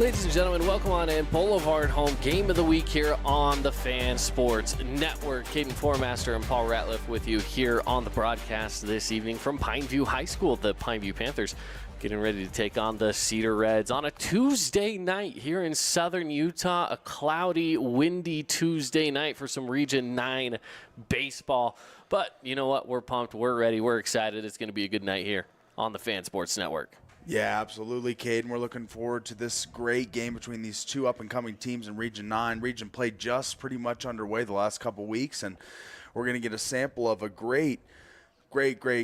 Ladies and gentlemen, welcome on in. Boulevard Home Game of the Week here on the Fan Sports Network. Caden Formaster and Paul Ratliff with you here on the broadcast this evening from Pineview High School. The Pineview Panthers getting ready to take on the Cedar Reds on a Tuesday night here in southern Utah. A cloudy, windy Tuesday night for some Region 9 baseball. But you know what? We're pumped. We're ready. We're excited. It's going to be a good night here on the Fan Sports Network. Yeah, absolutely, Caden. We're looking forward to this great game between these two up-and-coming teams in Region 9. Region play just pretty much underway the last couple weeks, and we're going to get a sample of a great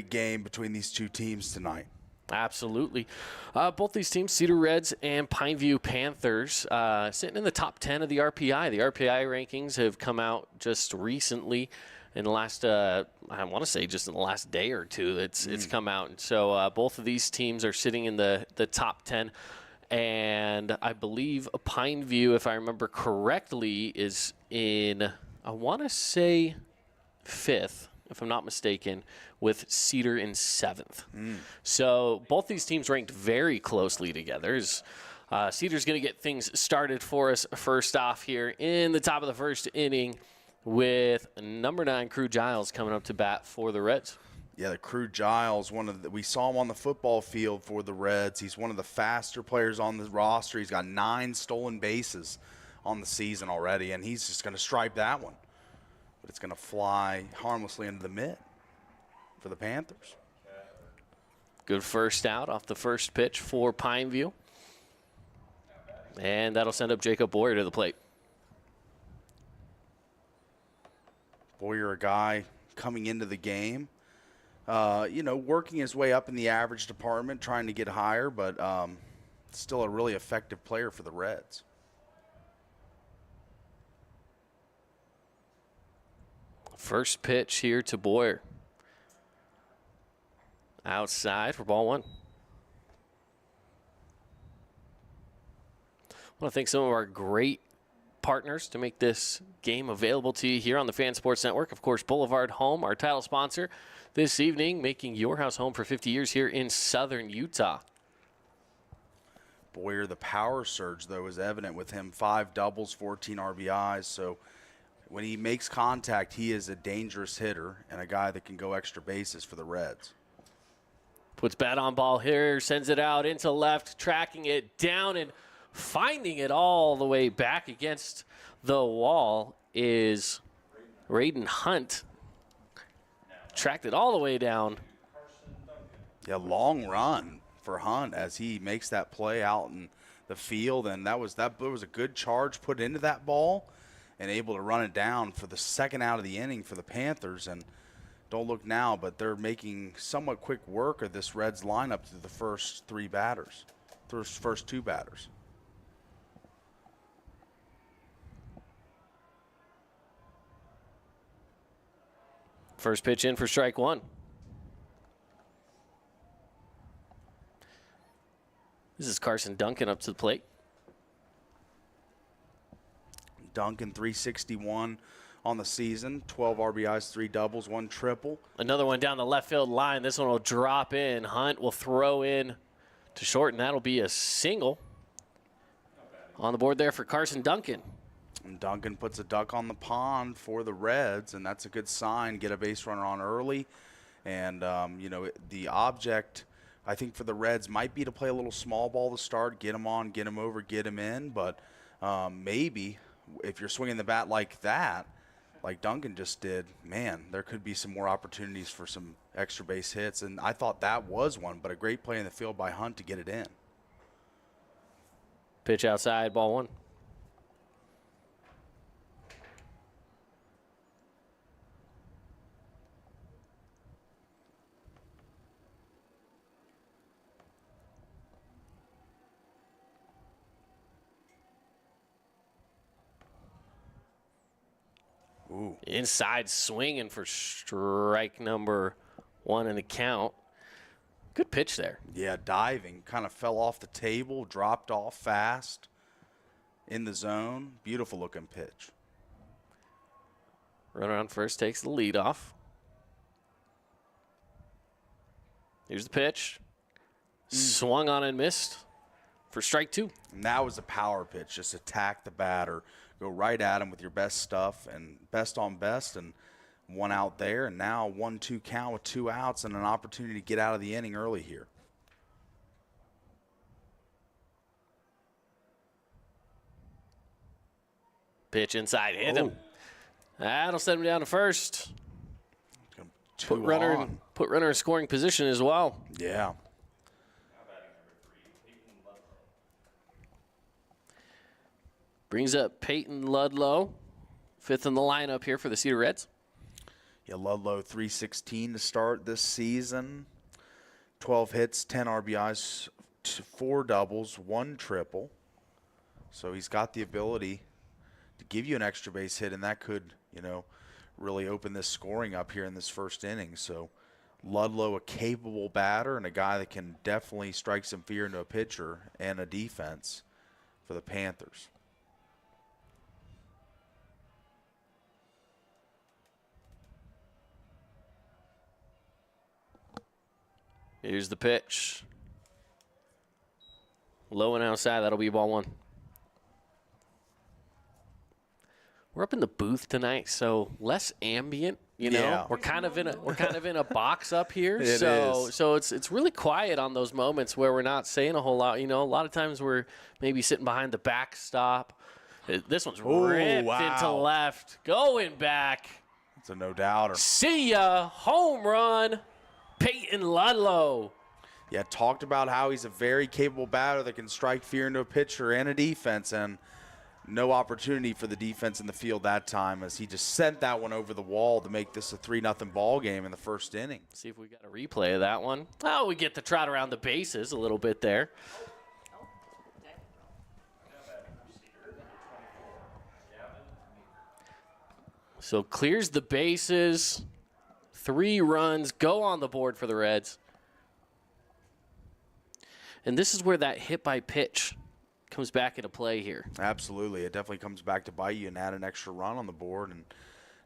game between these two teams tonight. Absolutely. Both these teams, Cedar Reds and Pineview Panthers, sitting in the top 10 of the RPI. The RPI rankings have come out just recently in the last, I want to say just in the last day or two, it's come out. And so both of these teams are sitting in the top 10. And I believe Pineview, if I remember correctly, is in, I want to say, 5th, if I'm not mistaken, with Cedar in 7th. So both these teams ranked very closely together. Cedar's going to get things started for us first off here in the top of the first inning with number 9, Crew Giles, coming up to bat for the Reds. Yeah, the Crew Giles, we saw him on the football field for the Reds. He's one of the faster players on the roster. He's got 9 stolen bases on the season already, and he's just going to stripe that one. But it's going to fly harmlessly into the mid for the Panthers. Good first out off the first pitch for Pineview. And that'll send up Jacob Boyer to the plate. Boyer, a guy coming into the game, working his way up in the average department, trying to get higher, but still a really effective player for the Reds. First pitch here to Boyer. Outside for ball 1. I want to thank some of our great partners to make this game available to you here on the Fan Sports Network. Of course, Boulevard Home, our title sponsor this evening, making your house home for 50 years here in southern Utah. Boyer, the power surge, though, is evident with him. 5 doubles, 14 RBIs. So when he makes contact, he is a dangerous hitter and a guy that can go extra bases for the Reds. Puts bat on ball here, sends it out into left, tracking it down and finding it all the way back against the wall is Raiden Hunt. Tracked it all the way down. Yeah, long run for Hunt as he makes that play out in the field, and there was a good charge put into that ball and able to run it down for the second out of the inning for the Panthers. And don't look now, but they're making somewhat quick work of this Reds lineup through the first 2 batters. First pitch in for strike 1. This is Carson Duncan up to the plate. Duncan, 361 on the season, 12 RBIs, 3 doubles, 1 triple. Another one down the left field line. This one will drop in. Hunt will throw in to short, and that'll be a single on the board there for Carson Duncan. And Duncan puts a duck on the pond for the Reds, and that's a good sign. Get a base runner on early. And, the object, I think, for the Reds might be to play a little small ball to start, get him on, get him over, get him in. But maybe if you're swinging the bat like that, like Duncan just did, man, there could be some more opportunities for some extra base hits. And I thought that was one, but a great play in the field by Hunt to get it in. Pitch outside, ball 1. Ooh. Inside swinging for strike number 1 in the count. Good pitch there. Yeah, diving. Kind of fell off the table, dropped off fast in the zone. Beautiful looking pitch. Runner on first takes the lead off. Here's the pitch. Swung on and missed. for strike 2. And that was a power pitch. Just attack the batter. Go right at him with your best stuff and best on best, and 1 out there. And now 1-2 count with 2 outs and an opportunity to get out of the inning early here. Pitch inside, hit him. That'll set him down to first. Put runner in scoring position as well. Yeah. Brings up Peyton Ludlow, 5th in the lineup here for the Cedar Reds. Yeah, Ludlow 316 to start this season. 12 hits, 10 RBIs, 4 doubles, 1 triple. So he's got the ability to give you an extra base hit, and that could, really open this scoring up here in this first inning. So Ludlow, a capable batter and a guy that can definitely strike some fear into a pitcher and a defense for the Panthers. Here's the pitch. Low and outside, that'll be ball 1. We're up in the booth tonight, so less ambient. Yeah. We're kind of in a box up here. It is. So it's really quiet on those moments where we're not saying a whole lot. A lot of times we're maybe sitting behind the backstop. This one's ripped into left, going back. It's a no-doubter. See ya, home run, Peyton Ludlow. Yeah, talked about how he's a very capable batter that can strike fear into a pitcher and a defense, and no opportunity for the defense in the field that time as he just sent that one over the wall to make this a 3-0 ball game in the first inning. See if we got a replay of that one. Oh, we get to trot around the bases a little bit there. So clears the bases. 3 runs go on the board for the Reds. And this is where that hit by pitch comes back into play here. Absolutely. It definitely comes back to bite you and add an extra run on the board. And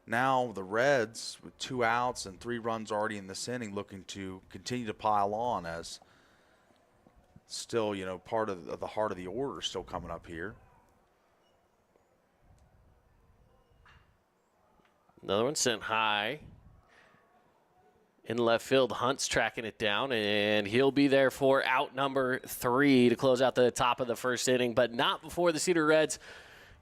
now the Reds, with 2 outs and 3 runs already in this inning, looking to continue to pile on as still, part of the heart of the order still coming up here. Another one sent high. In left field, Hunt's tracking it down, and he'll be there for out number 3 to close out the top of the first inning, but not before the Cedar Reds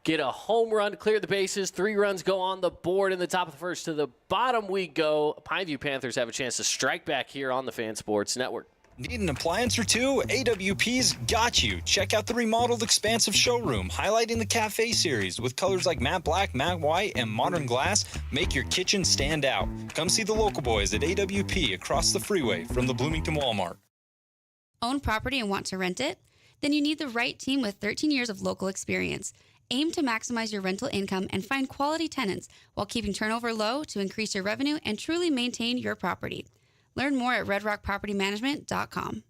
get a home run to clear the bases. 3 runs go on the board in the top of the first. To the bottom we go. Pineview Panthers have a chance to strike back here on the Fan Sports Network. Need an appliance or two? AWP's got you. Check out the remodeled expansive showroom, highlighting the Cafe series with colors like matte black, matte white, and modern glass. Make your kitchen stand out. Come see the local boys at AWP across the freeway from the Bloomington Walmart. Own property and want to rent it? Then you need the right team with 13 years of local experience. Aim to maximize your rental income and find quality tenants while keeping turnover low to increase your revenue and truly maintain your property. Learn more at redrockpropertymanagement.com.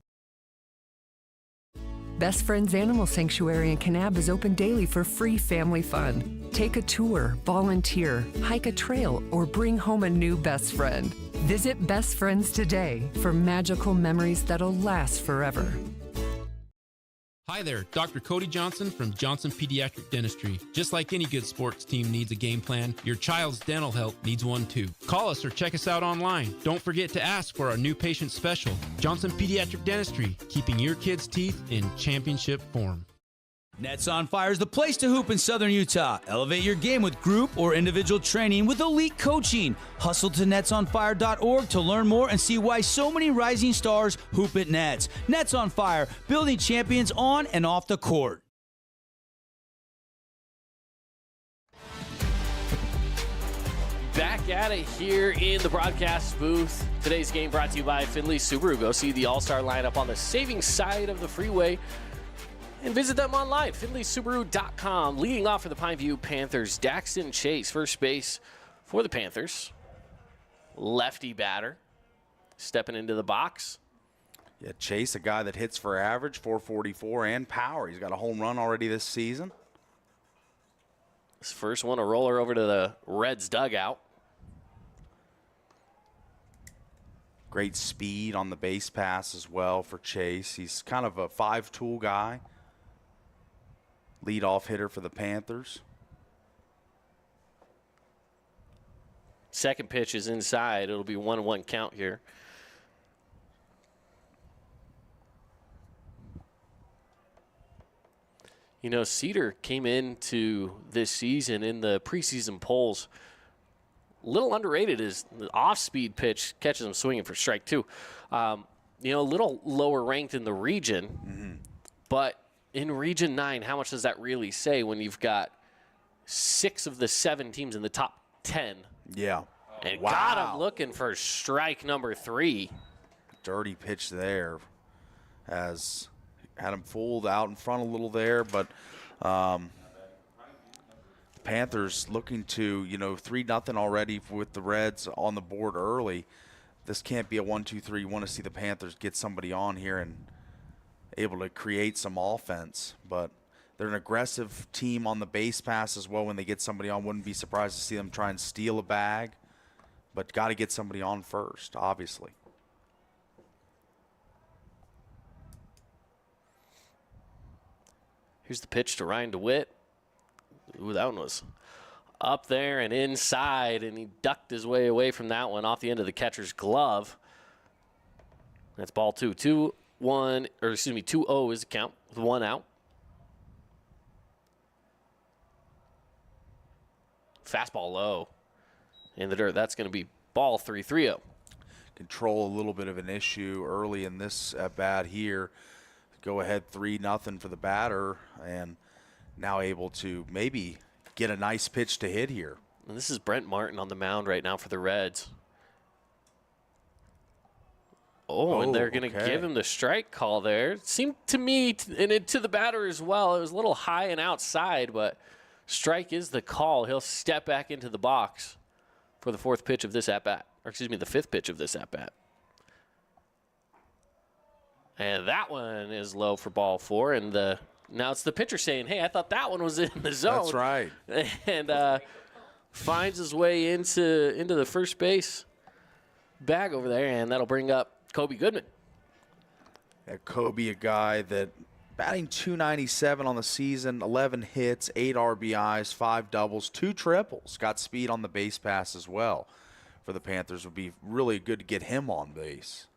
Best Friends Animal Sanctuary in Kanab is open daily for free family fun. Take a tour, volunteer, hike a trail, or bring home a new best friend. Visit Best Friends today for magical memories that'll last forever. Hi there, Dr. Cody Johnson from Johnson Pediatric Dentistry. Just like any good sports team needs a game plan, your child's dental health needs one too. Call us or check us out online. Don't forget to ask for our new patient special. Johnson Pediatric Dentistry, keeping your kids' teeth in championship form. Nets on Fire is the place to hoop in Southern Utah. Elevate your game with group or individual training with elite coaching. Hustle to netsonfire.org to learn more and see why so many rising stars hoop at Nets. Nets on Fire, building champions on and off the court. Back at it here in the broadcast booth. Today's game brought to you by Findlay Subaru. Go see the all-star lineup on the saving side of the freeway. And visit them online, FindlaySubaru.com. Leading off for the Pineview Panthers, Daxton Chase, first base for the Panthers. Lefty batter, stepping into the box. Yeah, Chase, a guy that hits for average, 444, and power. He's got a home run already this season. This first one, a roller over to the Reds dugout. Great speed on the base pass as well for Chase. He's kind of a 5-tool guy. leadoff hitter for the Panthers. Second pitch is inside. It'll be 1-1 count here. You know, Cedar came into this season in the preseason polls. A little underrated is the off-speed pitch catches him swinging for strike two. You know, a little lower ranked in the region, but in Region 9, how much does that really say when you've got 6 of the 7 teams in the top 10? Yeah. And got him looking for strike number 3. Dirty pitch there. Has had him fooled out in front a little there, but Panthers looking to, 3-0 already with the Reds on the board early. This can't be a 1-2-3. You want to see the Panthers get somebody on here and able to create some offense, but they're an aggressive team on the base pass as well when they get somebody on. Wouldn't be surprised to see them try and steal a bag, but got to get somebody on first, obviously. Here's the pitch to Ryan DeWitt. Ooh, that one was up there and inside, and he ducked his way away from that one off the end of the catcher's glove. That's ball 2. 2-0 is the count with 1 out. Fastball low in the dirt. That's going to be ball 3-3-0. Control a little bit of an issue early in this at bat here. Go ahead 3-0 for the batter, and now able to maybe get a nice pitch to hit here. And this is Brent Martin on the mound right now for the Reds. And they're going to give him the strike call there. It seemed to me, and to the batter as well, it was a little high and outside, but strike is the call. He'll step back into the box for the the 5th pitch of this at-bat. And that one is low for ball 4. And now it's the pitcher saying, hey, I thought that one was in the zone. That's right. And finds his way into the first base bag over there, and that'll bring up Kobe Goodman. Yeah, Kobe, a guy that batting .297 on the season, 11 hits, 8 RBIs, 5 doubles, 2 triples. Got speed on the base pass as well. For the Panthers, would be really good to get him on base.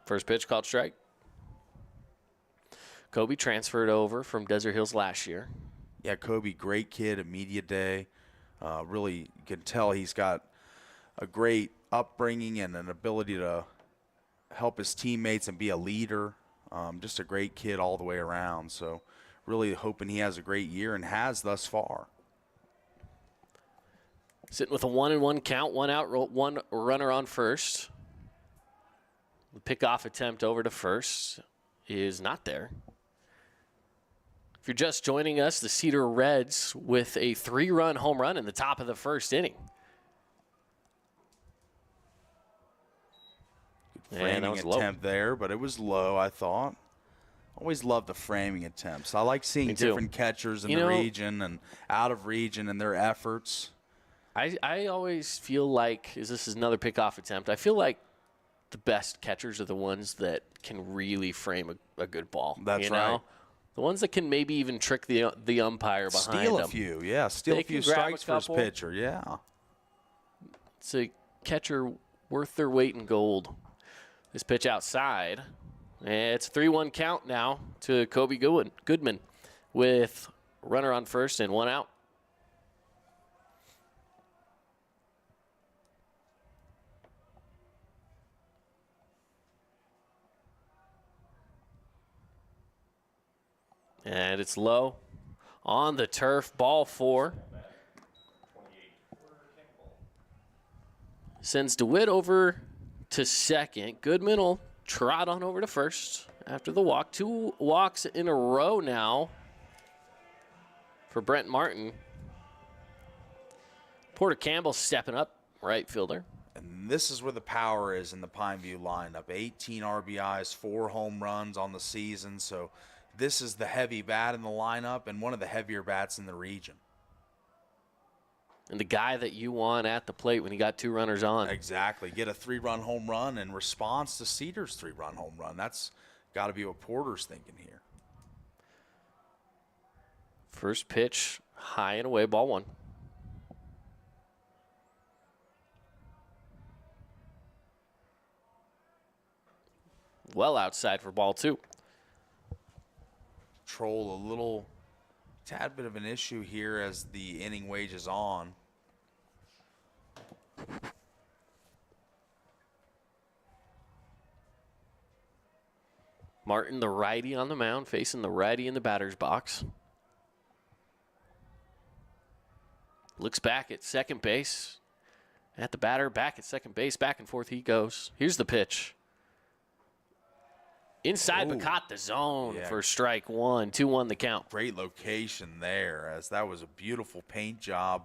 First pitch called strike. Kobe transferred over from Desert Hills last year. Yeah, Kobe, great kid, at media day. Really, you can tell he's got a great upbringing and an ability to help his teammates and be a leader. Just a great kid all the way around. So really hoping he has a great year and has thus far. Sitting with a 1-1 count, 1 out, 1 runner on first. The pickoff attempt over to first is not there. If you're just joining us, the Cedar Reds with a 3-run home run in the top of the first inning. Framing attempt there, but it was low, I thought. Always love the framing attempts. I like seeing different catchers in the region and out of region and their efforts. I always feel like, this is another pickoff attempt, I feel like the best catchers are the ones that can really frame a good ball. That's right. The ones that can maybe even trick the umpire behind them. Steal a few, yeah. Steal a few strikes for his pitcher, yeah. It's a catcher worth their weight in gold. This pitch outside. It's a 3-1 count now to Kobe Goodman with runner on first and 1 out. And it's low on the turf, ball 4. Sends DeWitt over to second. Goodman will trot on over to first after the walk. 2 walks in a row now for Brent Martin. Porter Campbell stepping up, right fielder. And this is where the power is in the Pineview lineup. 18 RBIs, 4 home runs on the season. So this is the heavy bat in the lineup and one of the heavier bats in the region. And the guy that you want at the plate when you got 2 runners on. Exactly. Get a 3-run home run in response to Cedar's 3-run home run. That's got to be what Porter's thinking here. First pitch, high and away, ball one. Well outside for ball two. Troll a little tad bit of an issue here as the inning wages on. Martin, the righty on the mound, facing the righty in the batter's box. Looks back at second base. At the batter, back at second base, back and forth he goes. Here's the pitch. Inside, but caught the zone for strike one. 2-1 the count. Great location there, as that was a beautiful paint job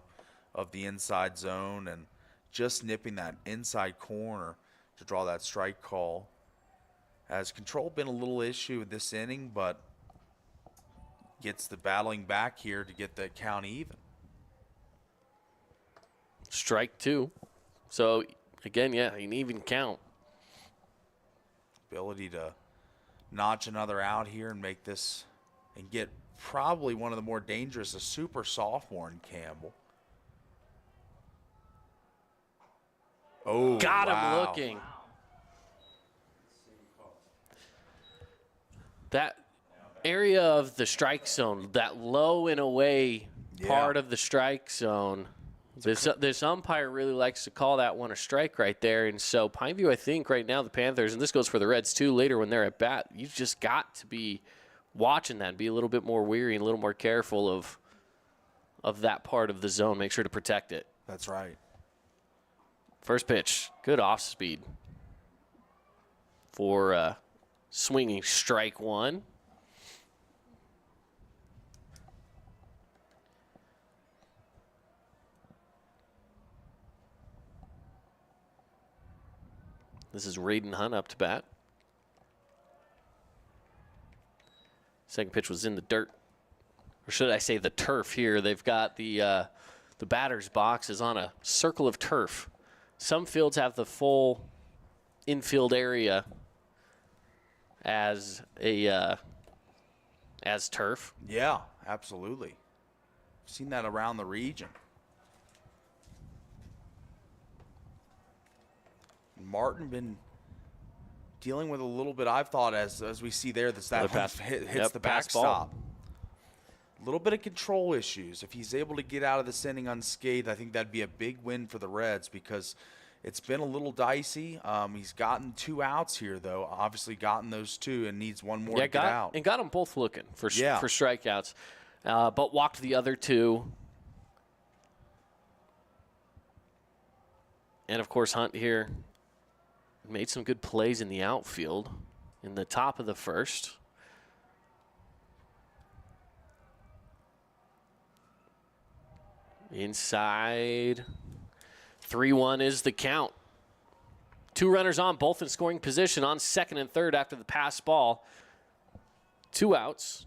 of the inside zone and just nipping that inside corner to draw that strike call. Has control been a little issue this inning, but gets the battling back here to get the count even. Strike two. So, again, yeah, an even count. Ability to notch another out here and make this and get probably one of the more dangerous, a super sophomore in Campbell. Oh, got him looking. That area of the strike zone, that low and away part of the strike zone, this umpire really likes to call that one a strike right there. And so Pineview, I think right now the Panthers, and this goes for the Reds too later when they're at bat, you just got to be watching that and be a little bit more wary and a little more careful of that part of the zone. Make sure to protect it. That's right. First pitch, good off speed for swinging strike one. This is Raiden Hunt up to bat. Second pitch was in the dirt. Or should I say the turf here. They've got the batter's box is on a circle of turf. Some fields have the full infield area as turf. Yeah, absolutely. Seen that around the region. Martin been dealing with a little bit, I've thought, as we see there, that hits the backstop. A little bit of control issues. If he's able to get out of this inning unscathed, I think that'd be a big win for the Reds because it's been a little dicey. He's gotten 2 outs here, though. Obviously gotten those 2 and needs one more to get out. And got them both looking for strikeouts, but walked the other 2. And, of course, Hunt here made some good plays in the outfield in the top of the first. Inside. 3-1 is the count. 2 runners on, both in scoring position on second and third after the pass ball. 2 outs.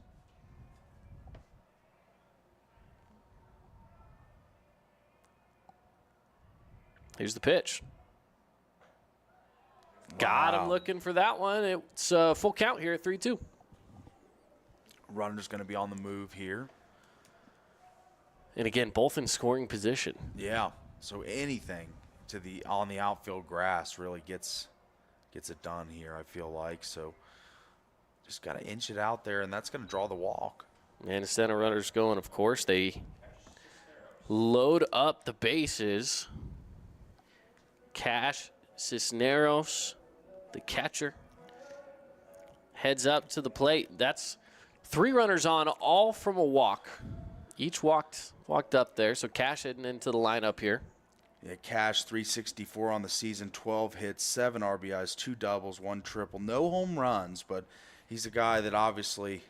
Here's the pitch. Got him looking for that one. It's a full count here at 3-2. Runner's going to be on the move here. And again, both in scoring position. Yeah. So anything on the outfield grass really gets it done here, I feel like. So just got to inch it out there, and that's going to draw the walk. And instead of runners going, of course, they load up the bases. Cash Cisneros, the catcher, heads up to the plate. That's 3 runners on, all from a walk. Each walked up there, so Cash heading into the lineup here. Yeah, Cash 364 on the season, 12 hits, 7 RBIs, 2 doubles, 1 triple. No home runs, but he's a guy that obviously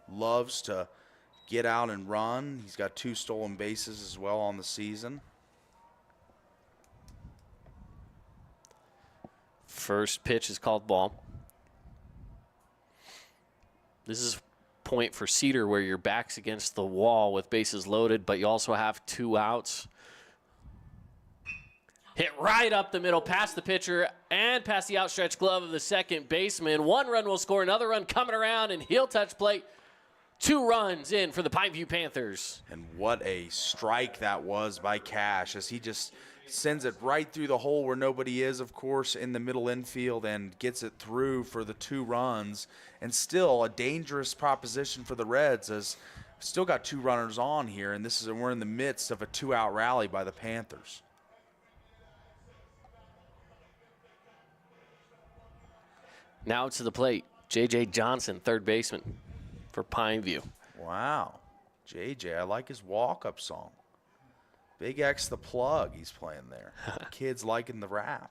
loves to get out and run. He's got 2 stolen bases as well on the season. First pitch is called ball. This is point for Cedar where your back's against the wall with bases loaded, but you also have 2 outs. Hit right up the middle, past the pitcher and past the outstretched glove of the second baseman. 1 run will score, another run coming around, and he'll touch plate 2 runs in for the Pineview Panthers. And what a strike that was by Cash, as he just sends it right through the hole where nobody is, of course, in the middle infield, and gets it through for the 2 runs. And still a dangerous proposition for the Reds, as still got 2 runners on here, and we're in the midst of a 2-out rally by the Panthers. Now to the plate, J.J. Johnson, third baseman for Pineview. Wow. JJ, I like his walk-up song. Big X the Plug he's playing there. Kids liking the rap.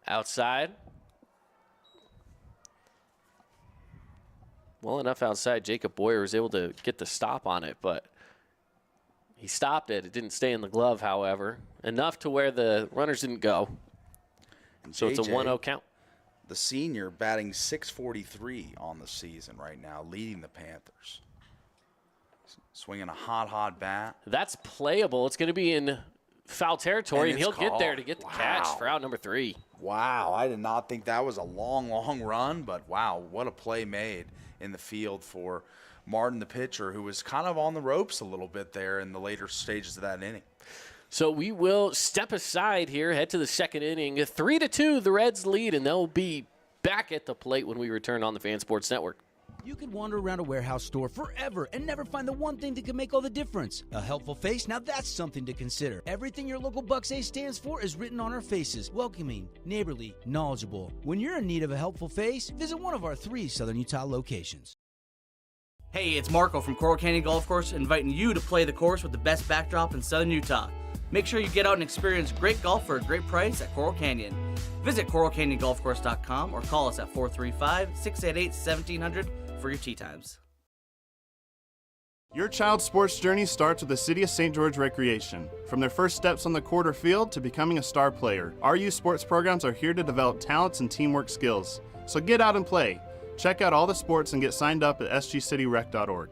Outside. Well enough outside. Jacob Boyer was able to get the stop on it, but he stopped it. It didn't stay in the glove, however. Enough to where the runners didn't go. And So JJ, it's a 1-0 count. The senior batting .643 on the season right now, leading the Panthers. Swinging a hot bat. That's playable. It's going to be in foul territory, and it's he'll get there called. to get the catch for out number 3. Wow, I did not think that was a long run, but wow, what a play made in the field for Martin, the pitcher, who was kind of on the ropes a little bit there in the later stages of that inning. So we will step aside here, head to the second inning. 3-2, the Reds lead, and they'll be back at the plate when we return on the Fan Sports Network. You could wander around a warehouse store forever and never find the one thing that could make all the difference. A helpful face? Now that's something to consider. Everything your local Bucks A stands for is written on our faces. Welcoming, neighborly, knowledgeable. When you're in need of a helpful face, visit one of our 3 Southern Utah locations. Hey, it's Marco from Coral Canyon Golf Course, inviting you to play the course with the best backdrop in Southern Utah. Make sure you get out and experience great golf for a great price at Coral Canyon. Visit coralcanyongolfcourse.com or call us at 435-688-1700 for your tee times. Your child's sports journey starts with the City of St. George Recreation. From their first steps on the court or field to becoming a star player, our youth sports programs are here to develop talents and teamwork skills. So get out and play. Check out all the sports and get signed up at sgcityrec.org.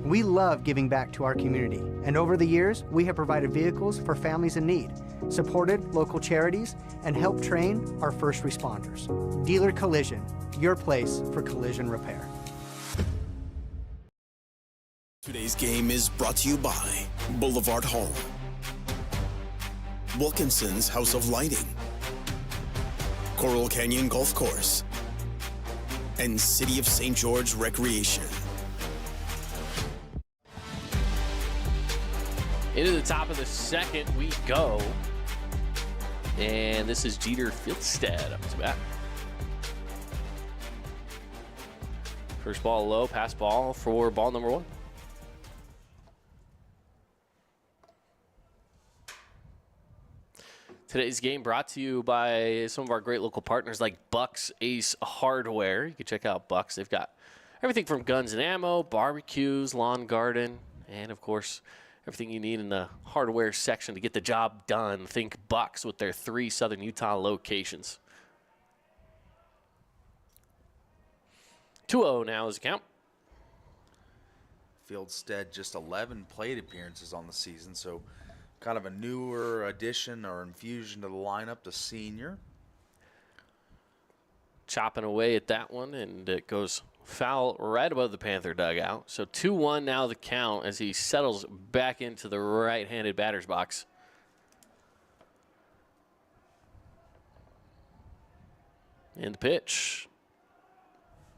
We love giving back to our community, and over the years, we have provided vehicles for families in need, supported local charities, and helped train our first responders. Dealer Collision, your place for collision repair. Today's game is brought to you by Boulevard Home, Wilkinson's House of Lighting, Coral Canyon Golf Course, and City of St. George Recreation. Into the top of the second we go. And this is Jeter Fieldstead up to bat. First ball low, pass ball for ball number 1. Today's game brought to you by some of our great local partners like Bucks Ace Hardware. You can check out Bucks. They've got everything from guns and ammo, barbecues, lawn garden, and of course, everything you need in the hardware section to get the job done. Think Bucks with their 3 Southern Utah locations. 2-0 now is the count. Fieldstead just 11 plate appearances on the season, so kind of a newer addition or infusion to the lineup, the senior. Chopping away at that one, and it goes foul right above the Panther dugout. So 2-1 now the count as he settles back into the right-handed batter's box. And the pitch.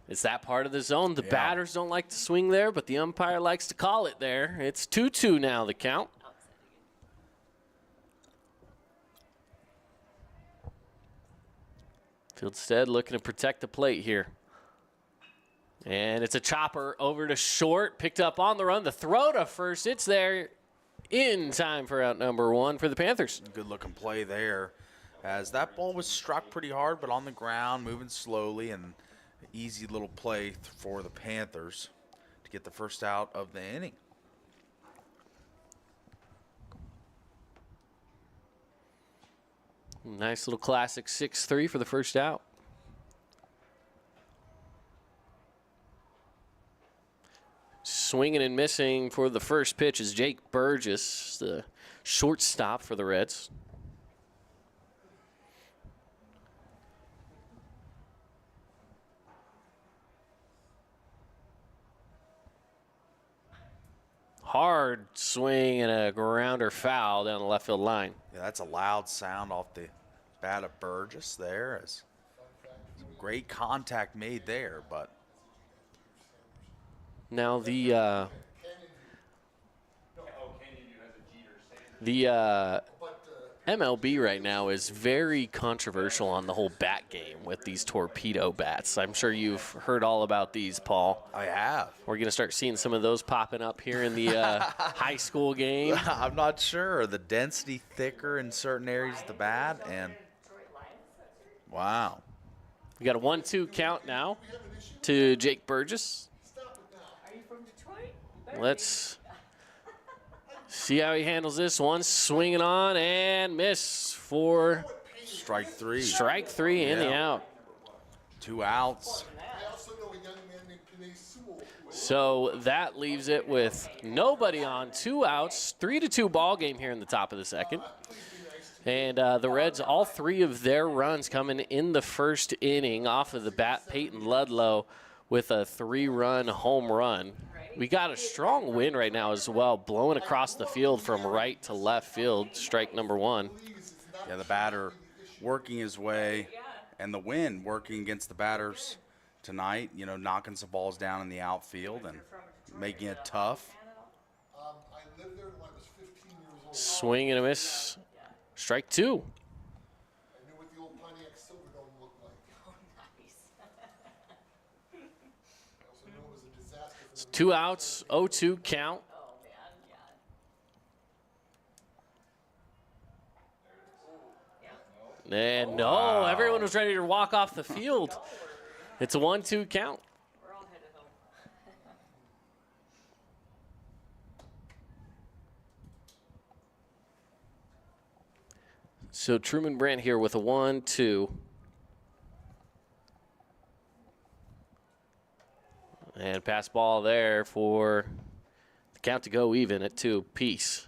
It's that part of the zone. The batters don't like to swing there, but the umpire likes to call it there. It's 2-2 now the count. Fieldstead looking to protect the plate here. And it's a chopper over to short, picked up on the run. The throw to first, it's there in time for out number 1 for the Panthers. Good looking play there, as that ball was struck pretty hard, but on the ground, moving slowly, and easy little play for the Panthers to get the first out of the inning. Nice little classic 6-3 for the first out. Swinging and missing for the first pitch is Jake Burgess, the shortstop for the Reds. hard swing and a grounder foul down the left field line. Yeah, that's a loud sound off the bat of Burgess there. As some great contact made there, but now the MLB right now is very controversial on the whole bat game with these torpedo bats. I'm sure you've heard all about these, Paul. I have. We're going to start seeing some of those popping up here in the high school game. I'm not sure. The density thicker in certain areas of the bat, and wow. We got a 1-2 count now to Jake Burgess. Let's see how he handles this one. Swinging on and miss for strike three. Strike three and the out. 2 outs. So that leaves it with nobody on, 2 outs, 3-2 ball game here in the top of the second. And the Reds, all 3 of their runs coming in the first inning off of the bat, Peyton Ludlow with a 3-run home run. We got a strong wind right now as well, blowing across the field from right to left field, strike number 1. Yeah, the batter working his way, and the wind working against the batters tonight, you know, knocking some balls down in the outfield and making it tough. Swing and a miss, strike 2. It's 2 outs, 0-2 count. And no, everyone was ready to walk off the field. It's a 1-2 count. So Truman Brandt here with a 1-2. And pass ball there for the count to go even at 2 apiece.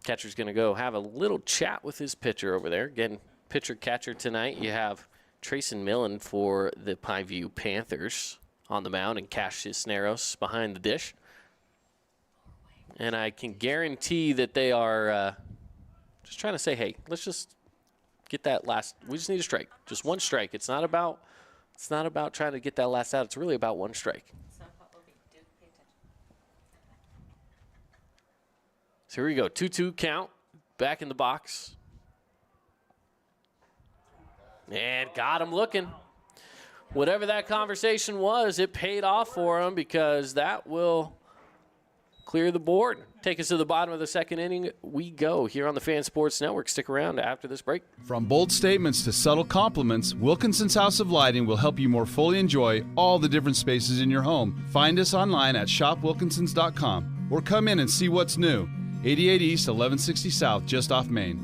Catcher's going to go have a little chat with his pitcher over there. Again, pitcher-catcher tonight. You have Trayson Millen for the Pineview Panthers on the mound and Cash Cisneros behind the dish. And I can guarantee that they are just trying to say, hey, let's just get that last. We just need a strike, just 1 strike. It's not about trying to get that last out. It's really about 1 strike. So here we go, 2-2 count, back in the box, and got him looking. Whatever that conversation was, it paid off for him because that will clear the board. Take us to the bottom of the second inning. We go here on the Fan Sports Network. Stick around after this break. From bold statements to subtle compliments, Wilkinson's House of Lighting will help you more fully enjoy all the different spaces in your home. Find us online at shopwilkinsons.com or come in and see what's new. 88 East, 1160 South, just off Main.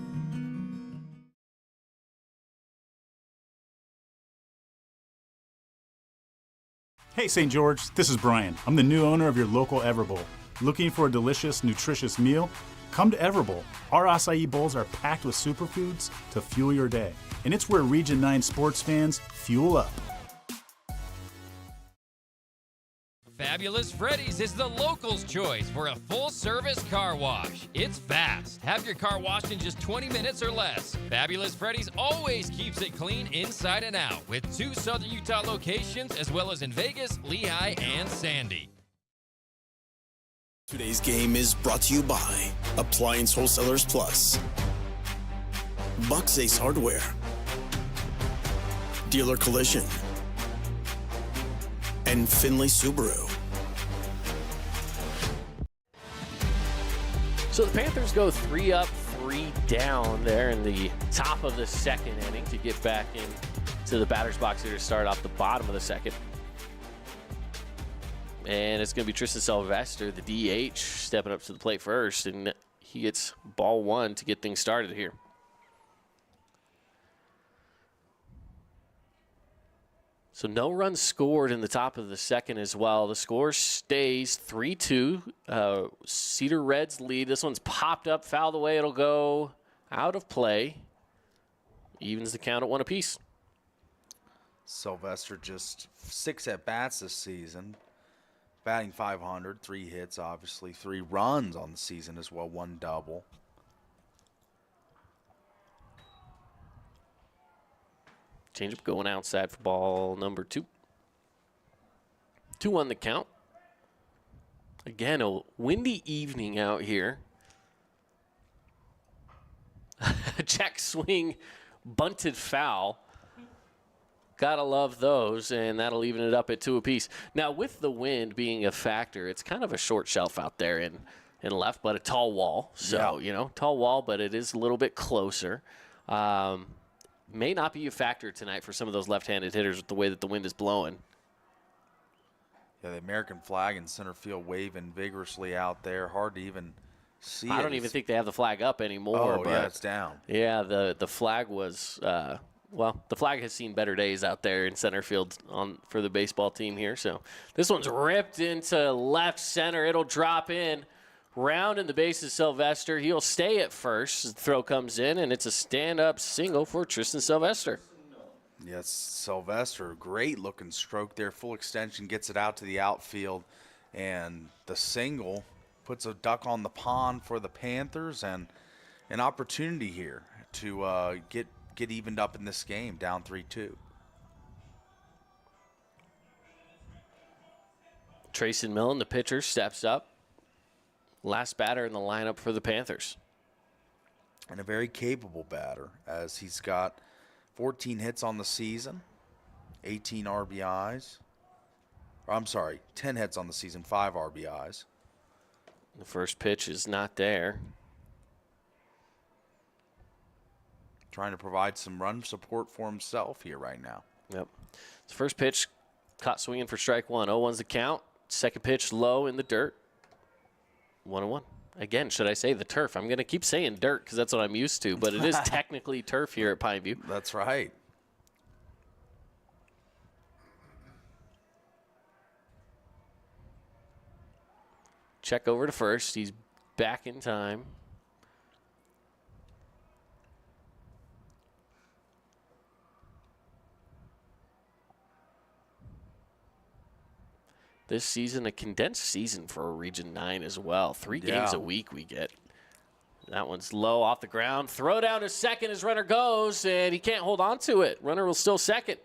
Hey St. George, this is Brian. I'm the new owner of your local Everbowl. Looking for a delicious, nutritious meal? Come to Everbowl. Our acai bowls are packed with superfoods to fuel your day. And it's where Region 9 sports fans fuel up. Fabulous Freddy's is the locals' choice for a full-service car wash. It's fast. Have your car washed in just 20 minutes or less. Fabulous Freddy's always keeps it clean inside and out with 2 Southern Utah locations as well as in Vegas, Lehigh, and Sandy. Today's game is brought to you by Appliance Wholesalers Plus, Buck's Ace Hardware, Dealer Collision, and Finley Subaru. So the Panthers go 3 up, 3 down there in the top of the second inning to get back into the batter's box here to start off the bottom of the second. And it's going to be Tristan Sylvester, the DH, stepping up to the plate first, and he gets ball 1 to get things started here. So no runs scored in the top of the second as well. The score stays 3-2. Cedar Reds lead. This one's popped up, fouled away. It'll go out of play. Evens the count at 1 apiece. Sylvester just 6 at-bats this season. Batting .500, 3 hits, obviously, 3 runs on the season as well, 1 double. Changeup going outside for ball number 2. 2-1 the count. Again, a windy evening out here. Check swing, bunted foul. Gotta love those, and that'll even it up at 2 apiece. Now, with the wind being a factor, it's kind of a short shelf out there in left, but a tall wall. So, tall wall, but it is a little bit closer. May not be a factor tonight for some of those left-handed hitters with the way that the wind is blowing. Yeah, the American flag in center field waving vigorously out there. Hard to even see I don't even think they have the flag up anymore. Oh, but yeah, it's down. Yeah, the flag was, the flag has seen better days out there in center field for the baseball team here. So this one's ripped into left center. It'll drop in. Round in the bases, Sylvester. He'll stay at first. The throw comes in, and it's a stand-up single for Tristan Sylvester. Yes, Sylvester, great looking stroke there. Full extension, gets it out to the outfield. And the single puts a duck on the pond for the Panthers, and an opportunity here to get evened up in this game, down 3-2. Trayson Millen, the pitcher, steps up. Last batter in the lineup for the Panthers. And a very capable batter, as he's got 14 hits on the season, 18 RBIs. I'm sorry, 10 hits on the season, 5 RBIs. The first pitch is not there. Trying to provide some run support for himself here right now. Yep. The first pitch caught swinging for strike 1. 0-1's the count. Second pitch low in the dirt. 1-1. Again, should I say the turf? I'm going to keep saying dirt because that's what I'm used to, but it is technically turf here at Pineview. That's right. Check over to first. He's back in time. This season, a condensed season for Region 9 as well. 3 games a week we get. That one's low off the ground. Throw down to second as runner goes, and he can't hold on to it. Runner will still second.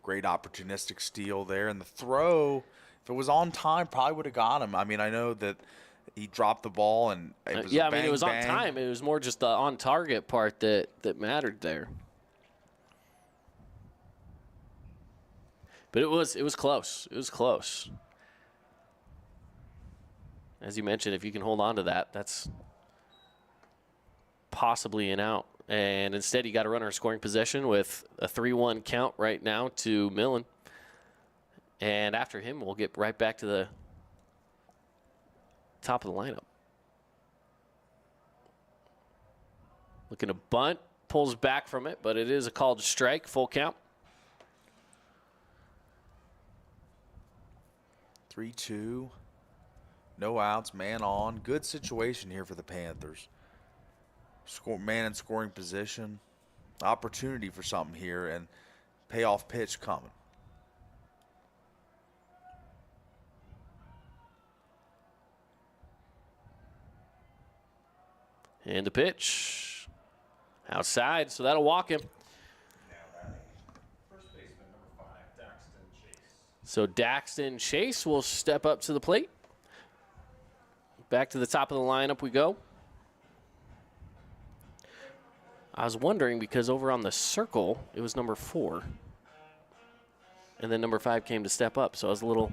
Great opportunistic steal there. And the throw, if it was on time, probably would have got him. I mean, I know that he dropped the ball, and it was it was on time. It was more just the on-target part that mattered there. But it was close. It was close. As you mentioned, if you can hold on to that, that's possibly an out. And instead, you got a runner in scoring possession with a 3-1 count right now to Millen. And after him, we'll get right back to the top of the lineup. Looking to bunt, pulls back from it, but it is a called strike, full count. 3-2, no outs, man on. Good situation here for the Panthers. Man in scoring position. Opportunity for something here, and payoff pitch coming. And the pitch outside, so that'll walk him. So Daxton Chase will step up to the plate. Back to the top of the lineup we go. I was wondering because over on the circle, it was number 4. And then number 5 came to step up, so I was a little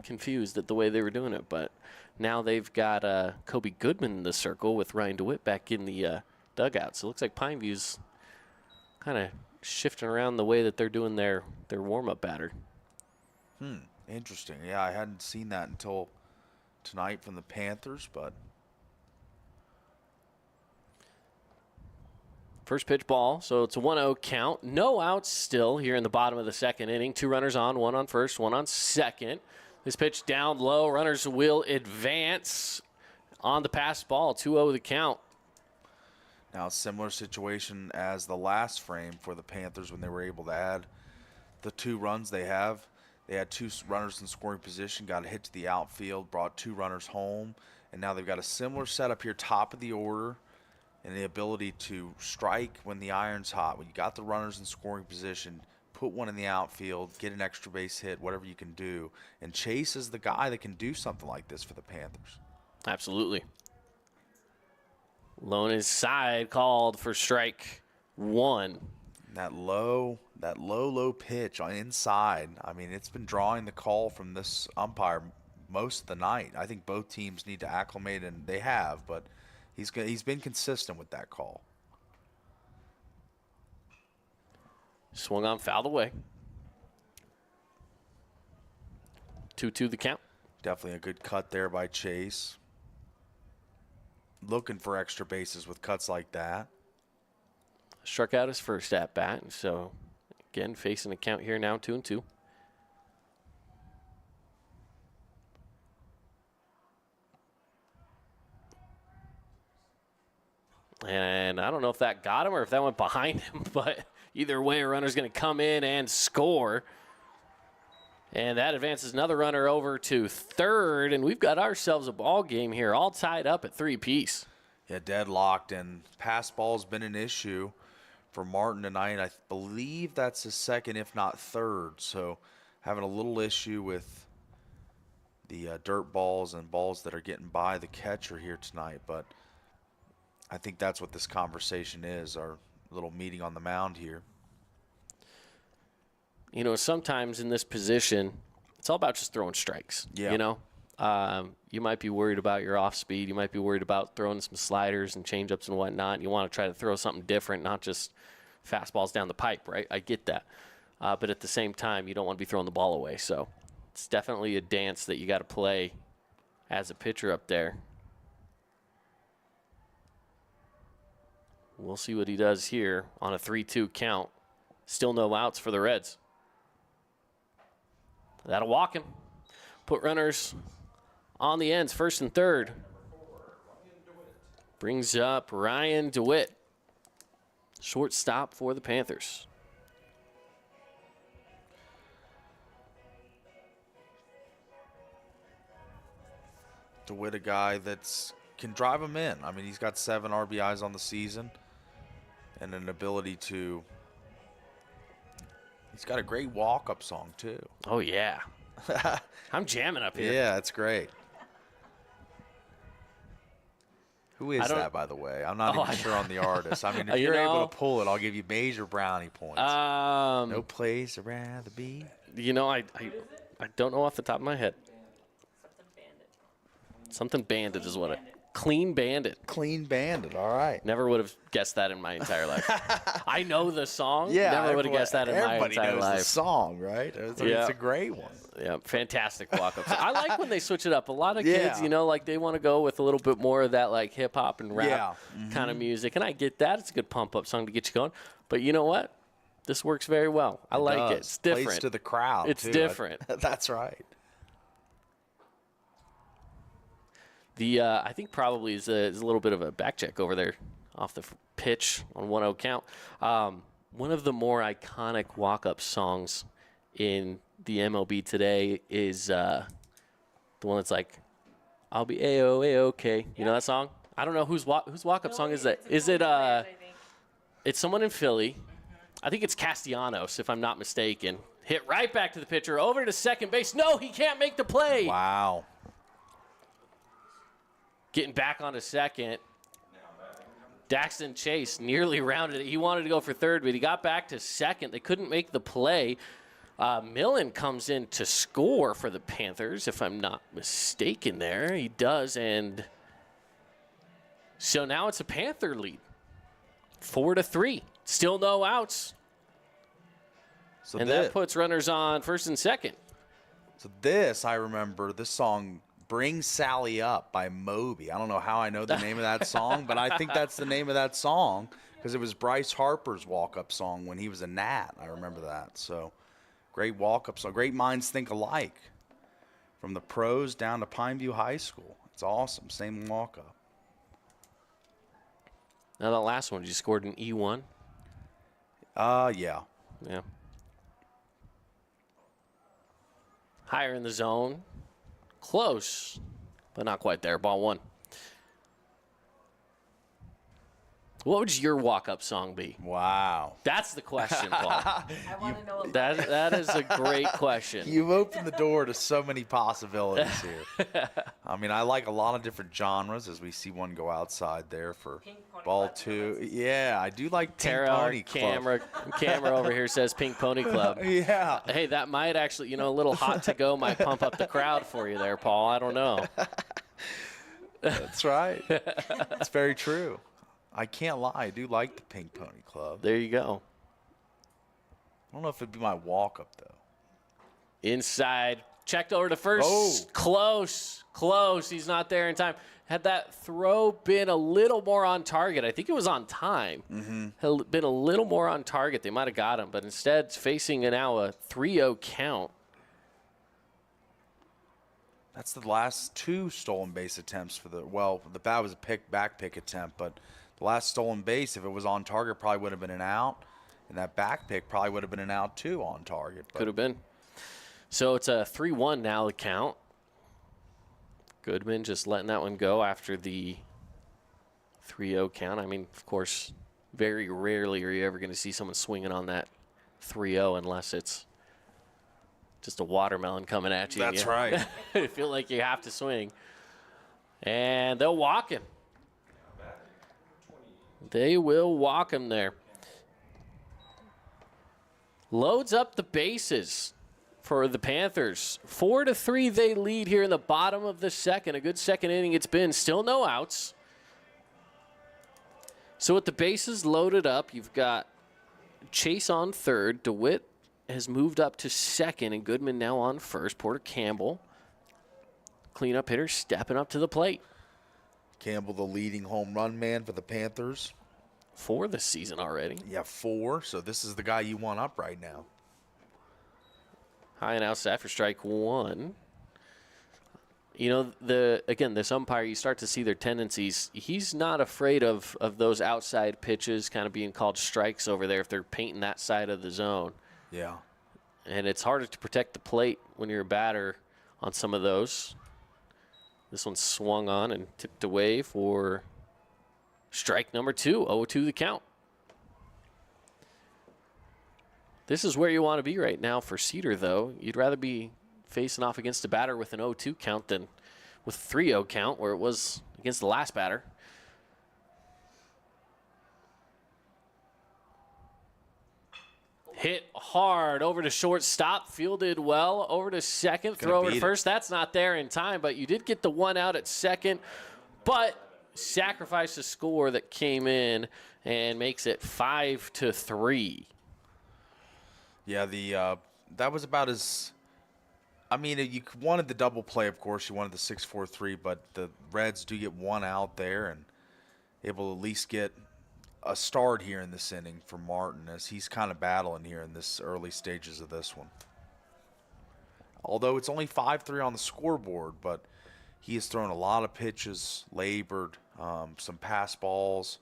confused at the way they were doing it. But now they've got Kobe Goodman in the circle with Ryan DeWitt back in the dugout. So it looks like Pineview's kind of shifting around the way that they're doing their warm-up batter. Interesting. Yeah, I hadn't seen that until tonight from the Panthers, but first pitch ball, so it's a 1-0 count. No outs still here in the bottom of the second inning. 2 runners on, 1 on first, 1 on second. This pitch down low. Runners will advance on the pass ball. 2-0 the count. now a similar situation as the last frame for the Panthers when they were able to add the 2 runs they have. They had 2 runners in scoring position, got a hit to the outfield, brought 2 runners home, and now they've got a similar setup here, top of the order, and the ability to strike when the iron's hot. When you got the runners in scoring position, put one in the outfield, get an extra base hit, whatever you can do. And Chase is the guy that can do something like this for the Panthers. Absolutely. Low inside, called for strike 1. That low pitch on inside. I mean, it's been drawing the call from this umpire most of the night. I think both teams need to acclimate, and they have, but he's been consistent with that call. Swung on, fouled away. 2-2 the count. Definitely a good cut there by Chase. Looking for extra bases with cuts like that. Struck out his first at bat, so again facing a count here now, 2-2. And I don't know if that got him or if that went behind him, but either way, a runner's going to come in and score. And that advances another runner over to third, and we've got ourselves a ball game here, all tied up at 3 apiece. Yeah, deadlocked, and pass ball's been an issue for Martin tonight. I believe that's his second, if not third. So having a little issue with the dirt balls and balls that are getting by the catcher here tonight. But I think that's what this conversation is, our little meeting on the mound here. You know, sometimes in this position, it's all about just throwing strikes. Yeah. You know, you might be worried about your off speed. You might be worried about throwing some sliders and changeups and whatnot. You want to try to throw something different, not just fastballs down the pipe, right? I get that. But at the same time, you don't want to be throwing the ball away. So it's definitely a dance that you got to play as a pitcher up there. We'll see what he does here on a 3-2 count. Still no outs for the Reds. That'll walk him. Put runners on the ends, first and third. Brings up Ryan DeWitt. Shortstop for the Panthers. DeWitt, a guy that's can drive him in. I mean, he's got 7 RBIs on the season and an ability to. He's got a great walk-up song, too. Oh, yeah. I'm jamming up here. Yeah, it's great. Who is that, by the way? I'm not even sure on the artist. I mean, if you're able to pull it, I'll give you major brownie points. No place I'd rather be. You know, I don't know off the top of my head. Something Bandit is what it. Clean Bandit. Clean Bandit, all right. Never would have guessed that in my entire life. I know the song. Yeah. Never would have guessed that in my entire life. Everybody knows the song, right? It's a great one. Yeah, fantastic walk-up. I like when they switch it up. A lot of kids, you know, like they want to go with a little bit more of that like hip-hop and rap kind of music. And I get that. It's a good pump-up song to get you going. But you know what? This works very well. I like it. It's different. Plays to the crowd, It's too. different. That's right. The I think probably is a little bit of a back check over there off the pitch on 1-0 count. One of the more iconic walk-up songs in the MLB today is the one that's like, "I'll be A-O-A-OK." You know that song? I don't know whose walk-up song is that. Is it? It's someone in Philly. I think it's Castellanos, if I'm not mistaken. Hit right back to the pitcher, over to second base. No, he can't make the play. Wow. Getting back onto second. Daxton Chase nearly rounded it. He wanted to go for third, but he got back to second. They couldn't make the play. Millen comes in to score for the Panthers, if I'm not mistaken there. He does, and so now it's a Panther lead. 4-3. Still no outs. So and that puts runners on first and second. So this, I remember, this song, Bring Sally Up by Moby. I don't know how I know the name of that song, but I think that's the name of that song because it was Bryce Harper's walk-up song when he was a Nat. I remember that. So great walk-up song. Great minds think alike. From the pros down to Pineview High School. It's awesome. Same walk-up. Now that last one, you scored an E1? Yeah. Yeah. Higher in the zone. Close, but not quite there. Ball 1. What would your walk-up song be? Wow. That's the question, Paul. I want to know what That is a great question. You've opened the door to so many possibilities here. I mean, I like a lot of different genres as we see one go outside there for ball 2. Yeah, I do like Pink Tara, Pony Club. camera over here says Pink Pony Club. Yeah. Hey, that might actually, a little hot to go might pump up the crowd for you there, Paul. I don't know. That's right. That's very true. I can't lie. I do like the Pink Pony Club. There you go. I don't know if it'd be my walk-up, though. Inside. Checked over to first. Oh. Close. He's not there in time. Had that throw been a little more on target, I think it was on time. Had been a little more on target, they might have got him. But instead, it's facing now a 3-0 count. That's the last 2 stolen base attempts for the bat was a back pick attempt, but the last stolen base, if it was on target, probably would have been an out. And that back pick probably would have been an out, too, on target. Could have been. So it's a 3-1 now, the count. Goodman just letting that one go after the 3-0 count. I mean, of course, very rarely are you ever going to see someone swinging on that 3-0 unless it's just a watermelon coming at you. That's right. You feel like you have to swing. And they'll walk him. They will walk him there. Loads up the bases for the Panthers. 4-3 they lead here in the bottom of the second. A good second inning it's been. Still no outs. So with the bases loaded up, you've got Chase on third. DeWitt has moved up to second, and Goodman now on first. Porter Campbell, cleanup hitter, stepping up to the plate. Campbell, the leading home run man for the Panthers. 4 this season already. Yeah, 4. So this is the guy you want up right now. High and outside for strike 1. This umpire, you start to see their tendencies. He's not afraid of those outside pitches kind of being called strikes over there if they're painting that side of the zone. Yeah. And it's harder to protect the plate when you're a batter on some of those. This one swung on and tipped away for strike number 2. 0-2 the count. This is where you want to be right now for Cedar, though. You'd rather be facing off against a batter with an 0-2 count than with a 3-0 count where it was against the last batter. Hit hard over to shortstop, fielded well, over to second, throw over to first. That's not there in time, but you did get the one out at second, but sacrificed a score that came in and makes it 5-3. Yeah, that was about as. I mean, you wanted the double play, of course. You wanted the 6-4-3, but the Reds do get one out there and able to at least get a start here in this inning for Martin as he's kind of battling here in this early stages of this one. Although it's only 5-3 on the scoreboard, but he has thrown a lot of pitches, labored, some pass balls.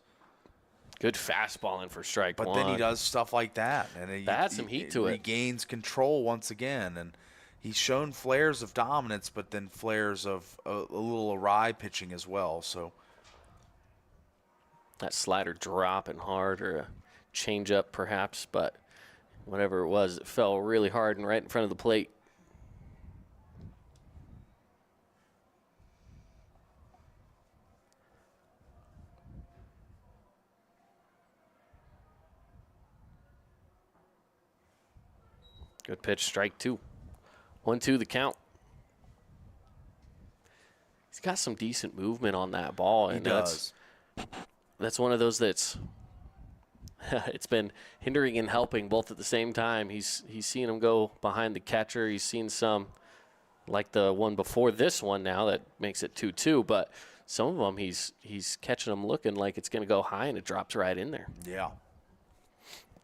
Good fastball in for strike 1. But then he does stuff like that. And that had some heat to it. Regains control once again. And he's shown flares of dominance, but then flares of a little awry pitching as well. So that slider dropping hard, or a changeup perhaps, but whatever it was, it fell really hard and right in front of the plate. Good pitch, strike 2. 1-2 the count. He's got some decent movement on that ball. He does. That's one of those that's it's been hindering and helping both at the same time. He's seen him go behind the catcher. He's seen some, like the one before this one now that makes it 2-2. But some of them he's catching them looking like it's going to go high, and it drops right in there. Yeah.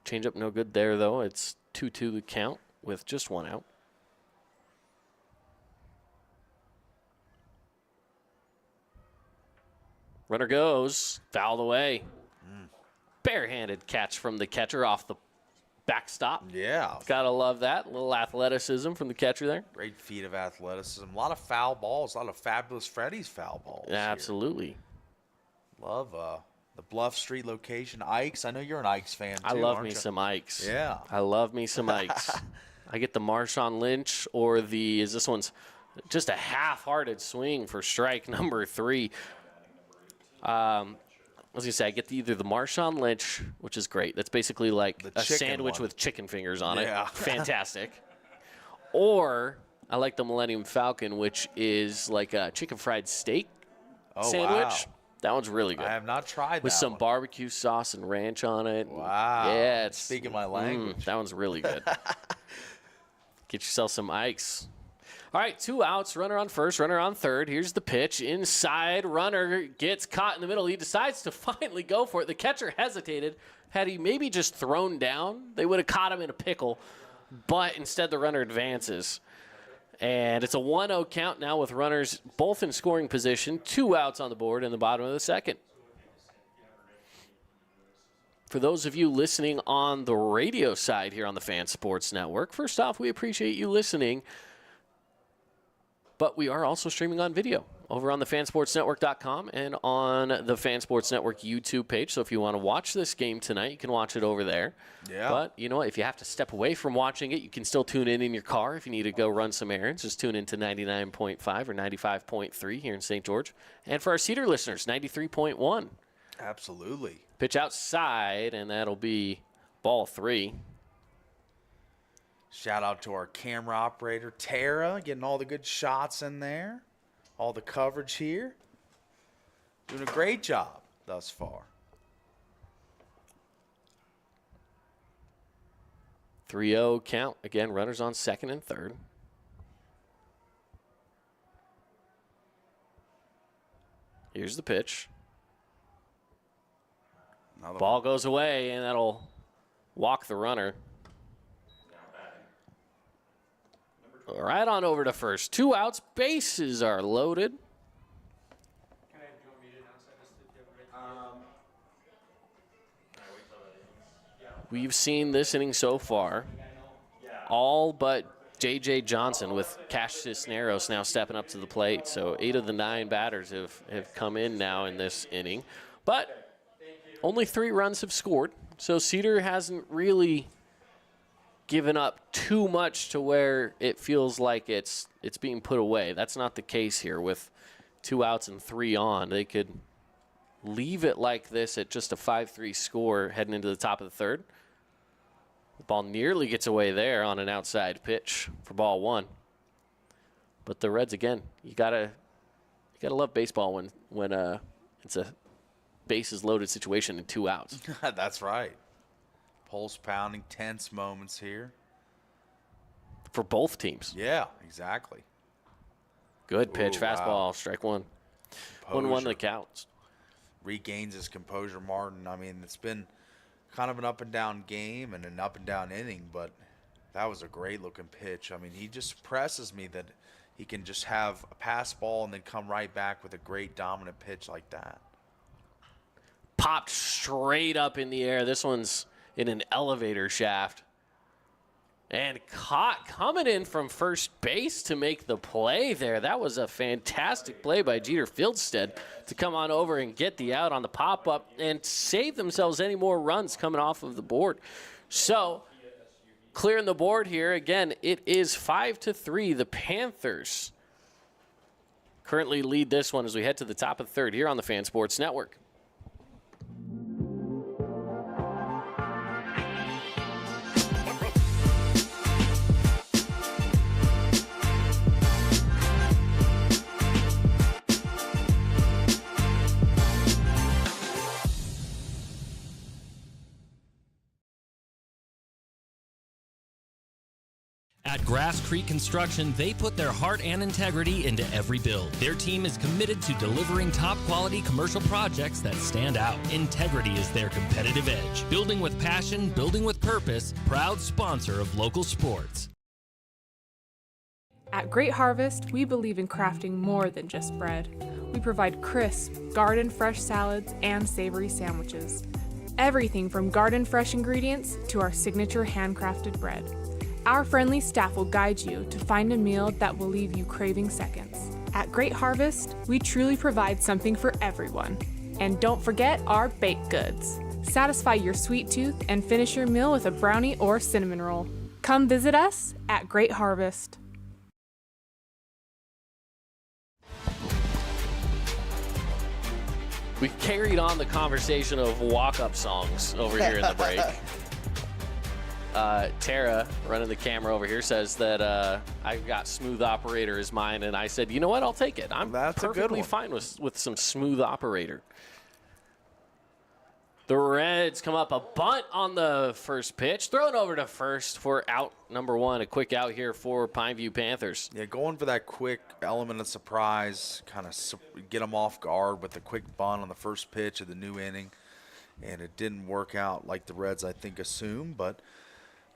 Change up no good there, though. It's 2-2 the count with just one out. Runner goes, fouled away. Barehanded catch from the catcher off the backstop. Yeah. Gotta love that. A little athleticism from the catcher there. Great feat of athleticism. A lot of foul balls. A lot of Fabulous Freddy's foul balls. Yeah, absolutely. Love the Bluff Street location. Ike's. I know you're an Ike's fan, too, I love aren't me you? some Ike's. Yeah. I love me some Ike's. I get the Marshawn Lynch or this one's just a half-hearted swing for strike number 3. I was going to say, I get either the Marshawn Lynch, which is great. That's basically like a sandwich with chicken fingers on it. Fantastic. Or I like the Millennium Falcon, which is like a chicken fried steak sandwich. Wow. That one's really good. I have not tried that with some one. barbecue sauce and ranch on it. Wow. Yeah, it's speaking my language. That one's really good. Get yourself some Ike's. All right, 2 outs, runner on first, runner on third. Here's the pitch. Inside, runner gets caught in the middle. He decides to finally go for it. The catcher hesitated. Had he maybe just thrown down, they would have caught him in a pickle. But instead, the runner advances. And it's a 1-0 count now with runners both in scoring position. 2 outs on the board in the bottom of the second. For those of you listening on the radio side here on the Fan Sports Network, first off, we appreciate you listening. But we are also streaming on video over on the fansportsnetwork.com and on the Fan Sports Network YouTube page. So if you want to watch this game tonight, you can watch it over there. Yeah. But, you know what? If you have to step away from watching it, you can still tune in your car. If you need to go run some errands, just tune in to 99.5 or 95.3 here in St. George. And for our Cedar listeners, 93.1. Absolutely. Pitch outside, and that'll be ball 3. Shout out to our camera operator, Tara, getting all the good shots in there. All the coverage here. Doing a great job thus far. 3-0 count. Again, runners on second and third. Here's the pitch. Ball goes away, and that'll walk the runner. Right on over to first. 2 outs. Bases are loaded. We've seen this inning so far. All but J.J. Johnson with Cash Cisneros now stepping up to the plate. So 8 of the 9 batters have come in now in this inning. But only 3 runs have scored. So Cedar hasn't really given up too much to where it feels like it's being put away. That's not the case here with 2 outs and 3 on. They could leave it like this at just a 5-3 score heading into the top of the third. The ball nearly gets away there on an outside pitch for ball 1. But the Reds, again, you gotta love baseball when it's a bases loaded situation in 2 outs. That's right. Pulse pounding, tense moments here. For both teams. Yeah, exactly. Good pitch, Ooh, fastball, wow. strike 1. 1-1 the counts. Regains his composure, Martin. I mean, it's been kind of an up and down game and an up and down inning, but that was a great looking pitch. I mean, he just impresses me that he can just have a pass ball and then come right back with a great dominant pitch like that. Popped straight up in the air. This one's in an elevator shaft. And caught coming in from first base to make the play there. That was a fantastic play by Jeter Fieldstead to come on over and get the out on the pop-up and save themselves any more runs coming off of the board. So, clearing the board here. Again, it is 5-3. The Panthers currently lead this one as we head to the top of the third here on the Fan Sports Network. At Grass Creek Construction, they put their heart and integrity into every build. Their team is committed to delivering top-quality commercial projects that stand out. Integrity is their competitive edge. Building with passion, building with purpose, proud sponsor of local sports. At Great Harvest, we believe in crafting more than just bread. We provide crisp, garden-fresh salads and savory sandwiches. Everything from garden fresh ingredients to our signature handcrafted bread. Our friendly staff will guide you to find a meal that will leave you craving seconds. At Great Harvest, we truly provide something for everyone. And don't forget our baked goods. Satisfy your sweet tooth and finish your meal with a brownie or cinnamon roll. Come visit us at Great Harvest. We carried on the conversation of walk-up songs over here in the break. Tara, running the camera over here, says that I've got Smooth Operator as mine, and I said, you know what, I'll take it. That's perfectly fine with some Smooth Operator. The Reds come up a bunt on the first pitch, thrown over to first for out number one. A quick out here for Pineview Panthers. Yeah, going for that quick element of surprise, kind of get them off guard with the quick bunt on the first pitch of the new inning. And it didn't work out like the Reds, I think, assumed, but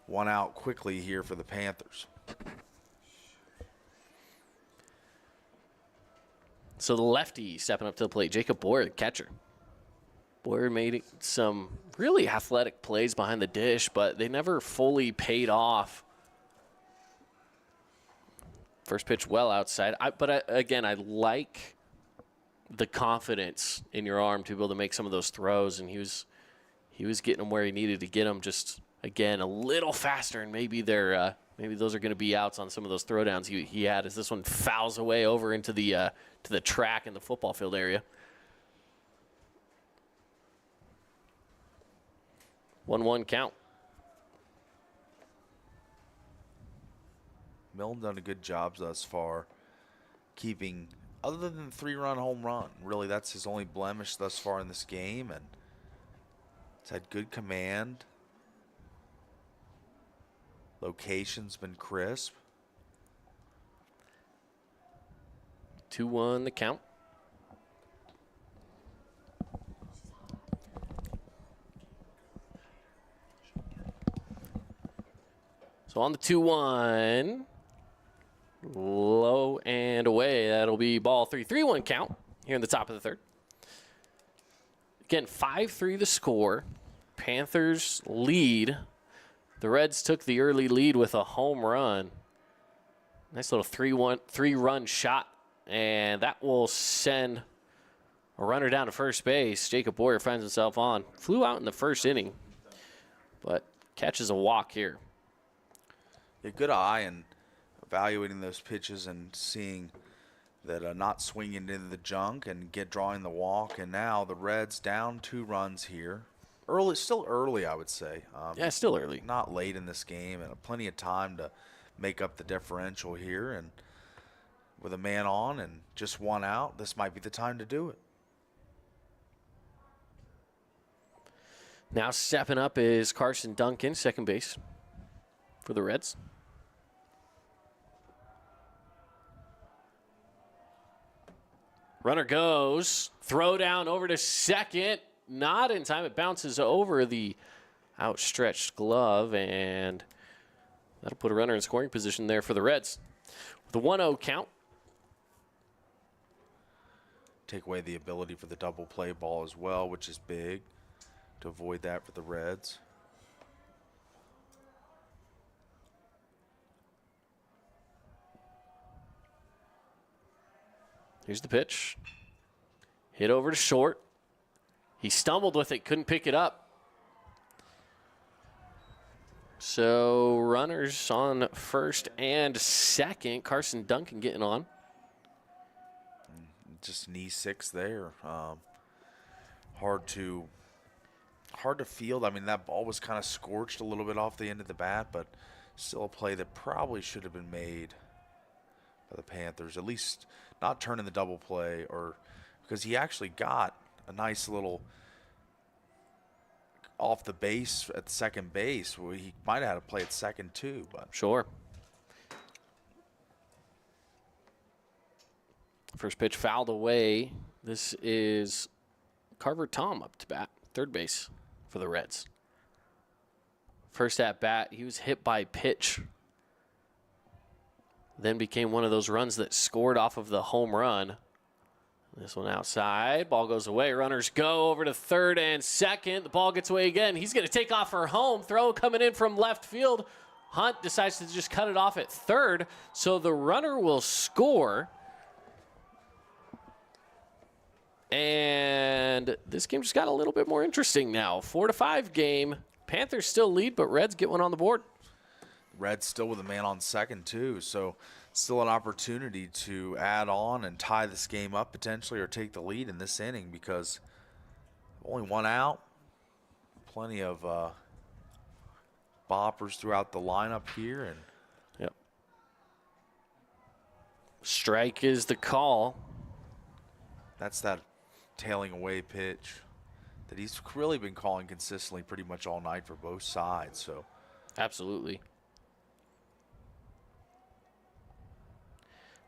one out quickly here for the Panthers. So the lefty stepping up to the plate, Jacob Boyer, the catcher. Boyer made some really athletic plays behind the dish, but they never fully paid off. First pitch well outside. Again, I like the confidence in your arm to be able to make some of those throws, and he was getting them where he needed to get them. Just again a little faster, and maybe those are going to be outs on some of those throwdowns he had as this one fouls away over into the to the track in the football field area. 1-1 count. Milne done a good job thus far keeping, other than the 3-run home run, really that's his only blemish thus far in this game, and it's had good command. Location's been crisp. 2-1 the count. So on the 2-1, low and away. That'll be ball 3. 3-1 count here in the top of the third. Again, 5-3 the score. Panthers lead. The Reds took the early lead with a home run. Nice little 3-run shot, and that will send a runner down to first base. Jacob Boyer finds himself on. Flew out in the first inning, but catches a walk here. A good eye and evaluating those pitches and seeing that not swinging into the junk and drawing the walk. And now the Reds down 2 runs here. Still early, I would say. Yeah, still early. Not late in this game, and plenty of time to make up the differential here. And with a man on and just one out, this might be the time to do it. Now stepping up is Carson Duncan, second base for the Reds. Runner goes, throw down over to second, not in time. It bounces over the outstretched glove, and that'll put a runner in scoring position there for the Reds. With a 1-0 count. Take away the ability for the double play ball as well, which is big, to avoid that for the Reds. Here's the pitch. Hit over to short. He stumbled with it, couldn't pick it up. So runners on first and second. Carson Duncan getting on. Just knee 6 there. Hard to field. I mean, that ball was kind of scorched a little bit off the end of the bat, but still a play that probably should have been made by the Panthers. At least not turning the double play, or because he actually got a nice little off the base at second base. Well, he might have had to play at second too, but sure. First pitch fouled away. This is Carver Tom up to bat, third base for the Reds. First at bat, he was hit by pitch. Then became one of those runs that scored off of the home run. This one outside. Ball goes away. Runners go over to third and second. The ball gets away again. He's going to take off for home. Throw coming in from left field. Hunt decides to just cut it off at third. So the runner will score. And this game just got a little bit more interesting now. 4-5 game. Panthers still lead, but Reds get one on the board. Reds still with a man on second, too. So still an opportunity to add on and tie this game up potentially or take the lead in this inning because only one out. Plenty of boppers throughout the lineup here. And yep. Strike is the call. That's that tailing away pitch that he's really been calling consistently pretty much all night for both sides. So absolutely.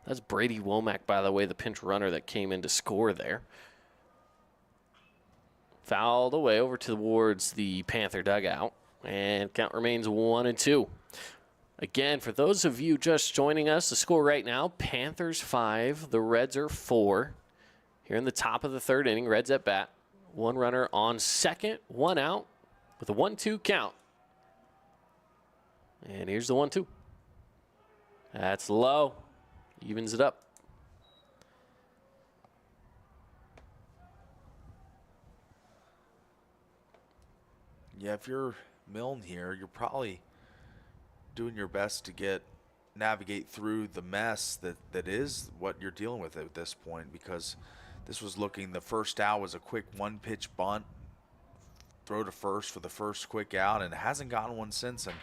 That's Brady Womack, by the way, the pinch runner that came in to score there. Fouled away over towards the Panther dugout, and count remains 1-2. Again, for those of you just joining us, the score right now, Panthers 5, the Reds are 4. Here in the top of the third inning, Reds at bat. One runner on second, one out with a 1-2 count. And here's the 1-2. That's low. Evens it up. Yeah, if you're Milne here, you're probably doing your best to navigate through the mess that is what you're dealing with at this point, because this was looking, the first out was a quick one-pitch bunt, throw to first for the first quick out, and it hasn't gotten one since. And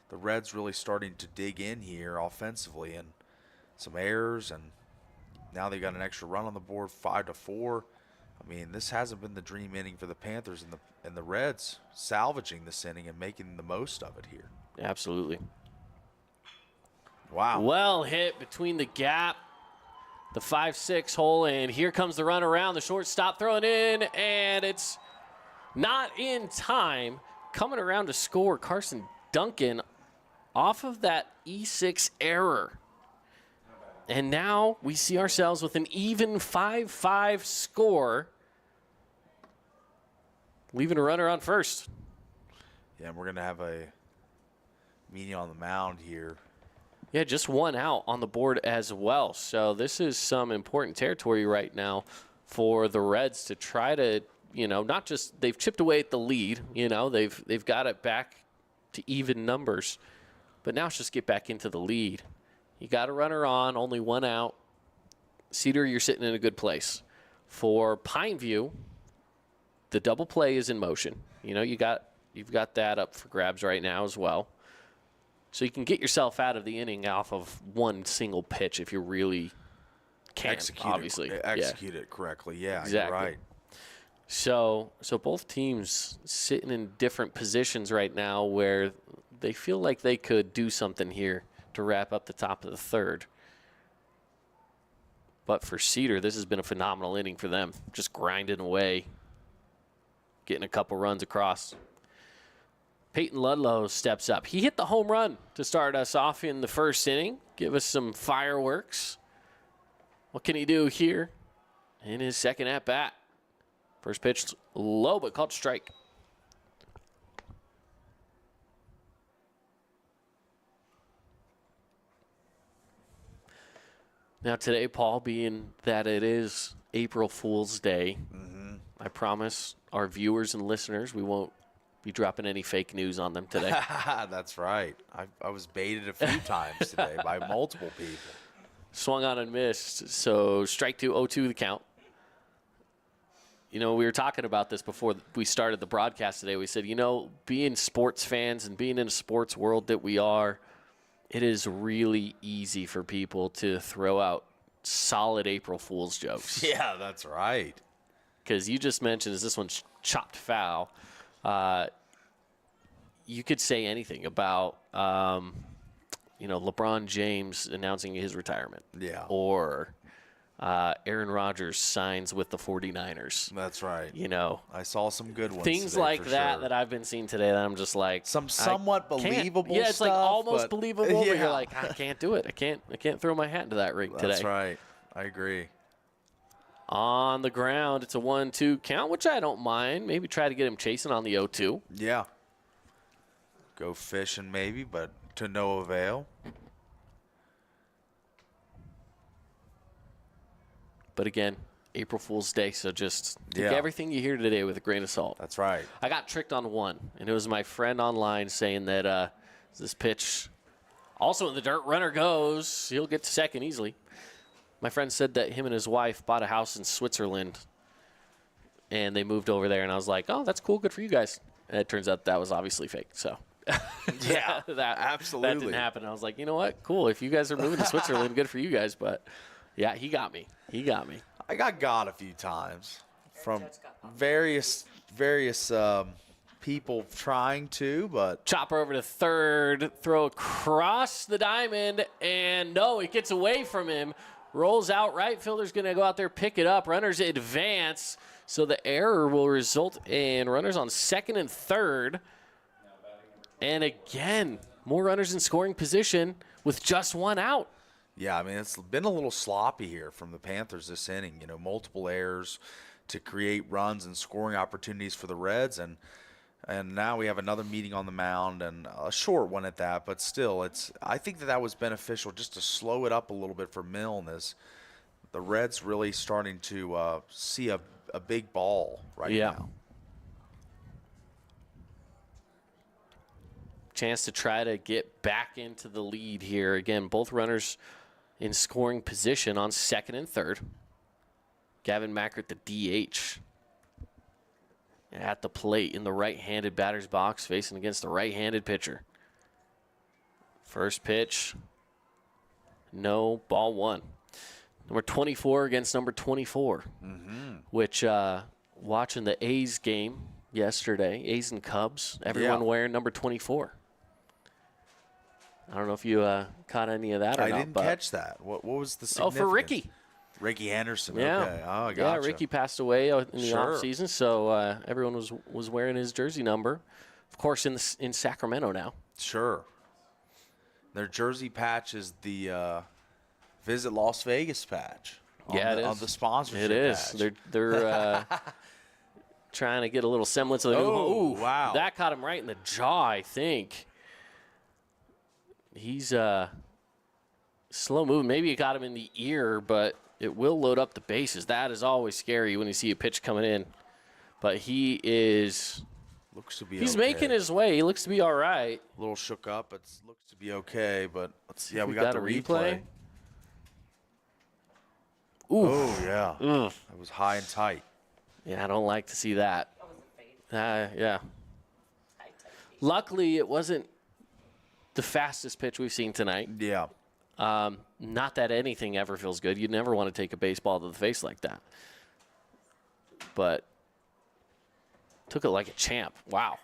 the Reds really starting to dig in here offensively, and some errors, and now they got an extra run on the board, 5-4. I mean, this hasn't been the dream inning for the Panthers, and the Reds salvaging this inning and making the most of it here. Absolutely. Wow. Well hit between the gap, the 5-6 hole, and here comes the run around. The shortstop throwing in, and it's not in time. Coming around to score, Carson Duncan off of that E6 error. And now we see ourselves with an even 5-5 score, leaving a runner on first. Yeah, and we're going to have a meeting on the mound here. Yeah, just one out on the board as well. So this is some important territory right now for the Reds to try to, not just, they've chipped away at the lead, they've got it back to even numbers, but now it's just get back into the lead. You got a runner on, only one out. Cedar, you're sitting in a good place. For Pineview, the double play is in motion. You've got that up for grabs right now as well. So you can get yourself out of the inning off of one single pitch if you really can, obviously. Execute it correctly. Yeah, exactly. You're right. So both teams sitting in different positions right now where they feel like they could do something here to wrap up the top of the third. But for Cedar, this has been a phenomenal inning for them. Just grinding away, getting a couple runs across. Peyton Ludlow steps up. He hit the home run to start us off in the first inning, give us some fireworks. What can he do here in his second at-bat? First pitch low, but called strike. Now today, Paul, being that it is April Fool's Day, I promise our viewers and listeners we won't be dropping any fake news on them today. That's right. I was baited a few times today by multiple people. Swung on and missed, so strike two, 0-2 the count. We were talking about this before we started the broadcast today. We said, being sports fans and being in a sports world that we are, it is really easy for people to throw out solid April Fool's jokes. Yeah, that's right. Because you just mentioned, is this one's chopped foul? You could say anything about, LeBron James announcing his retirement. Yeah. Or Aaron Rodgers signs with the 49ers. That's right. I saw some good ones. Things like that I've been seeing today that I'm just like some somewhat believable. Yeah, it's stuff, like almost but, believable. Yeah. But you're like, I can't do it. I can't throw my hat into that ring today. That's right. I agree. on the ground. It's a 1-2 count, which I don't mind. Maybe try to get him chasing on the 0-2. Yeah. Go fishing maybe, but to no avail. But again, April Fool's Day, so just take everything you hear today with a grain of salt. That's right. I got tricked on one, and it was my friend online saying that this pitch, also in the dirt, runner goes, he'll get to second easily. My friend said that him and his wife bought a house in Switzerland, and they moved over there, and I was like, oh, that's cool, good for you guys. And it turns out that was obviously fake, so. Yeah, absolutely. That didn't happen. I was like, you know what? Cool. If you guys are moving to Switzerland, good for you guys. But, yeah, he got me. I got a few times from various people trying to, but. Chopper over to third, throw across the diamond, and no, it gets away from him. Rolls out right. Fielder's going to go out there, pick it up. Runners advance. So the error will result in runners on second and third. And again, more runners in scoring position with just one out. Yeah, I mean, it's been a little sloppy here from the Panthers this inning. You know, multiple errors to create runs and scoring opportunities for the Reds. And now we have another meeting on the mound, and a short one at that. But still, I think that was beneficial just to slow it up a little bit for Milne, as the Reds really starting to see a big ball right now. Chance to try to get back into the lead here. Again, both runners in scoring position on second and third. Gavin Macker at the DH. At the plate in the right-handed batter's box, facing against the right-handed pitcher. First pitch. No, ball one. Number 24 against number 24. Which, watching the A's game yesterday, A's and Cubs, everyone wearing number 24. I don't know if you caught any of that or not. I didn't catch that. What was the significance? Oh, for Ricky. Ricky Henderson. Yeah. Okay. Oh, gotcha. Yeah, Ricky passed away in the offseason, so everyone was wearing his jersey number. Of course, in Sacramento now. Sure. Their jersey patch is the Visit Las Vegas patch. On the sponsorship It is. patch. They're trying to get a little semblance of the Oh, wow. That caught him right in the jaw, I think. He's slow moving. Maybe it got him in the ear, but it will load up the bases. That is always scary when you see a pitch coming in. But he is looks to be he's okay. making his way. He looks to be all right. A little shook up. It looks to be okay, but we got the a replay. Ooh. Oh, yeah. That was high and tight. Yeah, I don't like to see that. Yeah. Luckily, it wasn't the fastest pitch we've seen tonight. Yeah. Not that anything ever feels good. You'd never want to take a baseball to the face like that. But took it like a champ. Wow.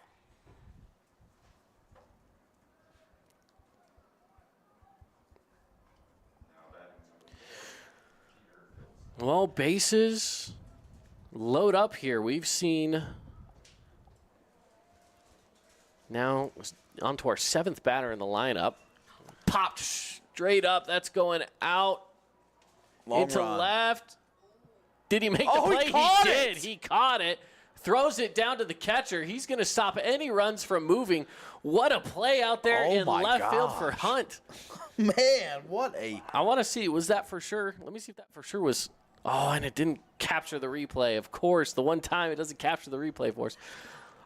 Well, bases load up here. We've seen now onto our seventh batter in the lineup. Popped straight up. That's going out into left. Did he make the play? He did. He caught it. Throws it down to the catcher. He's going to stop any runs from moving. What a play out there in left field for Hunt. Man, what a... I want to see. Was that for sure? Let me see if that for sure was... Oh, and it didn't capture the replay. Of course, the one time it doesn't capture the replay for us.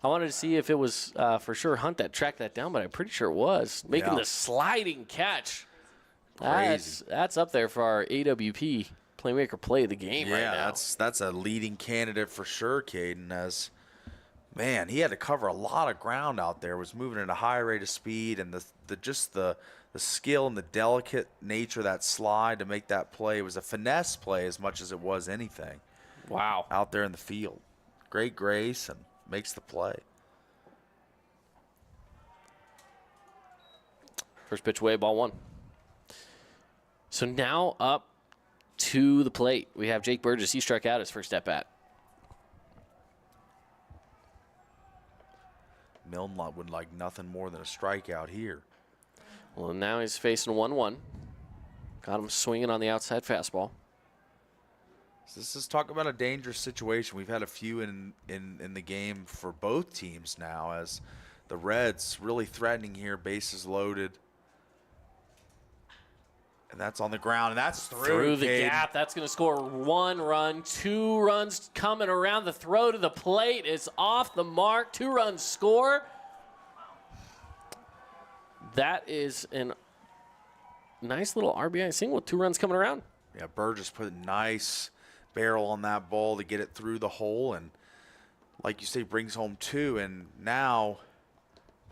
I wanted to see if it was for sure Hunt that tracked that down, but I'm pretty sure it was. Making the sliding catch. That's up there for our AWP playmaker play of the game right now. That's a leading candidate for sure, Caden, as, man, he had to cover a lot of ground out there, was moving at a high rate of speed, and the skill and the delicate nature of that slide to make that play. It was a finesse play as much as it was anything. Wow. Out there in the field. Great grace and makes the play. First pitch away, ball one. So now up to the plate. We have Jake Burgess. He struck out his first at bat. Milne would like nothing more than a strikeout here. Well, now he's facing 1-1. Got him swinging on the outside fastball. So this is talk about a dangerous situation. We've had a few in the game for both teams now, as the Reds really threatening here, bases loaded. And that's on the ground, and that's through the gap. That's going to score 1 run. 2 runs coming around the throw to the plate. It's off the mark. 2 runs score. That is a nice little RBI single with 2 runs coming around. Yeah, Burgess put a nice barrel on that ball to get it through the hole, and like you say, brings home 2. And now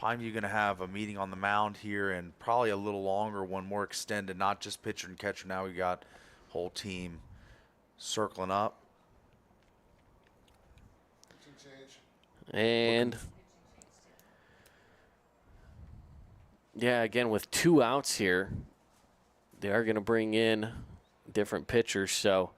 Pineview going to have a meeting on the mound here, and probably a little longer one, more extended, not just pitcher and catcher. Now we got whole team circling up. And yeah, again, with 2 outs here, they are going to bring in different pitchers. So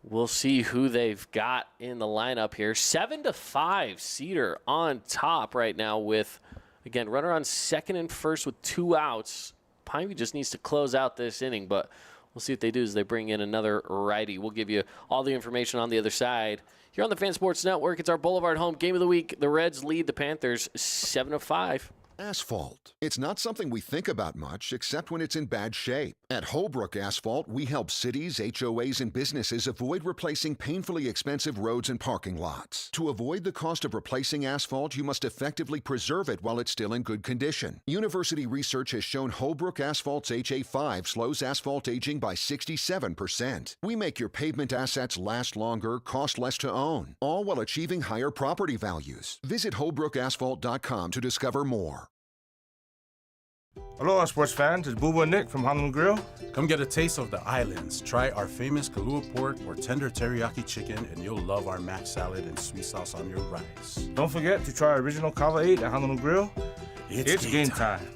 we'll see who they've got in the lineup here. 7-5, Cedar on top right now with, again, runner on second and first with 2 outs. Pineview just needs to close out this inning, but we'll see what they do as they bring in another righty. We'll give you all the information on the other side. Here on the Fan Sports Network, it's our Boulevard home game of the week. The Reds lead the Panthers 7-5. Asphalt. It's not something we think about much, except when it's in bad shape. At Holbrook Asphalt, we help cities, HOAs, and businesses avoid replacing painfully expensive roads and parking lots. To avoid the cost of replacing asphalt, you must effectively preserve it while it's still in good condition. University research has shown Holbrook Asphalt's HA5 slows asphalt aging by 67%. We make your pavement assets last longer, cost less to own, all while achieving higher property values. Visit holbrookasphalt.com to discover more. Aloha, sports fans. It's Boo and Nick from Honolulu Grill. Come get a taste of the islands. Try our famous Kalua pork or tender teriyaki chicken, and you'll love our mac salad and sweet sauce on your rice. Don't forget to try our original Kava 8 at Honolulu Grill. It's game time.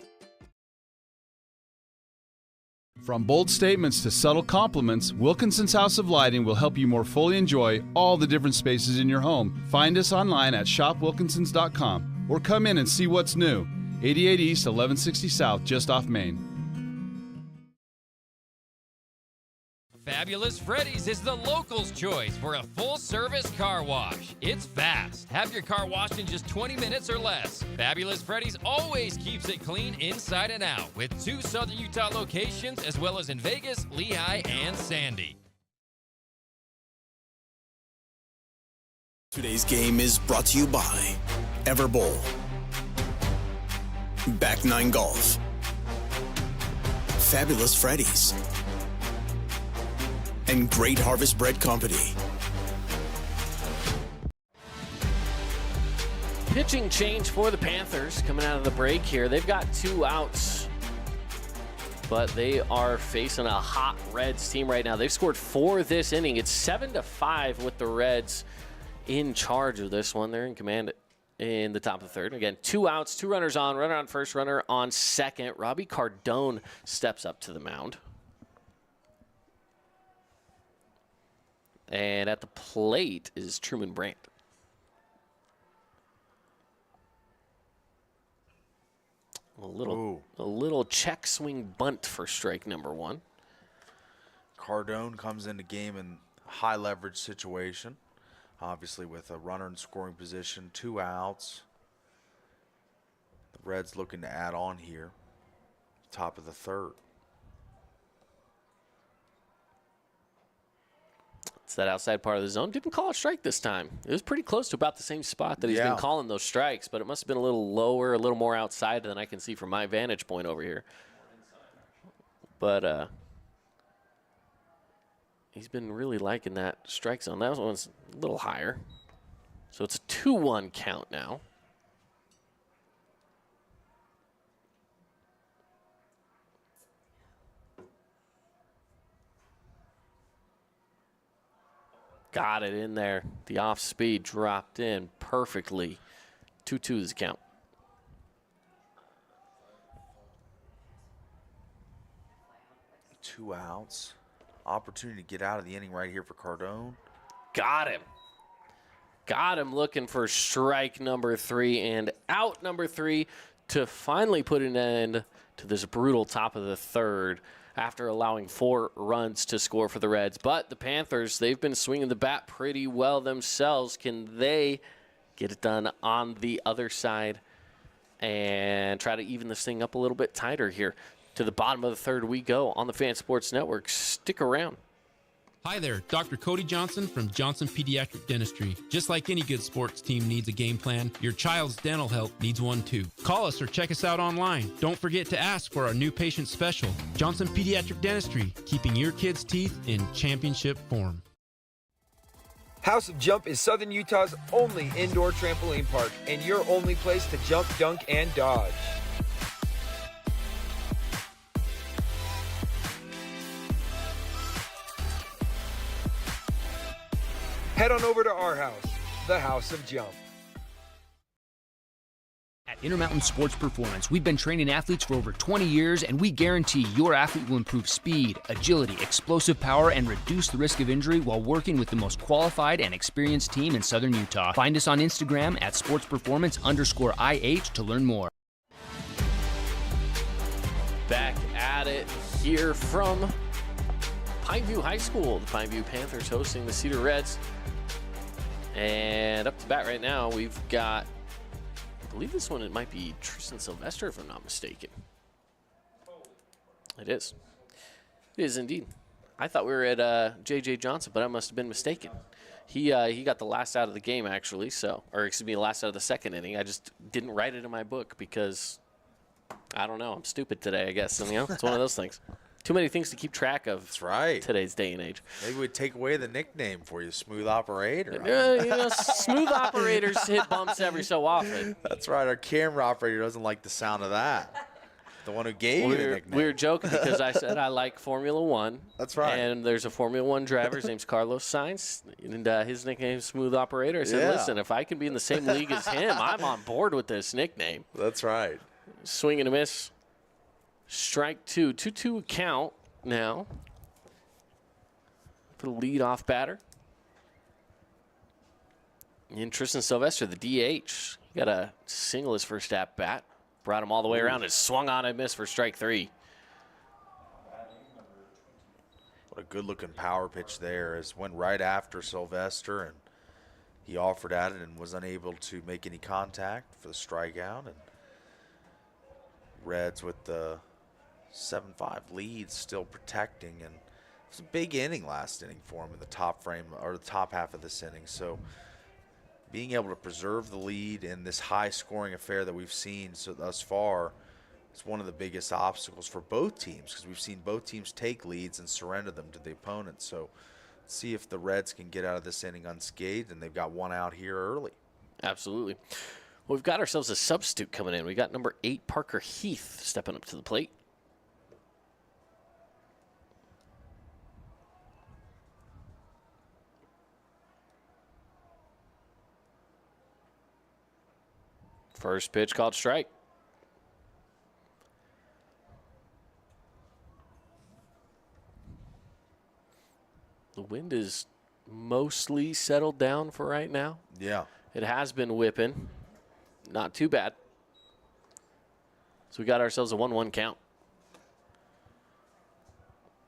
From bold statements to subtle compliments, Wilkinson's House of Lighting will help you more fully enjoy all the different spaces in your home. Find us online at shopwilkinsons.com or come in and see what's new. 88 East, 1160 South, just off Main. Fabulous Freddy's is the locals' choice for a full-service car wash. It's fast. Have your car washed in just 20 minutes or less. Fabulous Freddy's always keeps it clean inside and out with 2 Southern Utah locations as well as in Vegas, Lehigh, and Sandy. Today's game is brought to you by Everbowl, Back 9 Golf, Fabulous Freddy's, and Great Harvest Bread Company. Pitching change for the Panthers coming out of the break here. They've got 2 outs, but they are facing a hot Reds team right now. They've scored 4 this inning. It's 7-5 with the Reds in charge of this one. They're in command in the top of the 3rd. Again, 2 outs, 2 runners on, runner on first, runner on second. Robbie Cardone steps up to the mound. And at the plate is Truman Brandt. A little check swing bunt for strike number 1. Cardone comes into game in a high leverage situation. Obviously with a runner in scoring position, 2 outs. The Reds looking to add on here. Top of the 3rd. It's that outside part of the zone. Didn't call a strike this time. It was pretty close to about the same spot that he's been calling those strikes, but it must have been a little lower, a little more outside than I can see from my vantage point over here. But he's been really liking that strike zone. That one's a little higher. So it's a 2-1 count now. Got it in there. The off speed dropped in perfectly. 2-2 is the count. Two outs. Opportunity to get out of the inning right here for Cardone. Got him. Got him looking for strike number 3 and out number 3. to finally put an end to this brutal top of the third after allowing 4 runs to score for the Reds. But the Panthers, they've been swinging the bat pretty well themselves. Can they get it done on the other side and try to even this thing up a little bit tighter here? To the bottom of the third we go on the Fan Sports Network. Stick around. Hi there, Dr. Cody Johnson from Johnson Pediatric Dentistry. Just like any good sports team needs a game plan, your child's dental health needs one too. Call us or check us out online. Don't forget to ask for our new patient special. Johnson Pediatric Dentistry, keeping your kids' teeth in championship form. House of Jump is Southern Utah's only indoor trampoline park and your only place to jump, dunk, and dodge. Head on over to our house, the House of Jump. At Intermountain Sports Performance, we've been training athletes for over 20 years, and we guarantee your athlete will improve speed, agility, explosive power, and reduce the risk of injury while working with the most qualified and experienced team in Southern Utah. Find us on Instagram at sportsperformance_IH to learn more. Back at it here from Pineview High School. The Pineview Panthers hosting the Cedar Reds. And up to bat right now, we've got, I believe this one, it might be Tristan Sylvester, if I'm not mistaken. It is. It is indeed. I thought we were at J.J. Johnson, but I must have been mistaken. He got the last out of the game, actually, last out of the second inning. I just didn't write it in my book because, I don't know, I'm stupid today, I guess. It's one of those things. Too many things to keep track of. That's right. Today's day and age. Maybe we'd take away the nickname for you, Smooth Operator. Smooth operators hit bumps every so often. That's right. Our camera operator doesn't like the sound of that. The one who gave you the nickname. We were joking because I said I like Formula One. That's right. And there's a Formula One driver. His name's Carlos Sainz, and his nickname is Smooth Operator. I said, listen, if I can be in the same league as him, I'm on board with this nickname. That's right. Swing and a miss. Strike 2. 2-2 count now for the leadoff batter. And Tristan Sylvester, the DH, he got a single his first at bat. Brought him all the way around and swung on and missed for strike 3. What a good-looking power pitch there. It went right after Sylvester, and he offered at it and was unable to make any contact for the strikeout. And Reds with the 7-5 lead, still protecting, and it was a big inning last inning for him in the top frame or the top half of this inning. So being able to preserve the lead in this high-scoring affair that we've seen thus far is one of the biggest obstacles for both teams, because we've seen both teams take leads and surrender them to the opponent. So let's see if the Reds can get out of this inning unscathed, and they've got one out here early. Absolutely. Well, we've got ourselves a substitute coming in. We got number 8, Parker Heath, stepping up to the plate. First pitch called strike. The wind is mostly settled down for right now. Yeah. It has been whipping. Not too bad. So we got ourselves a 1-1 count.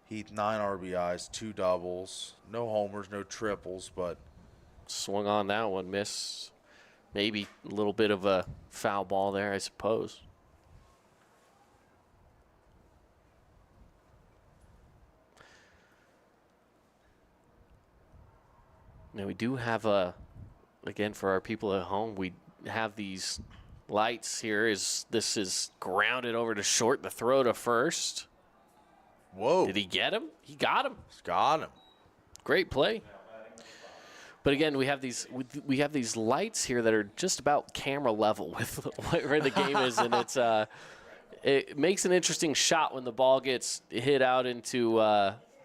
Heath, 9 RBIs, 2 doubles, no homers, no triples, but swung on that one, miss. Maybe a little bit of a foul ball there, I suppose. Now we do have again, for our people at home, we have these lights here. This is grounded over to short, the throw to first. Whoa. Did he get him? He got him. Got him. Great play. But again, we have these lights here that are just about camera level with where the game is, and it makes an interesting shot when the ball gets hit out into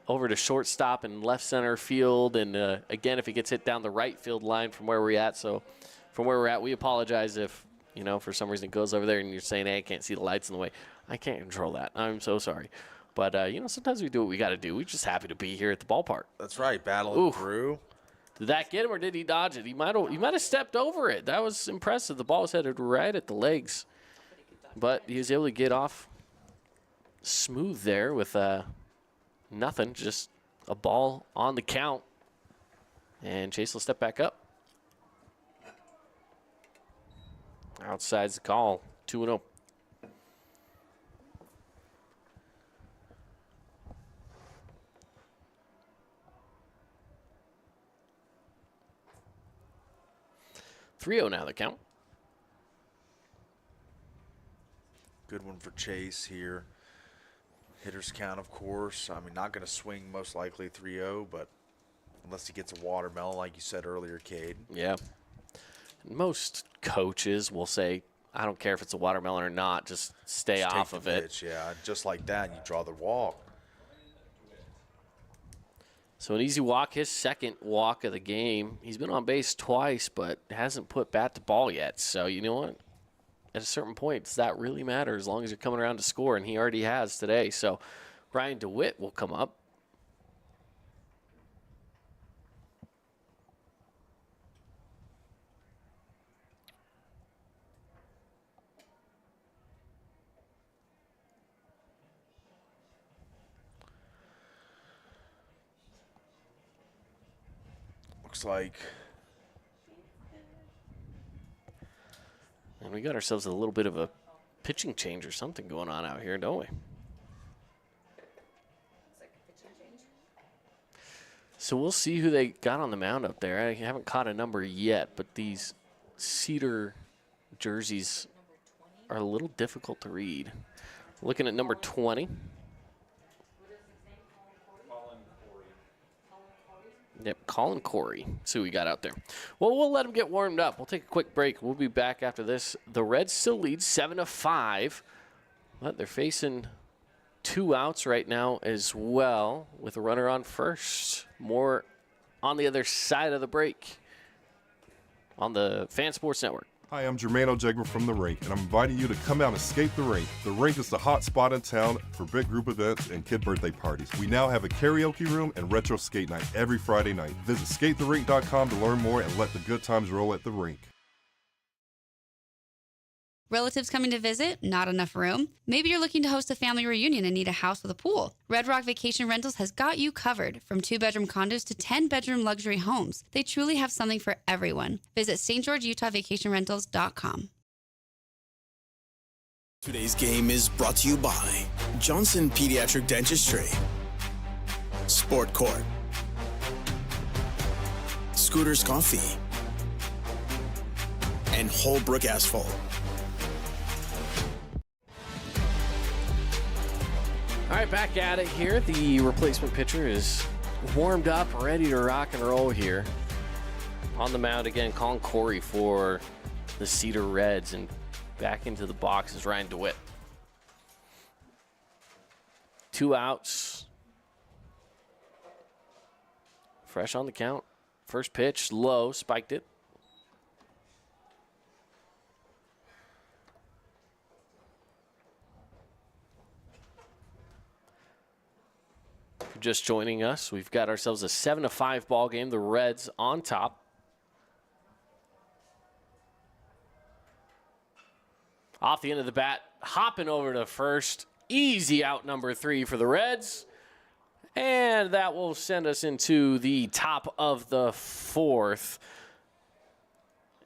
over to shortstop and left center field, and again, if it gets hit down the right field line from where we're at. So from where we're at, we apologize if for some reason it goes over there and you're saying, hey, I can't see the lights in the way. I can't control that. I'm so sorry. But sometimes we do what we got to do. We're just happy to be here at the ballpark. That's right, battling through. Did that get him, or did he dodge it? He might have stepped over it. That was impressive. The ball was headed right at the legs but he was able to get off smooth there with nothing, just a ball on the count. And Chase will step back up. Outside's the call, 2-0. Now the count. Good one for Chase here. Hitter's count, of course. I mean, not going to swing most likely 3-0, but unless he gets a watermelon, like you said earlier, Cade. Yeah. Most coaches will say, I don't care if it's a watermelon or not, just stay off of it. Pitch, yeah, just like that, and you draw the walk. So an easy walk, his second walk of the game. He's been on base twice, but hasn't put bat to ball yet. So you know what? At a certain point, does that really matter as long as you're coming around to score? And he already has today. So Brian DeWitt will come up. Looks like. And we got ourselves a little bit of a pitching change or something going on out here, don't we? So we'll see who they got on the mound up there. I haven't caught a number yet, but these Cedar jerseys are a little difficult to read. Looking at number 20. Yep, Colin Corey. See who we got out there. Well, we'll let him get warmed up. We'll take a quick break. We'll be back after this. The Reds still lead 7-5, but they're facing 2 outs right now as well with a runner on first. More on the other side of the break on the Fan Sports Network. Hi, I'm Jermaine O'Jegman from The Rink, and I'm inviting you to come out and escape The Rink. The Rink is the hot spot in town for big group events and kid birthday parties. We now have a karaoke room and retro skate night every Friday night. Visit skatetherink.com to learn more and let the good times roll at The Rink. Relatives coming to visit? Not enough room? Maybe you're looking to host a family reunion and need a house with a pool. Red Rock Vacation Rentals has got you covered. From 2-bedroom condos to 10-bedroom luxury homes, they truly have something for everyone. Visit stgeorgeutahvacationrentals.com. Today's game is brought to you by Johnson Pediatric Dentistry, Sport Court, Scooter's Coffee, and Holbrook Asphalt. All right, back at it here. The replacement pitcher is warmed up, ready to rock and roll here. On the mound again, Colin Corey for the Cedar Reds, and back into the box is Ryan DeWitt. 2 outs. Fresh on the count. First pitch, low, spiked it. Just joining us, we've got ourselves a 7-5 ball game. The Reds on top. Off the end of the bat, hopping over to first. Easy out number 3 for the Reds. And that will send us into the top of the 4th.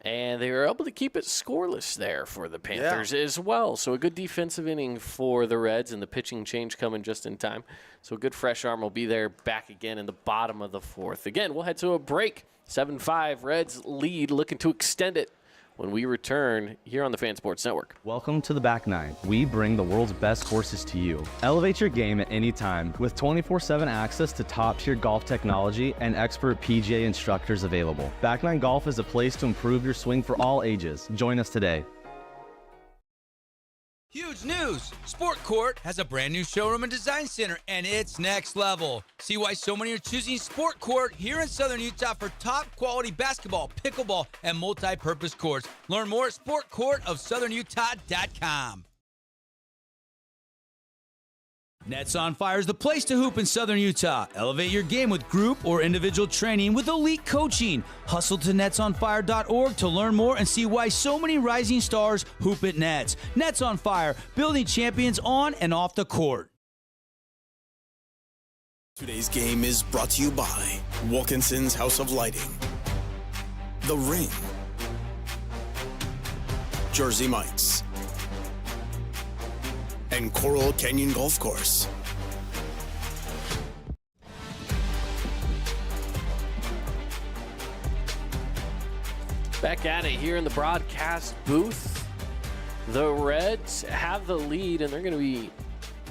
And they were able to keep it scoreless there for the Panthers as well. So a good defensive inning for the Reds, and the pitching change coming just in time. So a good fresh arm will be there back again in the bottom of the 4th. Again, we'll head to a break. 7-5, Reds lead, looking to extend it when we return here on the Fan Sports Network. Welcome to the Back Nine. We bring the world's best courses to you. Elevate your game at any time with 24/7 access to top-tier golf technology and expert PGA instructors available. Back Nine Golf is a place to improve your swing for all ages. Join us today. Huge news! Sport Court has a brand new showroom and design center, and it's next level. See why so many are choosing Sport Court here in Southern Utah for top quality basketball, pickleball, and multi-purpose courts. Learn more at sportcourtofsouthernutah.com. Nets on Fire is the place to hoop in Southern Utah. Elevate your game with group or individual training with elite coaching. Hustle to netsonfire.org to learn more and see why so many rising stars hoop at Nets. Nets on Fire, building champions on and off the court. Today's game is brought to you by Wilkinson's House of Lighting, The Ring, Jersey Mike's, and Coral Canyon Golf Course. Back at it here in the broadcast booth. The Reds have the lead, and they're going to be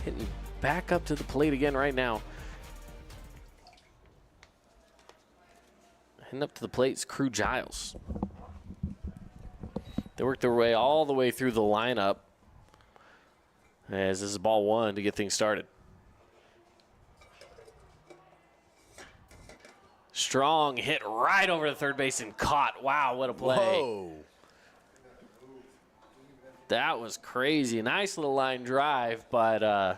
hitting back up to the plate again right now. Heading up to the plate is Crew Giles. They worked their way all the way through the lineup as this is ball one to get things started. Strong hit right over the third base and caught. Wow, what a play. Whoa. That was crazy. Nice little line drive, but I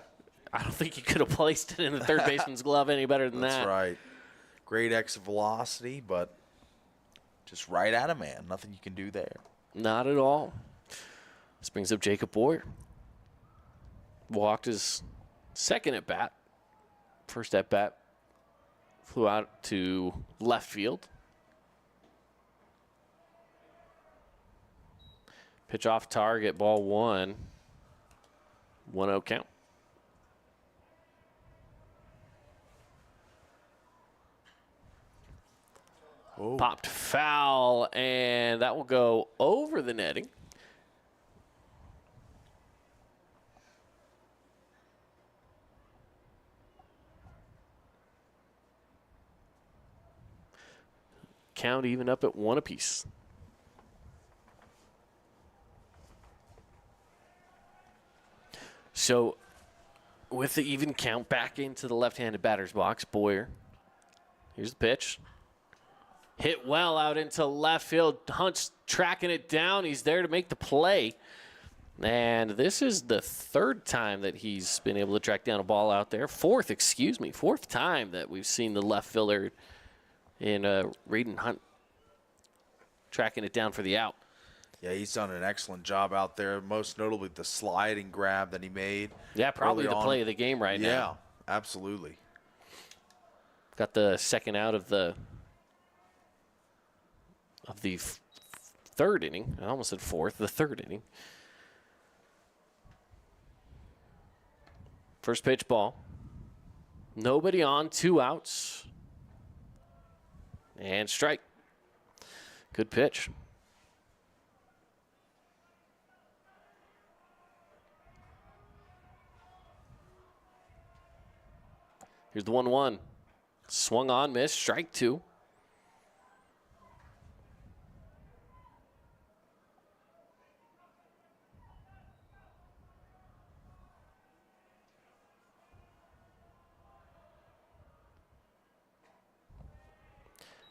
don't think you could have placed it in the third baseman's glove any better than that. That's right. Great exit velocity, but just right at him, man. Nothing you can do there. Not at all. This brings up Jacob Boyer. Walked his second at bat. First at bat flew out to left field. Pitch off target, ball one. 1-0 count. Oh. Popped foul, and that will go over the netting. Count even up at 1 apiece. So with the even count, back into the left-handed batter's box, Boyer. Here's the pitch. Hit well out into left field. Hunt's tracking it down. He's there to make the play. And this is the third time that he's been able to track down a ball out there. Fourth time that we've seen the left fielder in Reedon Hunt tracking it down for the out. Yeah, he's done an excellent job out there, most notably the sliding grab that he made. Yeah, probably the play of the game right now. Yeah, absolutely. Got the second out of the third inning. I almost said fourth, the third inning. First pitch ball. Nobody on, 2 outs. And strike. Good pitch. Here's the 1-1. Swung on, missed, strike 2.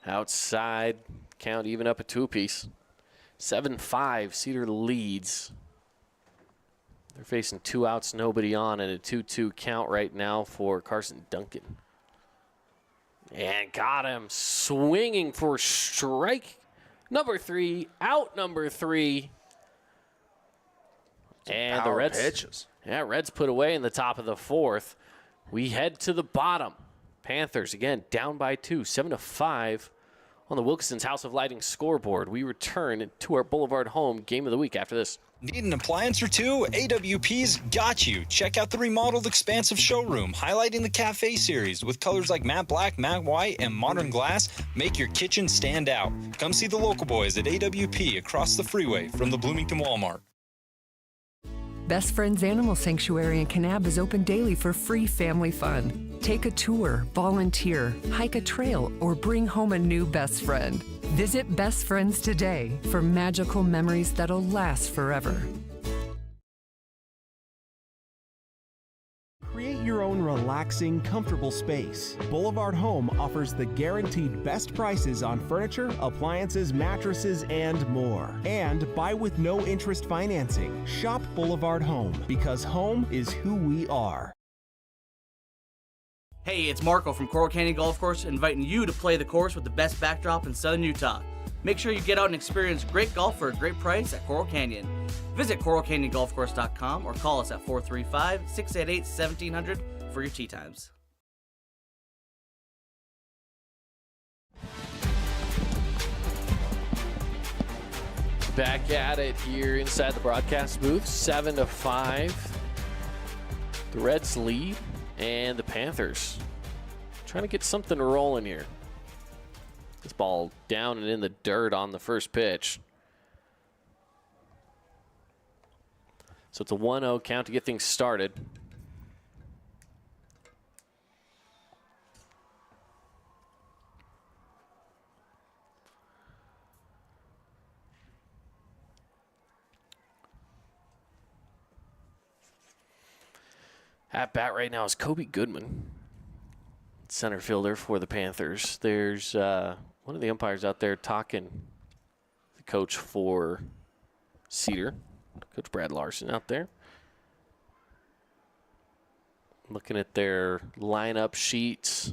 Outside, count even up at 2 apiece. 7-5, Cedar leads. They're facing 2 outs, nobody on, and a 2-2 count right now for Carson Duncan. And got him swinging for strike number 3, out number 3. And the Reds pitches. Yeah, Reds put away in the top of the 4th. We head to the bottom. Panthers again down by 2, 7-5 on the Wilkinson's House of Lighting scoreboard. We return to our Boulevard home game of the week after this. Need an appliance or two? AWP's got you. Check out the remodeled expansive showroom, highlighting the Cafe series with colors like matte black, matte white, and modern glass. Make your kitchen stand out. Come see the local boys at AWP across the freeway from the Bloomington Walmart. Best Friends Animal Sanctuary in Kanab is open daily for free family fun. Take a tour, volunteer, hike a trail, or bring home a new best friend. Visit Best Friends today for magical memories that'll last forever. Create your own relaxing, comfortable space. Boulevard Home offers the guaranteed best prices on furniture, appliances, mattresses, and more. And buy with no interest financing. Shop Boulevard Home, because home is who we are. Hey, it's Marco from Coral Canyon Golf Course inviting you to play the course with the best backdrop in southern Utah. Make sure you get out and experience great golf for a great price at Coral Canyon. Visit coralcanyongolfcourse.com or call us at 435-688-1700 for your tee times. Back at it here inside the broadcast booth, 7-5. The Reds lead, and the Panthers trying to get something rolling here. This ball down and in the dirt on the first pitch. So it's a 1-0 count to get things started. At bat right now is Kobe Goodman, center fielder for the Panthers. There's one of the umpires out there talking, the coach for Cedar, Coach Brad Larson out there. Looking at their lineup sheets.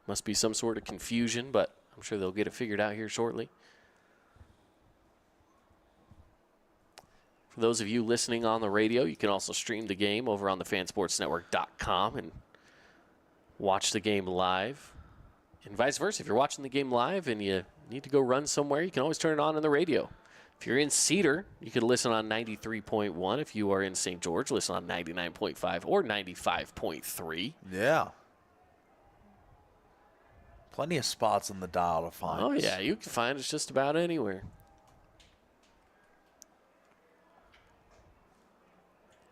Must be some sort of confusion, but I'm sure they'll get it figured out here shortly. For those of you listening on the radio, you can also stream the game over on the fansportsnetwork.com and watch the game live. And vice versa, if you're watching the game live and you need to go run somewhere, you can always turn it on the radio. If you're in Cedar, you can listen on 93.1. If you are in St. George, listen on 99.5 or 95.3. Yeah. Plenty of spots on the dial to find. Oh, yeah, you can find us just about anywhere.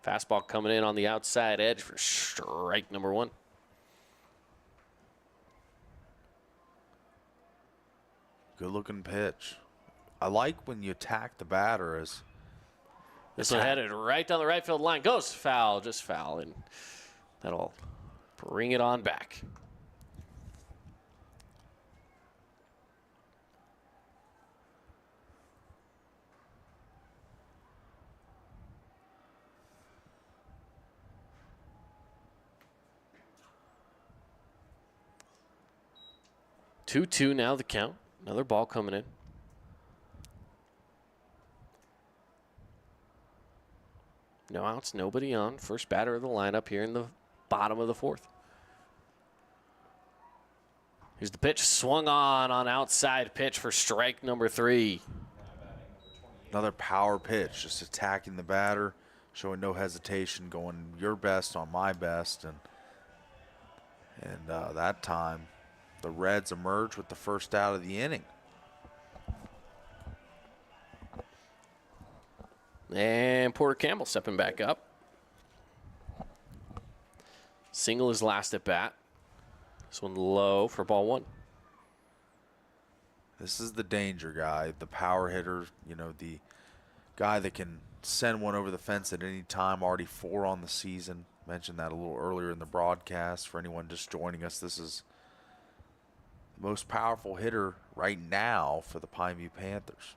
Fastball coming in on the outside edge for strike number one. Good looking pitch. I like when you attack the batter as this one headed right down the right field line. Goes foul, just foul, and that'll bring it on back. Two now the count. Another ball coming in. No outs, nobody on. First batter of the lineup here in the bottom of the fourth. Here's the pitch, swung on outside pitch for strike number three. Another power pitch, just attacking the batter, showing no hesitation, going your best on my best, and that time the Reds emerge with the first out of the inning. And Porter Campbell stepping back up. Single his last at bat. This one low for ball one. This is the danger guy, the power hitter, you know, the guy that can send one over the fence at any time. Already 4 on the season. Mentioned that a little earlier in the broadcast. For anyone just joining us, this is the most powerful hitter right now for the Pineview Panthers.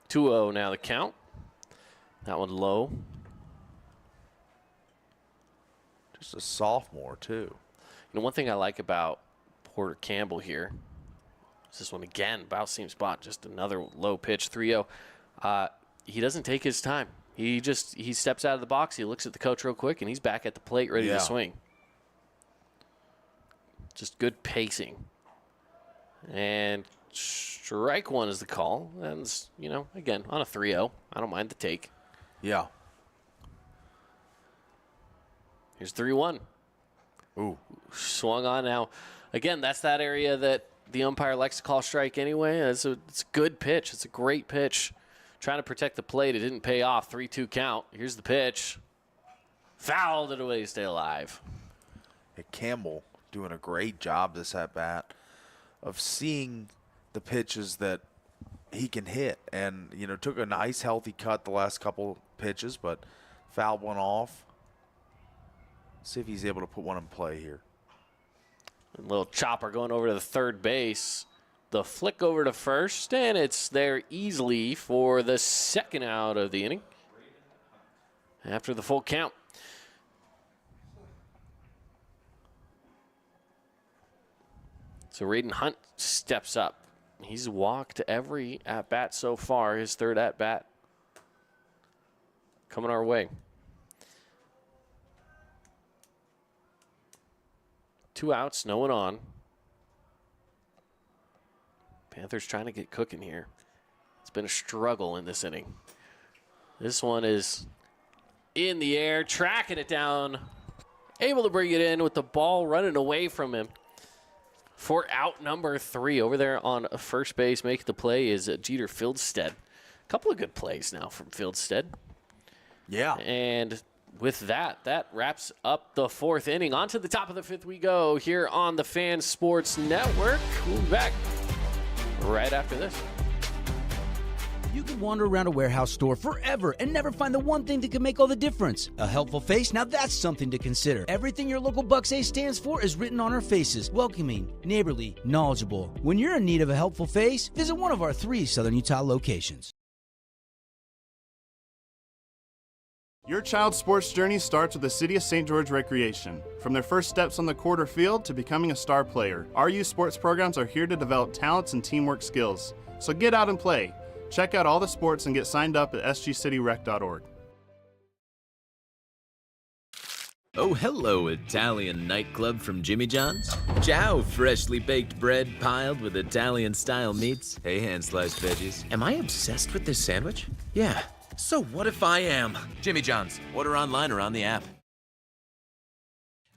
2-0 now the count. That one low. Just a sophomore, too. You know, one thing I like about Porter Campbell here is this one again, about same spot, just another low pitch, 3-0. He doesn't take his time. He steps out of the box, he looks at the coach real quick, and he's back at the plate ready to swing. Just good pacing. And strike one is the call. And, you know, again, on a 3-0, I don't mind the take. Yeah. Here's 3-1. Ooh. Swung on now. Again, that's that area that the umpire likes to call strike anyway. It's a good pitch. It's a great pitch. Trying to protect the plate. It didn't pay off. 3-2 count. Here's the pitch. Fouled it away to stay alive. Hey, Campbell doing a great job this at-bat of seeing the pitches that he can hit. And, you know, took a nice healthy cut the last couple pitches, but fouled one off. See if he's able to put one in play here. A little chopper going over to the third base. The flick over to first, and it's there easily for the second out of the inning. after the full count. So Raiden Hunt steps up. He's walked every at-bat so far, his third at-bat coming our way. 2 outs, no one on. Panthers trying to get cooking here. It's been a struggle in this inning. This one is in the air, tracking it down, able to bring it in with the ball running away from him. For out number 3 over there on first base, making the play is Jeter Fieldstead. A couple of good plays now from Fieldstead. Yeah. And with that, that wraps up the 4th inning. On to the top of the 5th we go here on the Fan Sports Network. We'll be back right after this. You could wander around a warehouse store forever and never find the one thing that could make all the difference. A helpful face? Now that's something to consider. Everything your local Bucks Ace stands for is written on our faces. Welcoming, neighborly, knowledgeable. When you're in need of a helpful face, visit one of our 3 Southern Utah locations. Your child's sports journey starts with the City of St. George Recreation. From their first steps on the court or field to becoming a star player, our youth sports programs are here to develop talents and teamwork skills. So get out and play. Check out all the sports and get signed up at sgcityrec.org. Oh, hello, Italian nightclub from Jimmy John's. Ciao, freshly baked bread piled with Italian-style meats. Hey, hand-sliced veggies. Am I obsessed with this sandwich? Yeah. So what if I am? Jimmy John's. Order online or on the app.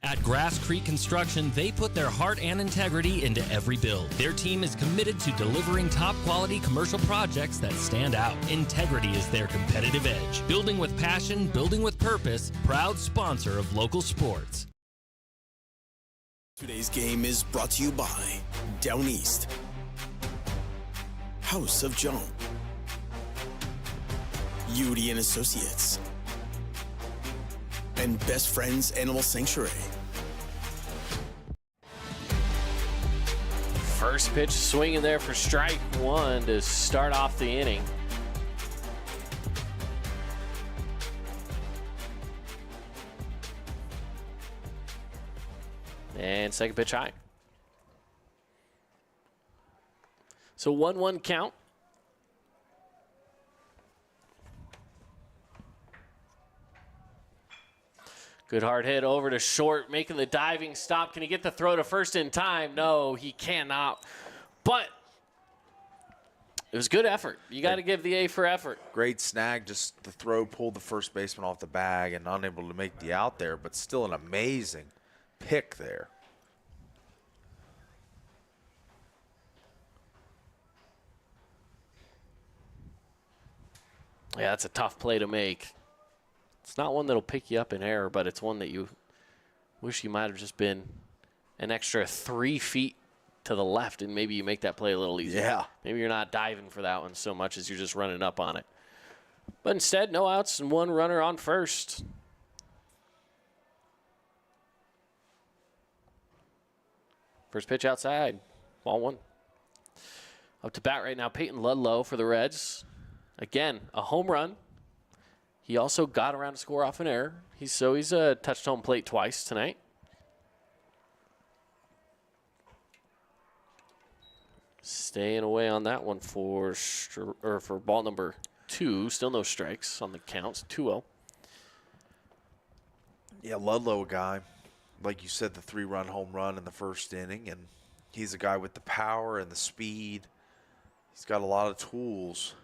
At Grass Creek Construction, they put their heart and integrity into every build. Their team is committed to delivering top-quality commercial projects that stand out. Integrity is their competitive edge. Building with passion, building with purpose, proud sponsor of local sports. Today's game is brought to you by Down East, House of Joan, Udi and Associates, and Best Friends Animal Sanctuary. First pitch swinging there for strike 1 to start off the inning. And second pitch high. So 1-1 count. Good hard hit over to short, making the diving stop. Can he get the throw to first in time? No, he cannot. But it was good effort. You got to give the A for effort. Great snag. Just the throw pulled the first baseman off the bag and unable to make the out there, but still an amazing pick there. Yeah, that's a tough play to make. It's not one that'll pick you up in error, but it's one that you wish you might have just been an extra 3 feet to the left, and maybe you make that play a little easier. Yeah. Maybe you're not diving for that one so much as you're just running up on it. But instead, no outs and 1 runner on first. First pitch outside, ball 1. Up to bat right now, Peyton Ludlow for the Reds. Again, a home run. He also got around to score off an error. He's touched home plate twice tonight. Staying away on that one for ball number 2. Still no strikes on the counts. 2-0. Yeah, Ludlow, a guy, like you said, the 3-run home run in the first inning, and he's a guy with the power and the speed. He's got a lot of tools.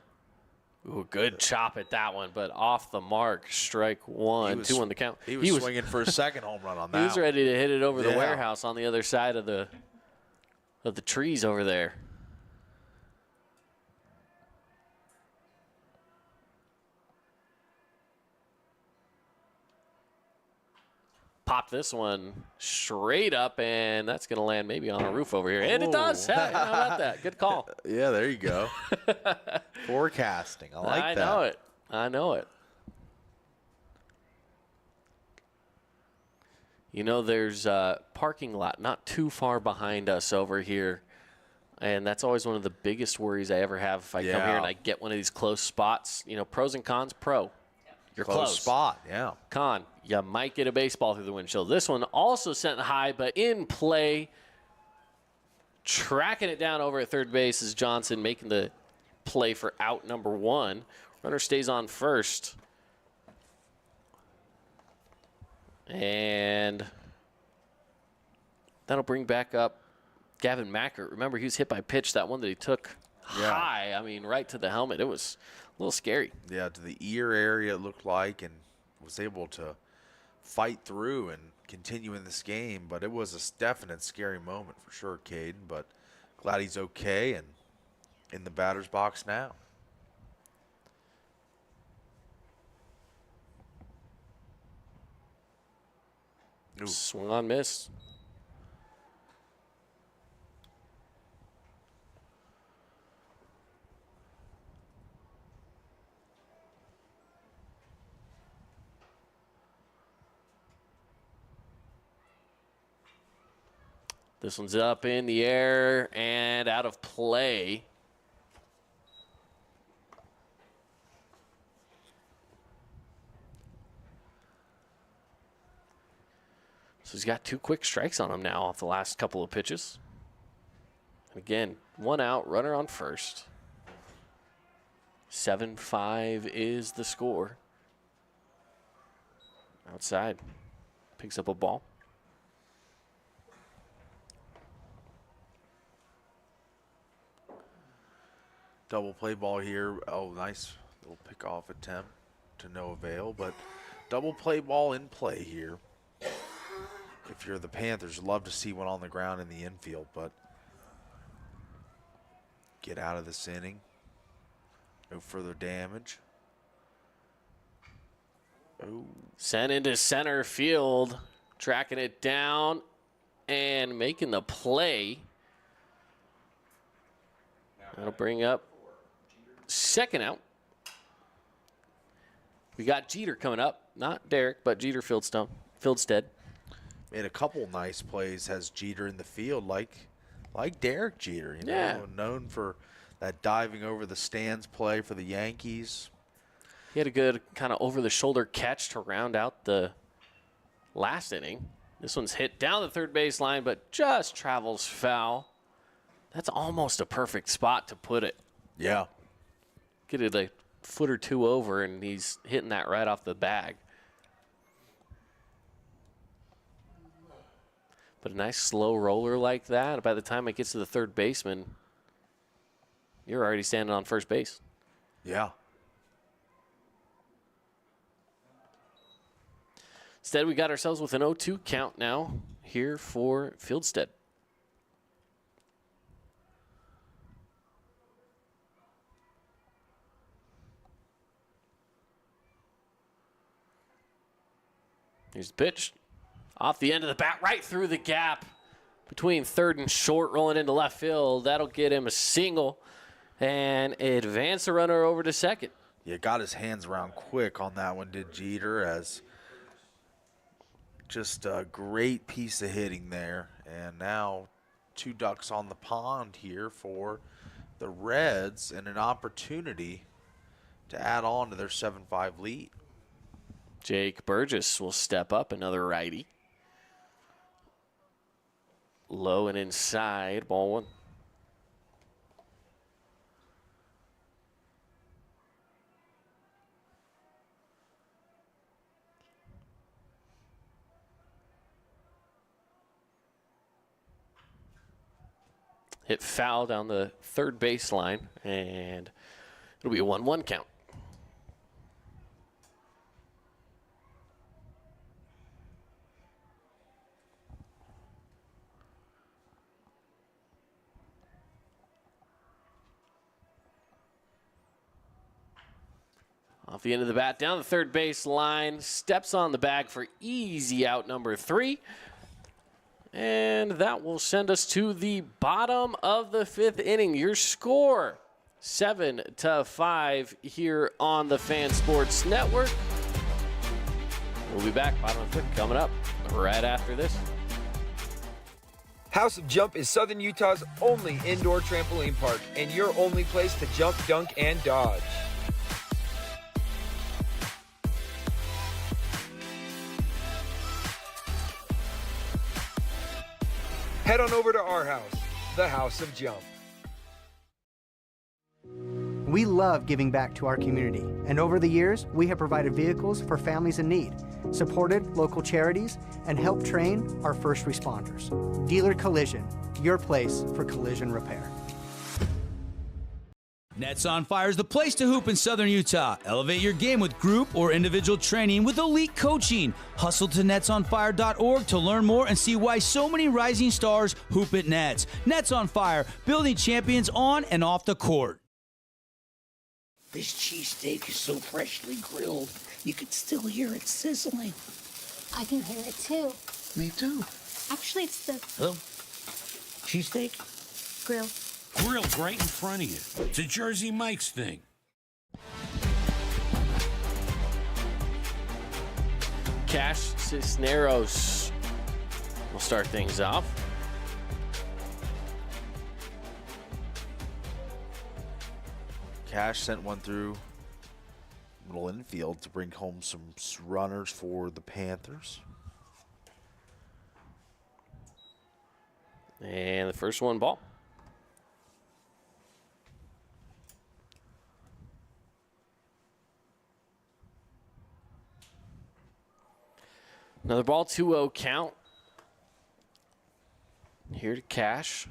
Ooh, good chop at that one, but off the mark. Strike 1, 2 on the count. He was swinging for a second home run on that. He was ready to hit it over the Yeah. warehouse on the other side of the trees over there. Pop this one straight up, and that's going to land maybe on a roof over here. And it does. Hey, how about that? Good call. Yeah, there you go. Forecasting. I like that. I know it. I know it. You know, there's a parking lot not too far behind us over here, and that's always one of the biggest worries I ever have if I come here and I get one of these close spots. You know, pros and cons. Pro. You You're close close. spot, yeah. Con, you might get a baseball through the windshield. This one also sent high, but in play. Tracking it down over at third base is Johnson, making the play for out number 1. Runner stays on first. And that'll bring back up Gavin Mackert. Remember, he was hit by a pitch, that one that he took high. I mean, right to the helmet. It was a little scary. Yeah, to the ear area it looked like, and was able to fight through and continue in this game. But it was a definite scary moment for sure, Caden. But glad he's okay and in the batter's box now. Ooh. Swung on, miss. This one's up in the air and out of play. So he's got 2 quick strikes on him now off the last couple of pitches. And again, 1 out, runner on first. 7-5 is the score. Outside, picks up a ball. Double play ball here. Oh, nice little pickoff attempt to no avail, but double play ball in play here. If you're the Panthers, love to see one on the ground in the infield, but get out of this inning. No further damage. Oh. Sent into center field, tracking it down and making the play. That'll bring up second out. We got Jeter coming up. Not Derek, but Jeter Fieldstead. Made a couple nice plays, has Jeter in the field, like Derek Jeter, you know, Yeah. known for that diving over the stands play for the Yankees. He had a good kind of over-the-shoulder catch to round out the last inning. This one's hit down the third base line, but just travels foul. That's almost a perfect spot to put it. Yeah. Get it a foot or 2 over, and he's hitting that right off the bag. But a nice slow roller like that, by the time it gets to the third baseman, you're already standing on first base. Yeah. Instead, we got ourselves with an 0-2 count now here for Fieldstead. Here's the pitch. Off the end of the bat, right through the gap between third and short, rolling into left field. That'll get him a single and advance the runner over to second. Yeah, got his hands around quick on that one, did Jeter, as just a great piece of hitting there. And now 2 ducks on the pond here for the Reds and an opportunity to add on to their 7-5 lead. Jake Burgess will step up, another righty. Low and inside, ball 1. Hit foul down the third baseline, and it'll be a 1-1 count. Off the end of the bat, down the third base line, steps on the bag for easy out number 3. And that will send us to the bottom of the 5th inning. Your score, 7-5 here on the Fan Sports Network. We'll be back, bottom of the 5th, coming up right after this. House of Jump is Southern Utah's only indoor trampoline park and your only place to jump, dunk, and dodge. head on over to our house, the House of Jump. We love giving back to our community, and over the years, we have provided vehicles for families in need, supported local charities, and helped train our first responders. Dealer Collision, your place for collision repair. Nets on Fire is the place to hoop in Southern Utah. Elevate your game with group or individual training with elite coaching. Hustle to netsonfire.org to learn more and see why so many rising stars hoop at Nets. Nets on Fire, building champions on and off the court. This cheesesteak is so freshly grilled, you can still hear it sizzling. I can hear it too. Me too. Actually, it's the Hello? Cheesesteak? grill. Grilled right in front of you. It's a Jersey Mike's thing. Cash Cisneros will start things off. Cash sent one through middle infield to bring home some runners for the Panthers. And the first one, ball. Another ball, 2-0 count. Here to Cash.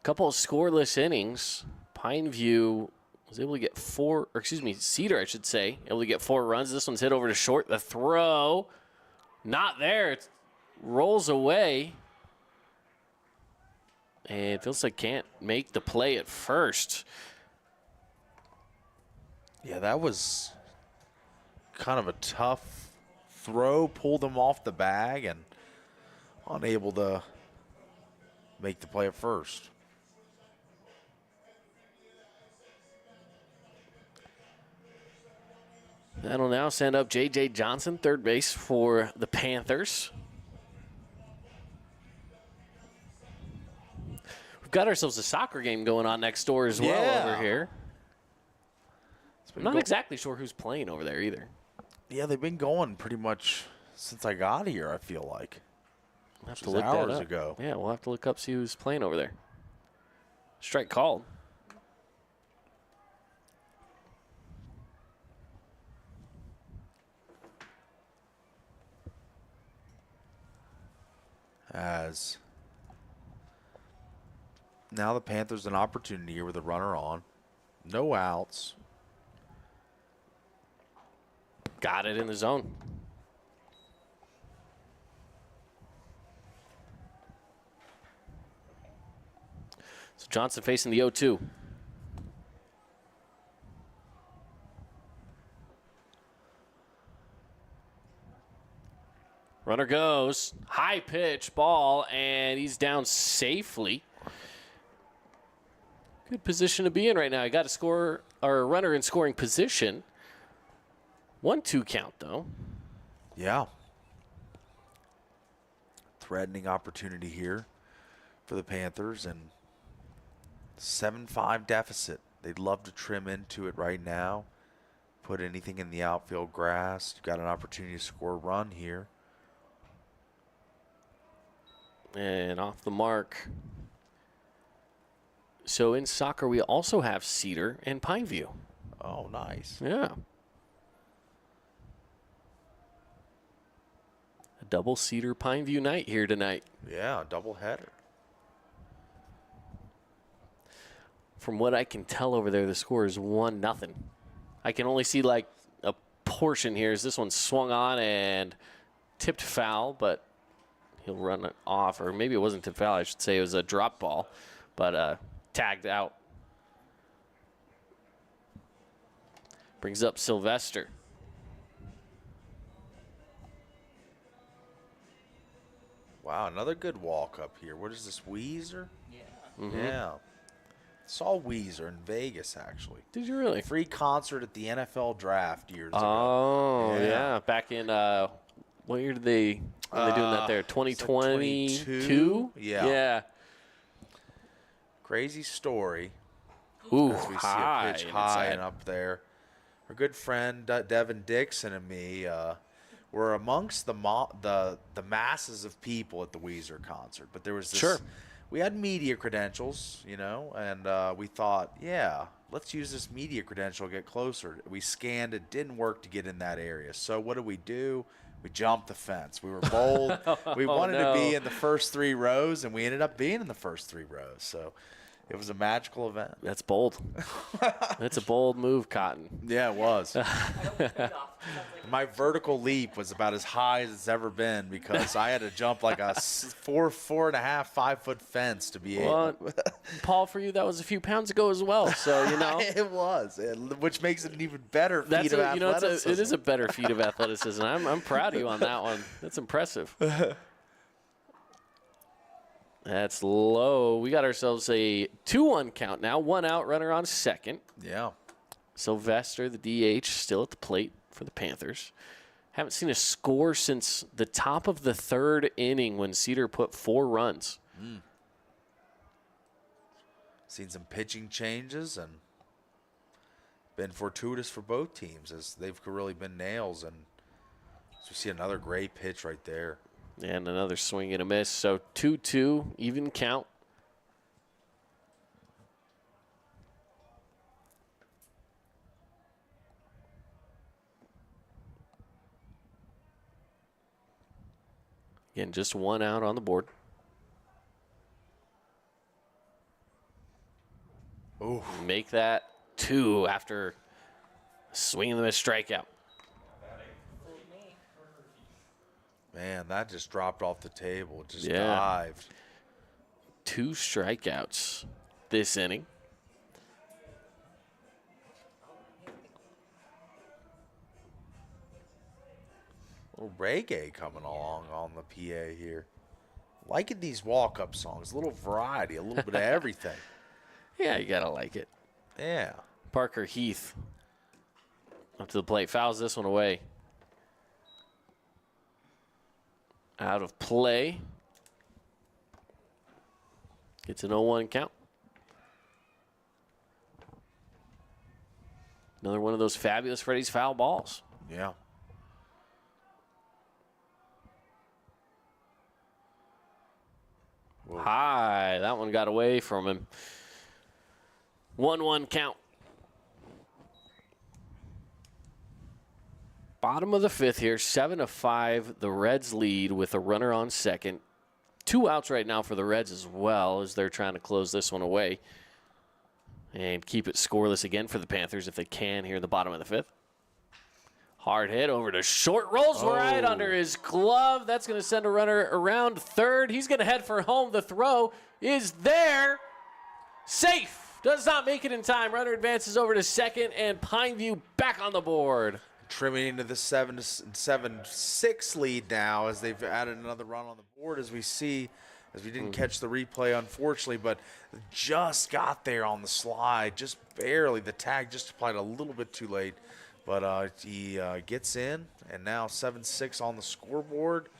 Couple of scoreless innings. Pineview was able to get Cedar, I should say, able to get 4 runs. This one's hit over to short. The throw, not there. It rolls away. And feels like can't make the play at first. Yeah, that was kind of a tough throw. Pulled him off the bag and unable to make the play at first. That'll now send up J.J. Johnson, third base for the Panthers. We've got ourselves a soccer game going on next door as well over here. I'm not exactly sure who's playing over there either. Yeah, they've been going pretty much since I got here, I feel like. We'll have to look that hours up. ago. Yeah, we'll have to look up, see who's playing over there. Strike called. As now the Panthers an opportunity here with a runner on. No outs. Got it in the zone. So Johnson facing the 0-2. Runner goes, high pitch ball, and he's down safely. Good position to be in right now. I got a score or a runner in scoring position. 1-2 count though. Yeah. Threatening opportunity here for the Panthers and 7-5 deficit. They'd love to trim into it right now. Put anything in the outfield grass. You've got an opportunity to score a run here. And off the mark. So in soccer, we also have Cedar and Pineview. Oh, nice. Yeah. A double Cedar Pineview night here tonight. Yeah, double header. From what I can tell over there, the score is 1-0. I can only see like a portion here as this one swung on and tipped foul, but he'll run it off, or maybe it wasn't tipped foul. I should say it was a drop ball, but tagged out. Brings up Sylvester. Wow, another good walk up here. What is this, Weezer? Yeah. Mm-hmm. Yeah. Saw Weezer in Vegas, actually. Did you really? Free concert at the NFL draft years ago. Oh, yeah. Back in, what year did they, when they doing that there? 2022? Yeah. Yeah. Crazy story. Ooh, as we high see a pitch and high inside. and up there. Our good friend Devin Dixon and me were amongst the masses of people at the Weezer concert, but there was this. Sure. We had media credentials, and we thought, yeah, let's use this media credential to get closer. We scanned it, didn't work to get in that area. So what do? We jumped the fence. We were bold. We wanted to be in the first 3 rows, and we ended up being in the first 3 rows. So it was a magical event. That's bold. That's a bold move, Cotton. Yeah, it was. My vertical leap was about as high as it's ever been because I had to jump like a 4.5, 5-foot fence to be able. Paul, for you, that was a few pounds ago as well. So, It was, which makes it an even better feat of athleticism. It is a better feat of athleticism. I'm proud of you on that one. That's impressive. That's low. We got ourselves a 2-1 count now. 1 out, runner on second. Yeah. Sylvester, the DH, still at the plate for the Panthers. Haven't seen a score since the top of the 3rd inning when Cedar put 4 runs. Seen some pitching changes and been fortuitous for both teams as they've really been nails. And so we see another great pitch right there. And another swing and a miss. So 2-2, even count. Again, just 1 out on the board. Ooh. Make that 2 after swinging the miss strikeout. Man, that just dropped off the table. Just dived. 2 strikeouts this inning. A little reggae coming along on the PA here. Liking these walk-up songs. A little variety, a little bit of everything. Yeah, you got to like it. Yeah. Parker Heath up to the plate. Fouls this one away. Out of play. Gets an 0-1 count. Another one of those fabulous Freddy's foul balls. Yeah. Whoa. High. That one got away from him. 1-1 count. Bottom of the 5th here, 7-5. The Reds lead with a runner on second. 2 outs right now for the Reds as well as they're trying to close this one away and keep it scoreless again for the Panthers if they can here in the bottom of the 5th. Hard hit over to short, rolls right under his glove. That's going to send a runner around third. He's going to head for home. The throw is there. Safe. Does not make it in time. Runner advances over to second, and Pineview back on the board. Trimming into the 7-6 lead now as they've added another run on the board as we didn't catch the replay, unfortunately, but just got there on the slide, just barely. The tag just applied a little bit too late, but he gets in, and now 7-6 on the scoreboard,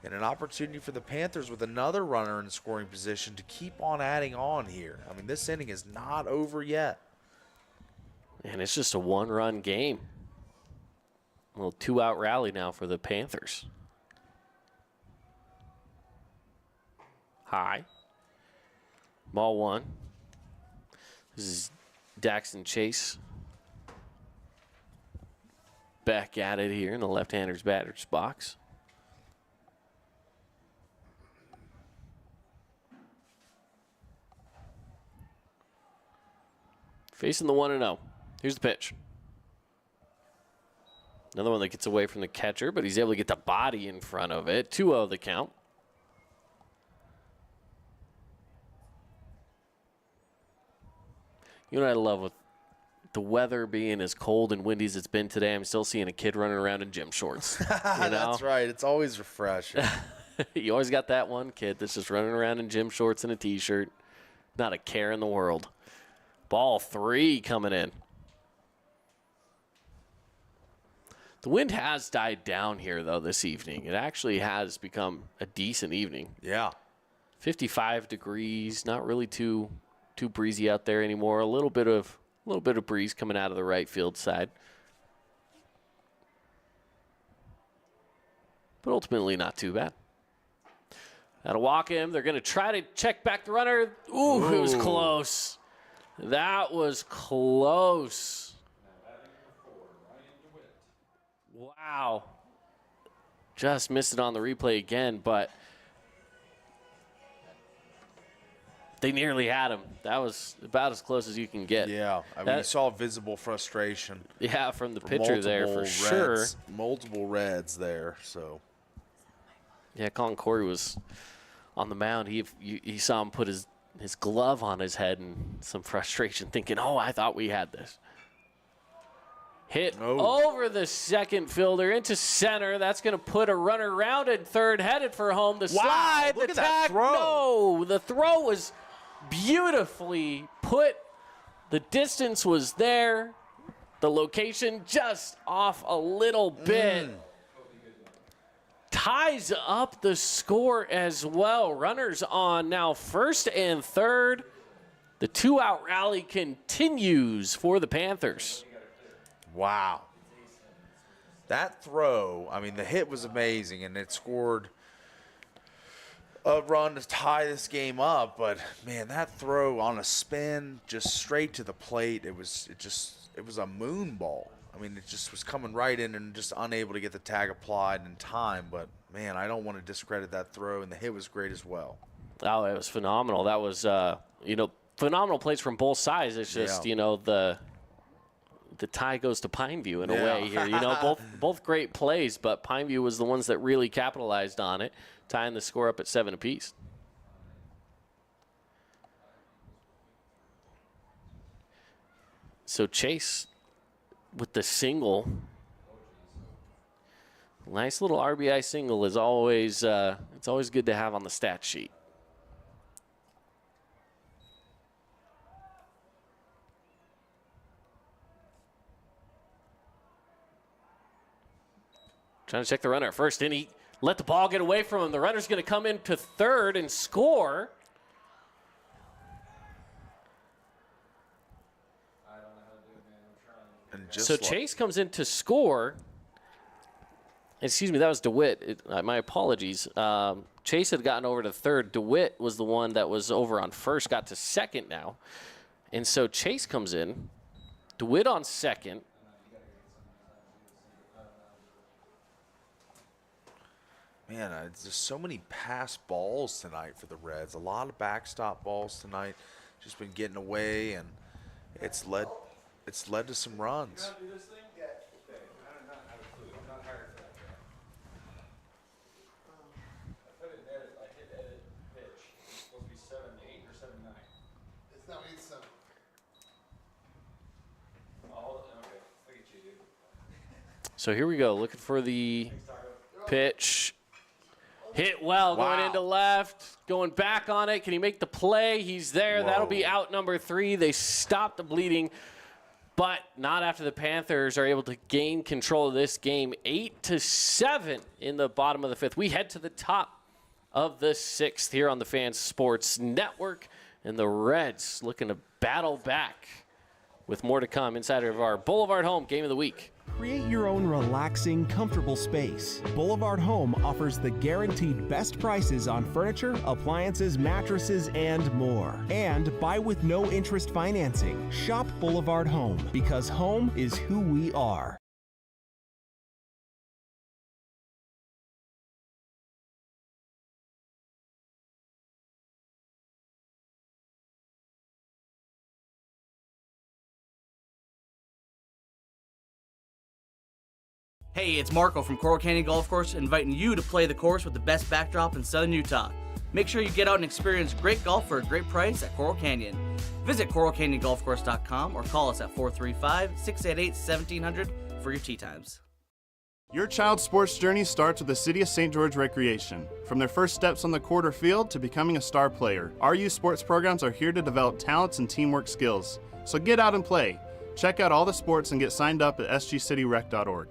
and an opportunity for the Panthers with another runner in scoring position to keep on adding on here. I mean, this inning is not over yet. And it's just a 1-run game. A little 2-out rally now for the Panthers. High. Ball 1. This is Daxton Chase. Back at it here in the left-hander's batter's box. Facing the 1-0. Here's the pitch. Another one that gets away from the catcher, but he's able to get the body in front of it. 2-0 the count. You know what I love with the weather being as cold and windy as it's been today, I'm still seeing a kid running around in gym shorts. You know? That's right. It's always refreshing. You always got that one kid that's just running around in gym shorts and a T-shirt. Not a care in the world. Ball 3 coming in. The wind has died down here, though, this evening. It actually has become a decent evening. Yeah. 55 degrees, not really too breezy out there anymore. A little bit of breeze coming out of the right field side. but ultimately not too bad. That'll walk him. They're going to try to check back the runner. Ooh, it was close. That was close. Wow. Just missed it on the replay again, but they nearly had him. That was about as close as you can get. Yeah, I mean, you saw visible frustration. Yeah, from the pitcher there for sure. Multiple reds there, so. Yeah, Colin Corey was on the mound. He saw him put his glove on his head and some frustration, thinking, oh, I thought we had this. Hit over the second fielder into center. That's going to put a runner rounded third, headed for home. The slide, look the at that tag. throw. No, the throw was beautifully put. The distance was there. The location just off a little bit. Ties up the score as well. Runners on now first and third. The 2-out rally continues for the Panthers. Wow. That throw, I mean, the hit was amazing, and it scored a run to tie this game up. But, man, that throw on a spin just straight to the plate, it was a moon ball. I mean, it just was coming right in and just unable to get the tag applied in time. But, man, I don't want to discredit that throw, and the hit was great as well. Oh, it was phenomenal. That was, phenomenal plays from both sides. It's just, the tie goes to Pineview in a way here. Both great plays, but Pineview was the ones that really capitalized on it, tying the score up at 7 apiece. So Chase with the single. Nice little RBI single is always it's always good to have on the stat sheet. Trying to check the runner at first, and he let the ball get away from him. The runner's going to come into third and score. So Chase comes in to score. Excuse me, that was DeWitt. My apologies. Chase had gotten over to third. DeWitt was the one that was over on first, got to second now. And so Chase comes in. DeWitt on second. Man, there's so many pass balls tonight for the Reds. A lot of backstop balls tonight. Just been getting away, and it's led to some runs. So here we go, looking for the pitch. Hit well, going into left, going back on it. Can he make the play? He's there. Whoa. That'll be out number 3. They stop the bleeding, but not after the Panthers are able to gain control of this game. 8-7 in the bottom of the 5th. We head to the top of the 6th here on the Fan Sports Network, and the Reds looking to battle back with more to come inside of our Boulevard Home Game of the Week. Create your own relaxing, comfortable space. Boulevard Home offers the guaranteed best prices on furniture, appliances, mattresses, and more. And buy with no interest financing. Shop Boulevard Home, because home is who we are. Hey, it's Marco from Coral Canyon Golf Course, inviting you to play the course with the best backdrop in southern Utah. Make sure you get out and experience great golf for a great price at Coral Canyon. Visit coralcanyongolfcourse.com or call us at 435-688-1700 for your tee times. Your child's sports journey starts with the City of St. George Recreation. From their first steps on the court or field to becoming a star player, our youth sports programs are here to develop talents and teamwork skills. So get out and play. Check out all the sports and get signed up at sgcityrec.org.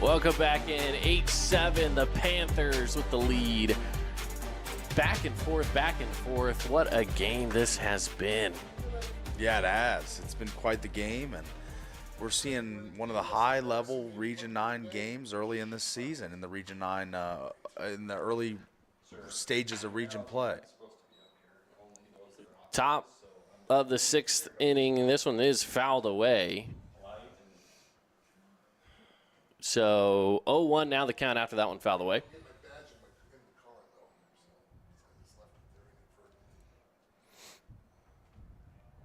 Welcome back in. 8-7, the Panthers with the lead. Back and forth, back and forth. What a game this has been. Yeah, it has. It's been quite the game, and we're seeing one of the high-level Region 9 games early in this season in the Region 9, in the early stages of region play. Top of the 6th inning, and this one is fouled away. So 0-1 now the count after that one fouled away.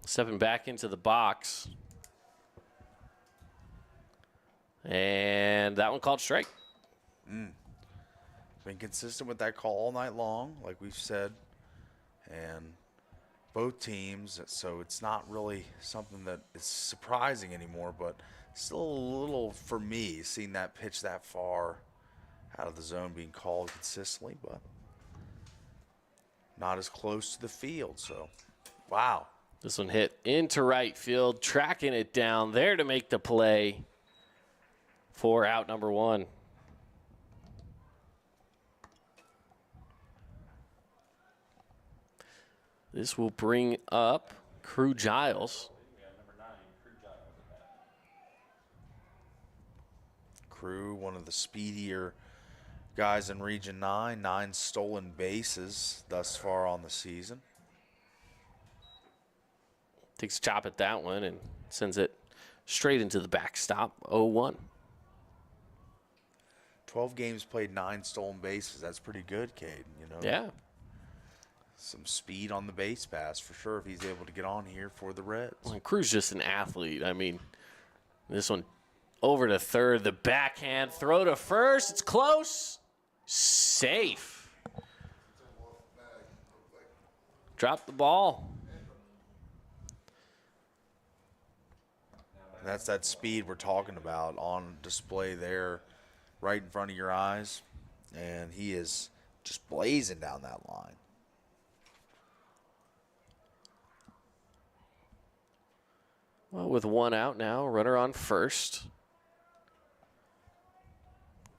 Stepping back into the box. And that one called strike. Been consistent with that call all night long, like we've said. And both teams, so it's not really something that is surprising anymore, but still a little, for me, seeing that pitch that far out of the zone being called consistently, but not as close to the field. So, wow. This one hit into right field, tracking it down there to make the play for out number 1. This will bring up Crew Giles. Crew, one of the speedier guys in Region 9, 9 stolen bases thus far on the season. Takes a chop at that one and sends it straight into the backstop, 0-1. 12 games played, 9 stolen bases. That's pretty good, Cade. You know. Yeah. Some speed on the base pass for sure if he's able to get on here for the Reds. Well, Crew's just an athlete. I mean, this one over to third, the backhand throw to first. It's close. Safe. Drop the ball. And that's that speed we're talking about on display there right in front of your eyes. And he is just blazing down that line. Well, with 1 out now, runner on first.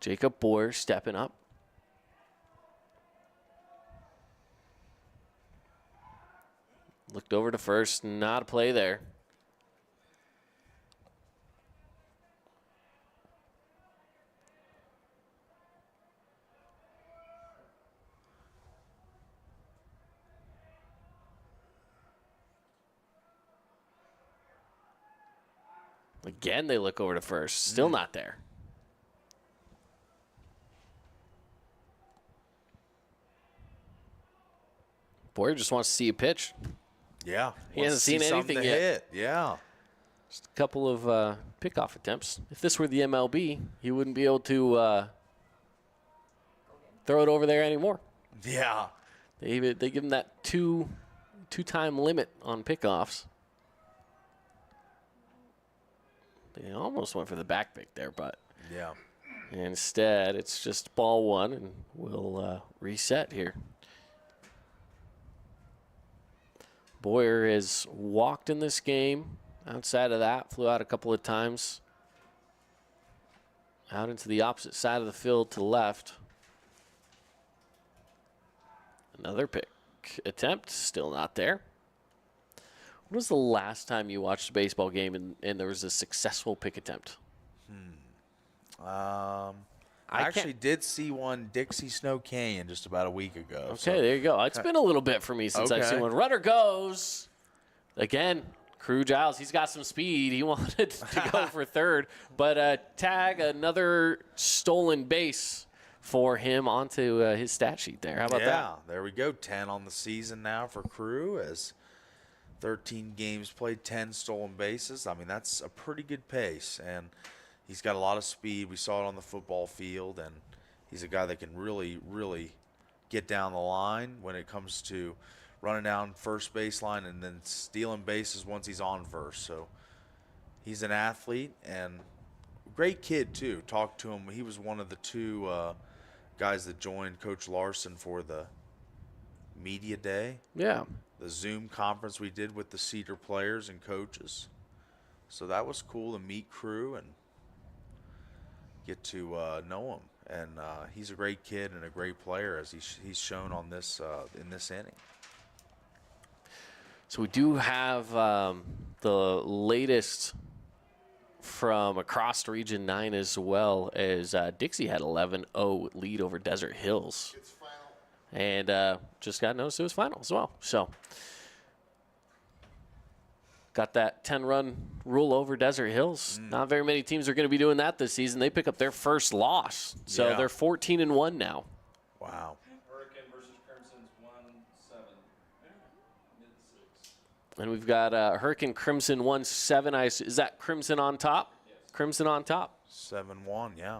Jacob Boyer stepping up. Looked over to first, not a play there. Again, they look over to first. Still not there. Boyer just wants to see a pitch. Yeah. He hasn't seen anything yet. Hit. Yeah. Just a couple of pickoff attempts. If this were the MLB, he wouldn't be able to throw it over there anymore. Yeah. They give him that two-time limit on pickoffs. They almost went for the back pick there, but yeah. Instead, it's just ball 1, and we'll reset here. Boyer has walked in this game. Outside of that, flew out a couple of times. Out into the opposite side of the field to the left. Another pick attempt, still not there. When was the last time you watched a baseball game and there was a successful pick attempt? I actually did see one Dixie Snow Canyon just about a week ago. Okay, so. there you go. It's been a little bit for me since I've seen one. Runner goes. Again, Crew Giles, he's got some speed. He wanted to go for third, but tag another stolen base for him onto his stat sheet there. How about that? Yeah, there we go. 10 on the season now for Crew as 13 games played, 10 stolen bases. I mean, that's a pretty good pace, and he's got a lot of speed. We saw it on the football field, and he's a guy that can really, really get down the line when it comes to running down first baseline and then stealing bases once he's on first. So he's an athlete and great kid, too. Talked to him. He was one of the 2 guys that joined Coach Larson for the media day. Yeah. The Zoom conference we did with the Cedar players and coaches. So that was cool to meet Crew and get to know him. And he's a great kid and a great player as he's shown on this in this inning. So we do have the latest from across Region 9 as well, as Dixie had 11-0 lead over Desert Hills. It's final. And just got noticed it was final as well. So got that 10-run rule over Desert Hills. Not very many teams are going to be doing that this season. They pick up their first loss. So they're 14-1 now. Wow. Hurricane versus Crimson's 1-7. And we've got Hurricane Crimson 1-7. Is that Crimson on top? Yes. Crimson on top. 7-1, yeah.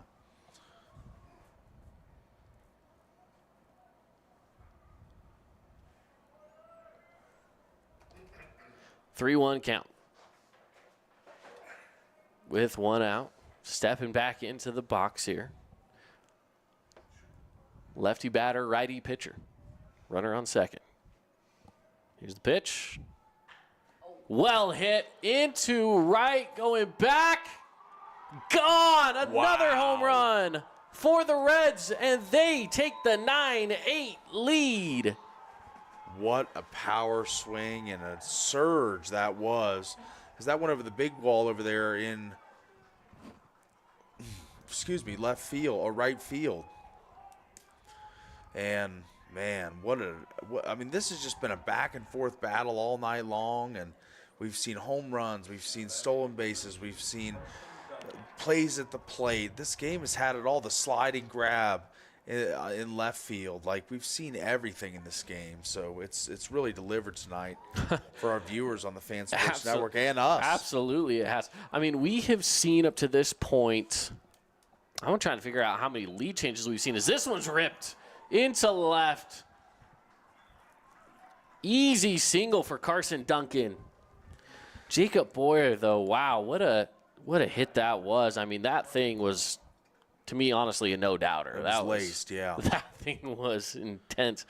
Three-one count. With one out. Stepping back into the box here. Lefty batter, righty pitcher. Runner on second. Here's the pitch. Well hit into right, going back. Gone! Another home run for the Reds, and they take the 9-8 lead. What a power swing and a surge that was. As that went over the big wall over there in, left field or right field. And man, I mean, this has just been a back and forth battle all night long, and we've seen home runs, we've seen stolen bases, we've seen plays at the plate. This game has had it all, the sliding grab in left field. Like, we've seen everything in this game, so it's really delivered tonight for our viewers on the Fan Sports Network and us. Absolutely, it has. I mean, we have seen up to this point, I'm trying to figure out how many lead changes we've seen, as this one's ripped into left. Easy single for Carson Duncan. Jacob Boyer, though, wow, what a hit that was. I mean, that thing was, to me, honestly, a no-doubter. That was laced, yeah. That thing was intense.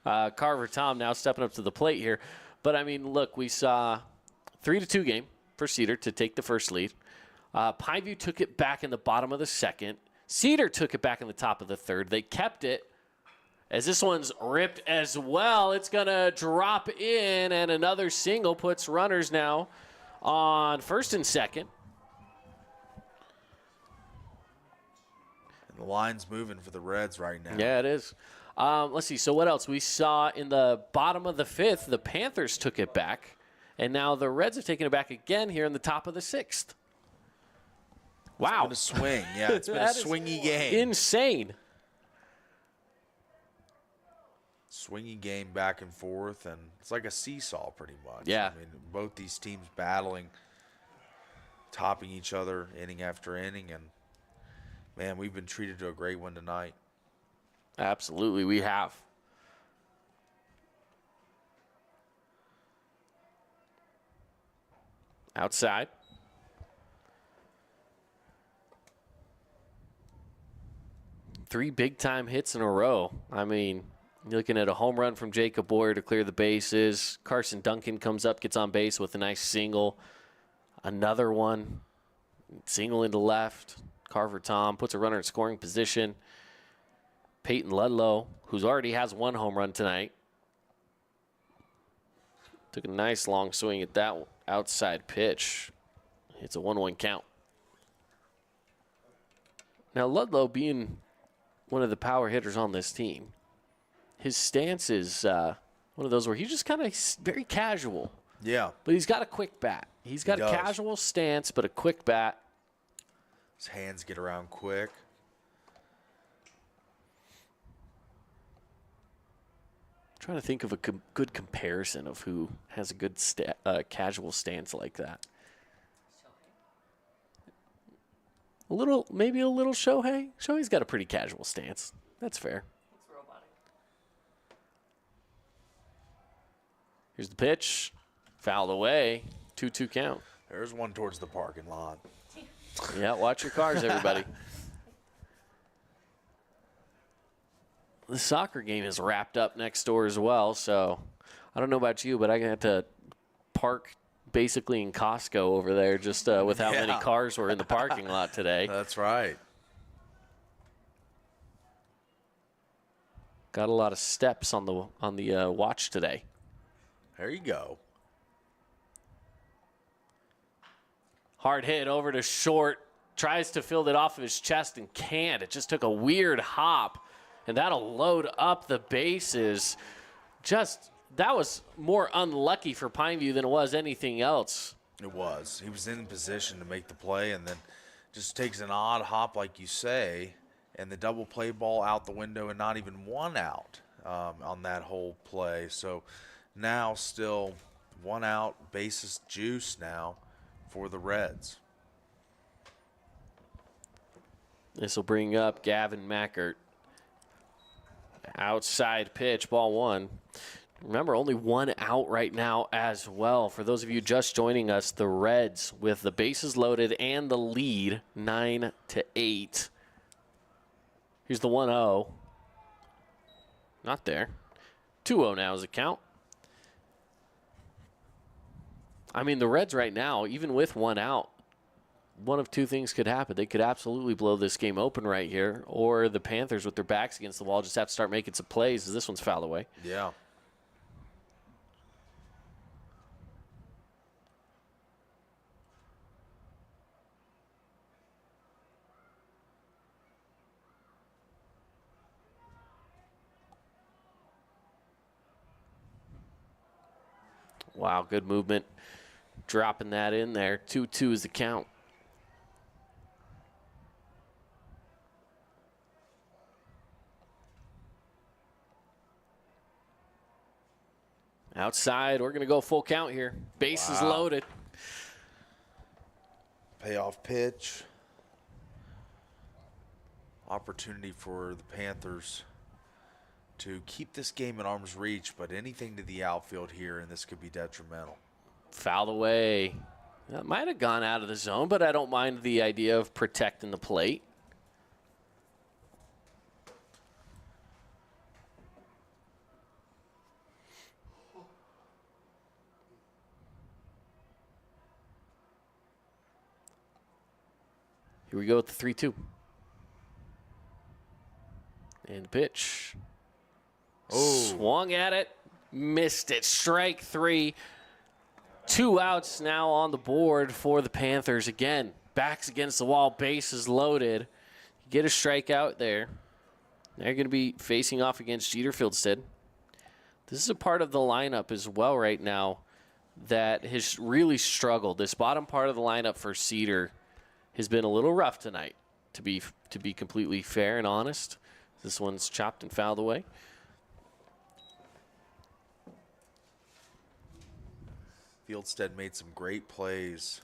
Carver Tom now stepping up to the plate here. But, I mean, look, we saw 3-2 game for Cedar to take the first lead. Pineview took it back in the bottom of the second. Cedar took it back in the top of the third. They kept it. As this one's ripped as well, it's going to drop in, and another single puts runners now on first and second. And the line's moving for the Reds right now. Yeah, it is. Let's see. So what else? We saw in the bottom of the fifth, the Panthers took it back, and now the Reds have taken it back again here in the top of the sixth. Wow. It's been a swing. Yeah, it's been a swingy game. Insane. Swingy game back and forth, and it's like a seesaw pretty much. Yeah. I mean, both these teams battling, topping each other inning after inning, and, man, we've been treated to a great one tonight. Absolutely, we have. Outside. Three big-time hits in a row. I mean, you're looking at a home run from Jacob Boyer to clear the bases. Carson Duncan comes up, gets on base with a nice single. Another one, single into left. Carver Tom puts a runner in scoring position. Peyton Ludlow, who's already has one home run tonight, took a nice long swing at that outside pitch. It's a 1-1 count. Now, Ludlow being one of the power hitters on this team, his stance is one of those where he's just kind of very casual. Yeah. But he's got a quick bat. He's got a casual stance, but a quick bat. His hands get around quick. Trying to think of a good comparison of who has a good casual stance like that. Maybe a little Shohei. Shohei's got a pretty casual stance. That's fair. Here's the pitch. Fouled away. 2-2 count. There's one towards the parking lot. Yeah, watch your cars, everybody. The soccer game is wrapped up next door as well, so I don't know about you, but I had to park basically in Costco over there just with how many cars were in the parking lot today. That's right. Got a lot of steps on the watch today. There you go. Hard hit over to short. Tries to field it off of his chest and can't. It just took a weird hop, and that'll load up the bases. That was more unlucky for Pineview than it was anything else. It was. He was in position to make the play, and then just takes an odd hop, like you say, and the double play ball out the window and not even one out on that whole play. So now still 1 out, bases juice now for the Reds. This will bring up Gavin Mackert. Outside pitch, ball 1. Remember, only 1 out right now as well. For those of you just joining us, the Reds with the bases loaded and the lead, 9-8. Here's the 1-0. Not there. 2-0 now is the count. I mean, the Reds right now, even with 1 out, one of two things could happen. They could absolutely blow this game open right here, or the Panthers with their backs against the wall just have to start making some plays as this one's fouled away. Yeah. Wow, good movement. Dropping that in there. 2-2 is the count. Outside, we're going to go full count here. Bases loaded. Payoff pitch. Opportunity for the Panthers to keep this game at arm's reach, but anything to the outfield here, and this could be detrimental. Fouled away. That might have gone out of the zone, but I don't mind the idea of protecting the plate. Here we go with the 3-2. And the pitch. Oh. Swung at it. Missed it. Strike 3. 2 outs now on the board for the Panthers. Again, backs against the wall. Bases loaded. Get a strikeout there. They're going to be facing off against Cedar Fieldstead. This is a part of the lineup as well right now that has really struggled. This bottom part of the lineup for Cedar has been a little rough tonight, to be completely fair and honest. This one's chopped and fouled away. Fieldstead made some great plays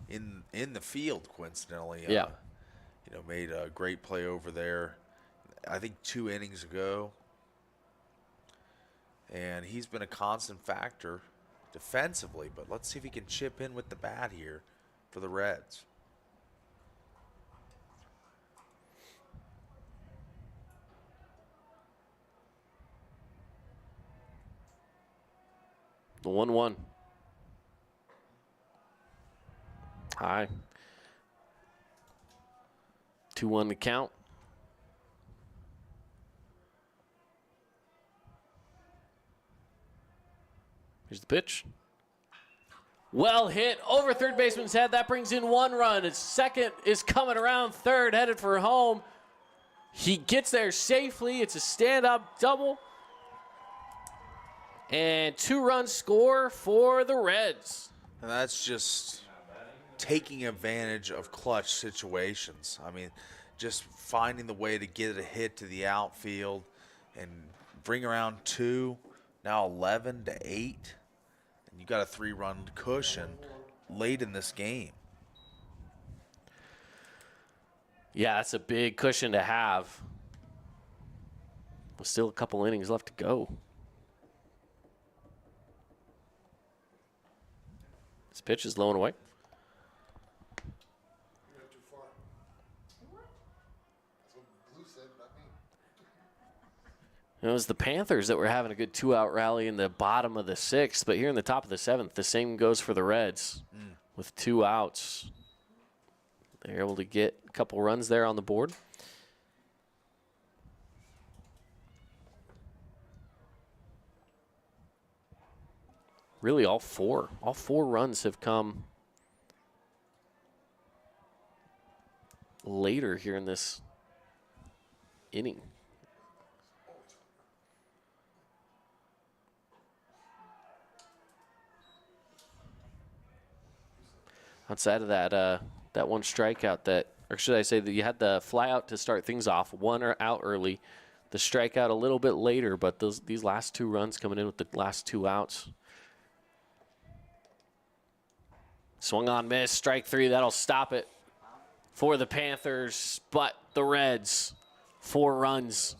in the field, coincidentally. Yeah. Made a great play over there, I think 2 innings ago. And he's been a constant factor defensively, but let's see if he can chip in with the bat here for the Reds. The 1-1. High. 2-1 to count. Here's the pitch. Well hit over third baseman's head. That brings in 1 run. His second is coming around third, headed for home. He gets there safely. It's a stand-up double. And 2-run score for the Reds. And that's just taking advantage of clutch situations. I mean, just finding the way to get a hit to the outfield and bring around 2, now 11-8. And you got a 3-run cushion late in this game. Yeah, that's a big cushion to have. With still a couple innings left to go. This pitch is low and away. It was the Panthers that were having a good 2-out rally in the bottom of the 6th, but here in the top of the 7th, the same goes for the Reds with 2 outs. They're able to get a couple runs there on the board. Really, all four runs have come later here in this inning. Outside of that one strikeout or should I say that you had the fly out to start things off, one out early, the strikeout a little bit later, but these last 2 runs coming in with the last 2 outs. Swung on, miss, strike 3, that'll stop it for the Panthers, but the Reds, 4 runs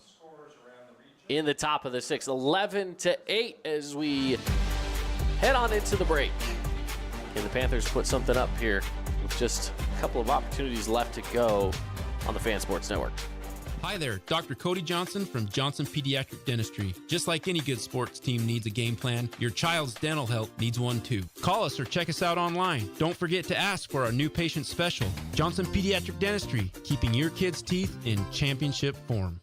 in the top of the 6th, 11-8 as we head on into the break. Can the Panthers put something up here with just a couple of opportunities left to go on the Fan Sports Network? Hi there, Dr. Cody Johnson from Johnson Pediatric Dentistry. Just like any good sports team needs a game plan, your child's dental health needs one too. Call us or check us out online. Don't forget to ask for our new patient special. Johnson Pediatric Dentistry, keeping your kids' teeth in championship form.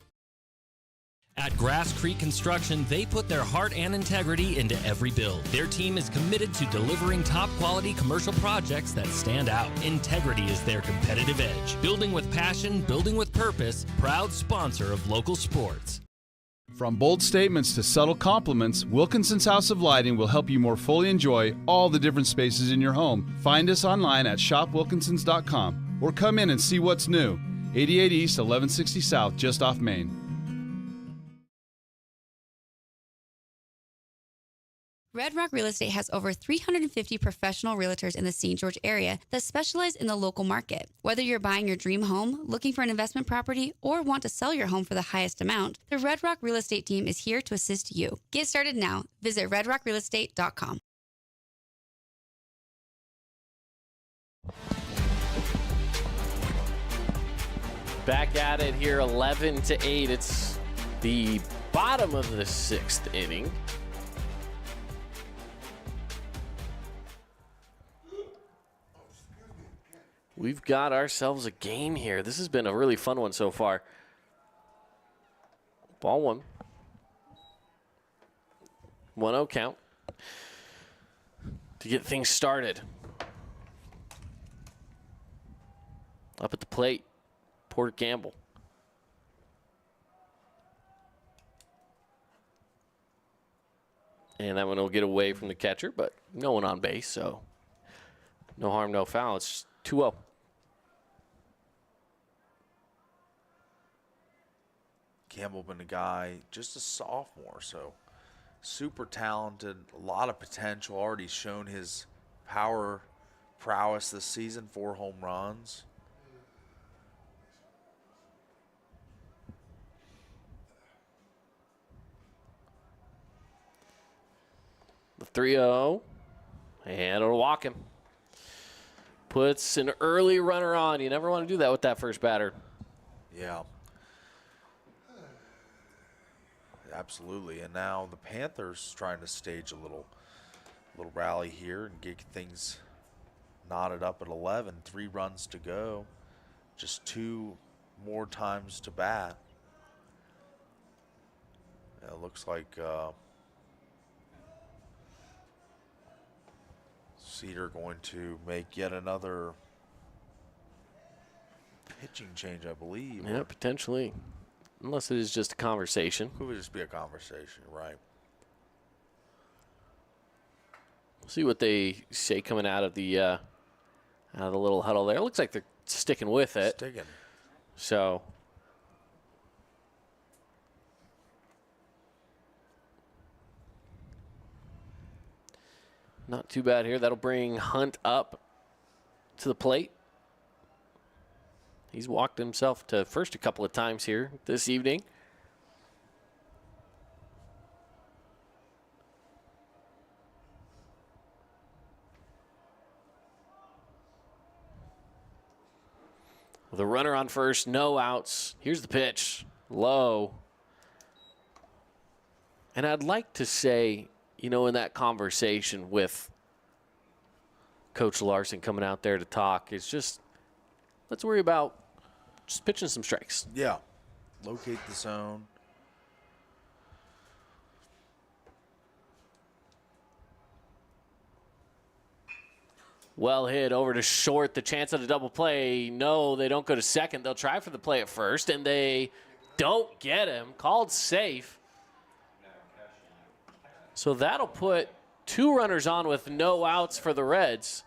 At Grass Creek Construction, they put their heart and integrity into every build. Their team is committed to delivering top-quality commercial projects that stand out. Integrity is their competitive edge. Building with passion, building with purpose, proud sponsor of local sports. From bold statements to subtle compliments, Wilkinson's House of Lighting will help you more fully enjoy all the different spaces in your home. Find us online at shopwilkinsons.com or come in and see what's new. 88 East, 1160 South, just off Main. Red Rock Real Estate has over 350 professional realtors in the St. George area that specialize in the local market. Whether you're buying your dream home, looking for an investment property, or want to sell your home for the highest amount, the Red Rock Real Estate team is here to assist you. Get started now. Visit redrockrealestate.com. Back at it here, 11-8. It's the bottom of the 6th inning. We've got ourselves a game here. This has been a really fun one so far. Ball 1. 1-0 count to get things started. Up at the plate, Porter Gamble. And that one will get away from the catcher, but no one on base, so no harm, no foul. It's 2-0. Campbell been a guy, just a sophomore, so super talented, a lot of potential, already shown his prowess this season, 4 home runs. The 3-0, and it'll walk him. Puts an early runner on. You never want to do that with that first batter. Yeah. Absolutely. And now the Panthers trying to stage a little rally here and get things knotted up at 11. 3 runs to go. Just 2 more times to bat. It looks like Cedar going to make yet another pitching change, I believe. Yeah, potentially. Unless it is just a conversation. Could just be a conversation, right? We'll see what they say coming out of the little huddle there. It looks like they're sticking with it. Sticking. So not too bad here. That'll bring Hunt up to the plate. He's walked himself to first a couple of times here this evening. With a runner on first, no outs. Here's the pitch, low. And I'd like to say, you know, in that conversation with Coach Larson coming out there to talk, it's just, let's worry about just pitching some strikes. Yeah. Locate the zone. Well hit over to short. The chance at a double play. No, they don't go to second. They'll try for the play at first, and they don't get him. Called safe. So that'll put 2 runners on with no outs for the Reds.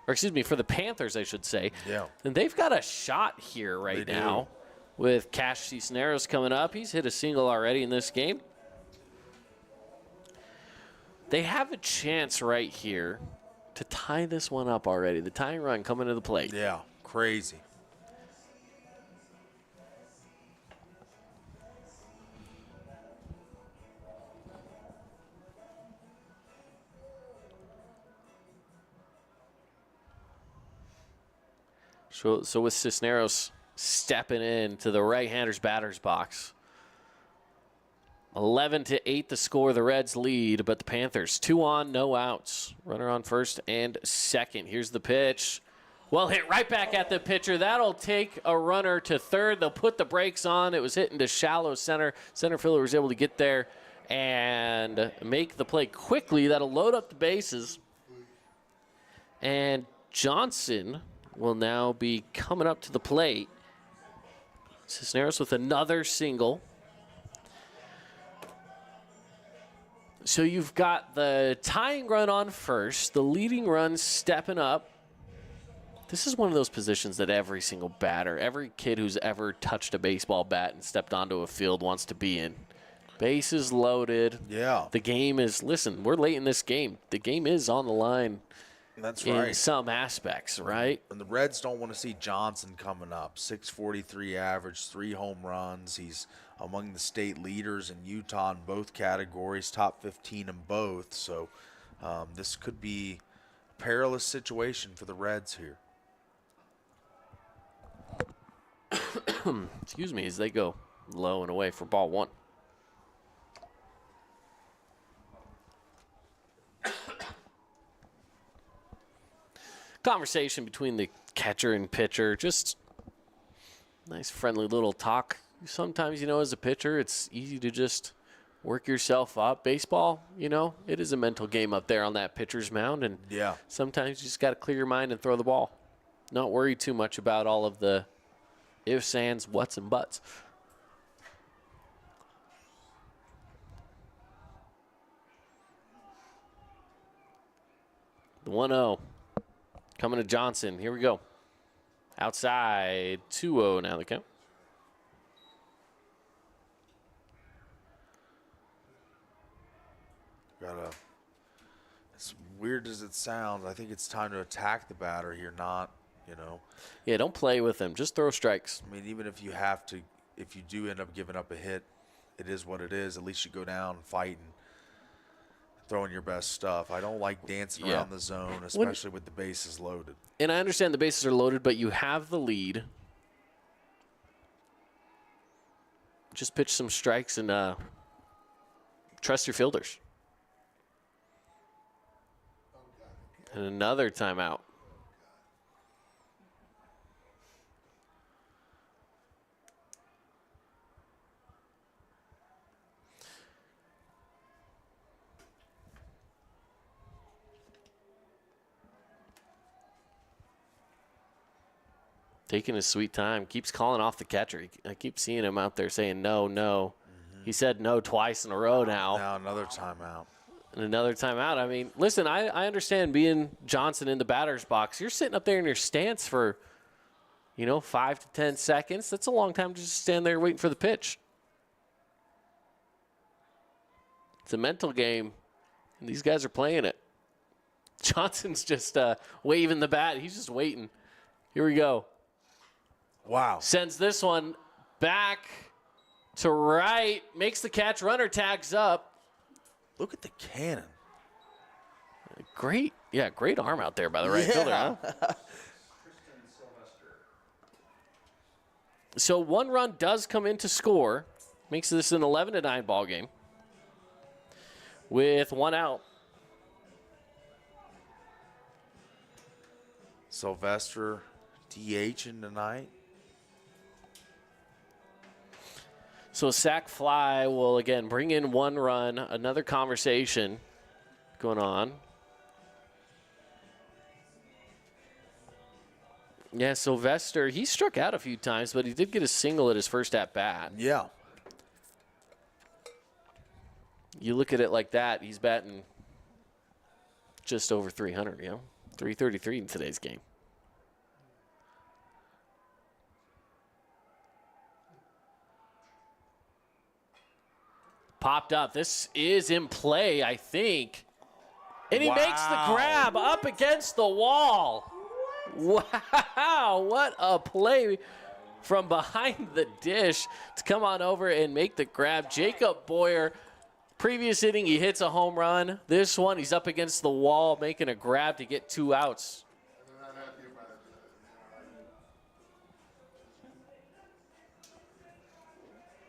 Or excuse me, for the Panthers, I should say. Yeah. And they've got a shot here right now with Cash Cisneros coming up. He's hit a single already in this game. They have a chance right here to tie this one up already. The tying run coming to the plate. Yeah, crazy. So with Cisneros stepping into the right-hander's batter's box. 11-8 the score. The Reds lead, but the Panthers 2 on, no outs. Runner on first and second. Here's the pitch. Well hit right back at the pitcher. That'll take a runner to third. They'll put the brakes on. It was hit into shallow center. Center fielder was able to get there and make the play quickly. That'll load up the bases. And Johnson will now be coming up to the plate. Cisneros with another single. So you've got the tying run on first, the leading run stepping up. This is one of those positions that every single batter, every kid who's ever touched a baseball bat and stepped onto a field wants to be in. Bases loaded. Yeah. The game is, listen, we're late in this game. The game is on the line. That's in right. some aspects, right? And the Reds don't want to see Johnson coming up. 643 average, 3 home runs. He's among the state leaders in Utah in both categories, top 15 in both. So this could be a perilous situation for the Reds here. Excuse me, as they go low and away for ball 1. Conversation between the catcher and pitcher, just nice friendly little talk. Sometimes, as a pitcher, it's easy to just work yourself up. Baseball, it is a mental game up there on that pitcher's mound, and yeah, sometimes you just got to clear your mind and throw the ball. Not worry too much about all of the ifs, ands, whats, and buts. The 1-0. Coming to Johnson. Here we go. Outside. 2-0 now the count. As weird as it sounds, I think it's time to attack the batter here, not, Yeah, don't play with him. Just throw strikes. I mean, even if you do end up giving up a hit, it is what it is. At least you go down fighting, throwing your best stuff. I don't like dancing around the zone, especially with the bases loaded. And I understand the bases are loaded, but you have the lead. Just pitch some strikes and trust your fielders. And another timeout. Taking his sweet time. Keeps calling off the catcher. I keep seeing him out there saying no, no. Mm-hmm. He said no twice in a row now. Now another timeout. And another timeout. I mean, listen, I understand being Johnson in the batter's box. You're sitting up there in your stance for, 5 to 10 seconds. That's a long time to just stand there waiting for the pitch. It's a mental game, and these guys are playing it. Johnson's just waving the bat. He's just waiting. Here we go. Wow. Sends this one back to right. Makes the catch. Runner tags up. Look at the cannon. Great arm out there by the right fielder, huh? So 1 run does come in to score. Makes this an 11-9 ball game. With 1 out. Sylvester DHing tonight. So sack fly will, again, bring in 1 run. Another conversation going on. Yeah, Sylvester, he struck out a few times, but he did get a single at his first at-bat. Yeah. You look at it like that, he's batting just over 300, 333 in today's game. Popped up. This is in play, I think. And he makes the grab up against the wall. Wow, what a play from behind the dish to come on over and make the grab. Jacob Boyer, previous inning, he hits a home run. This one, he's up against the wall, making a grab to get 2 outs.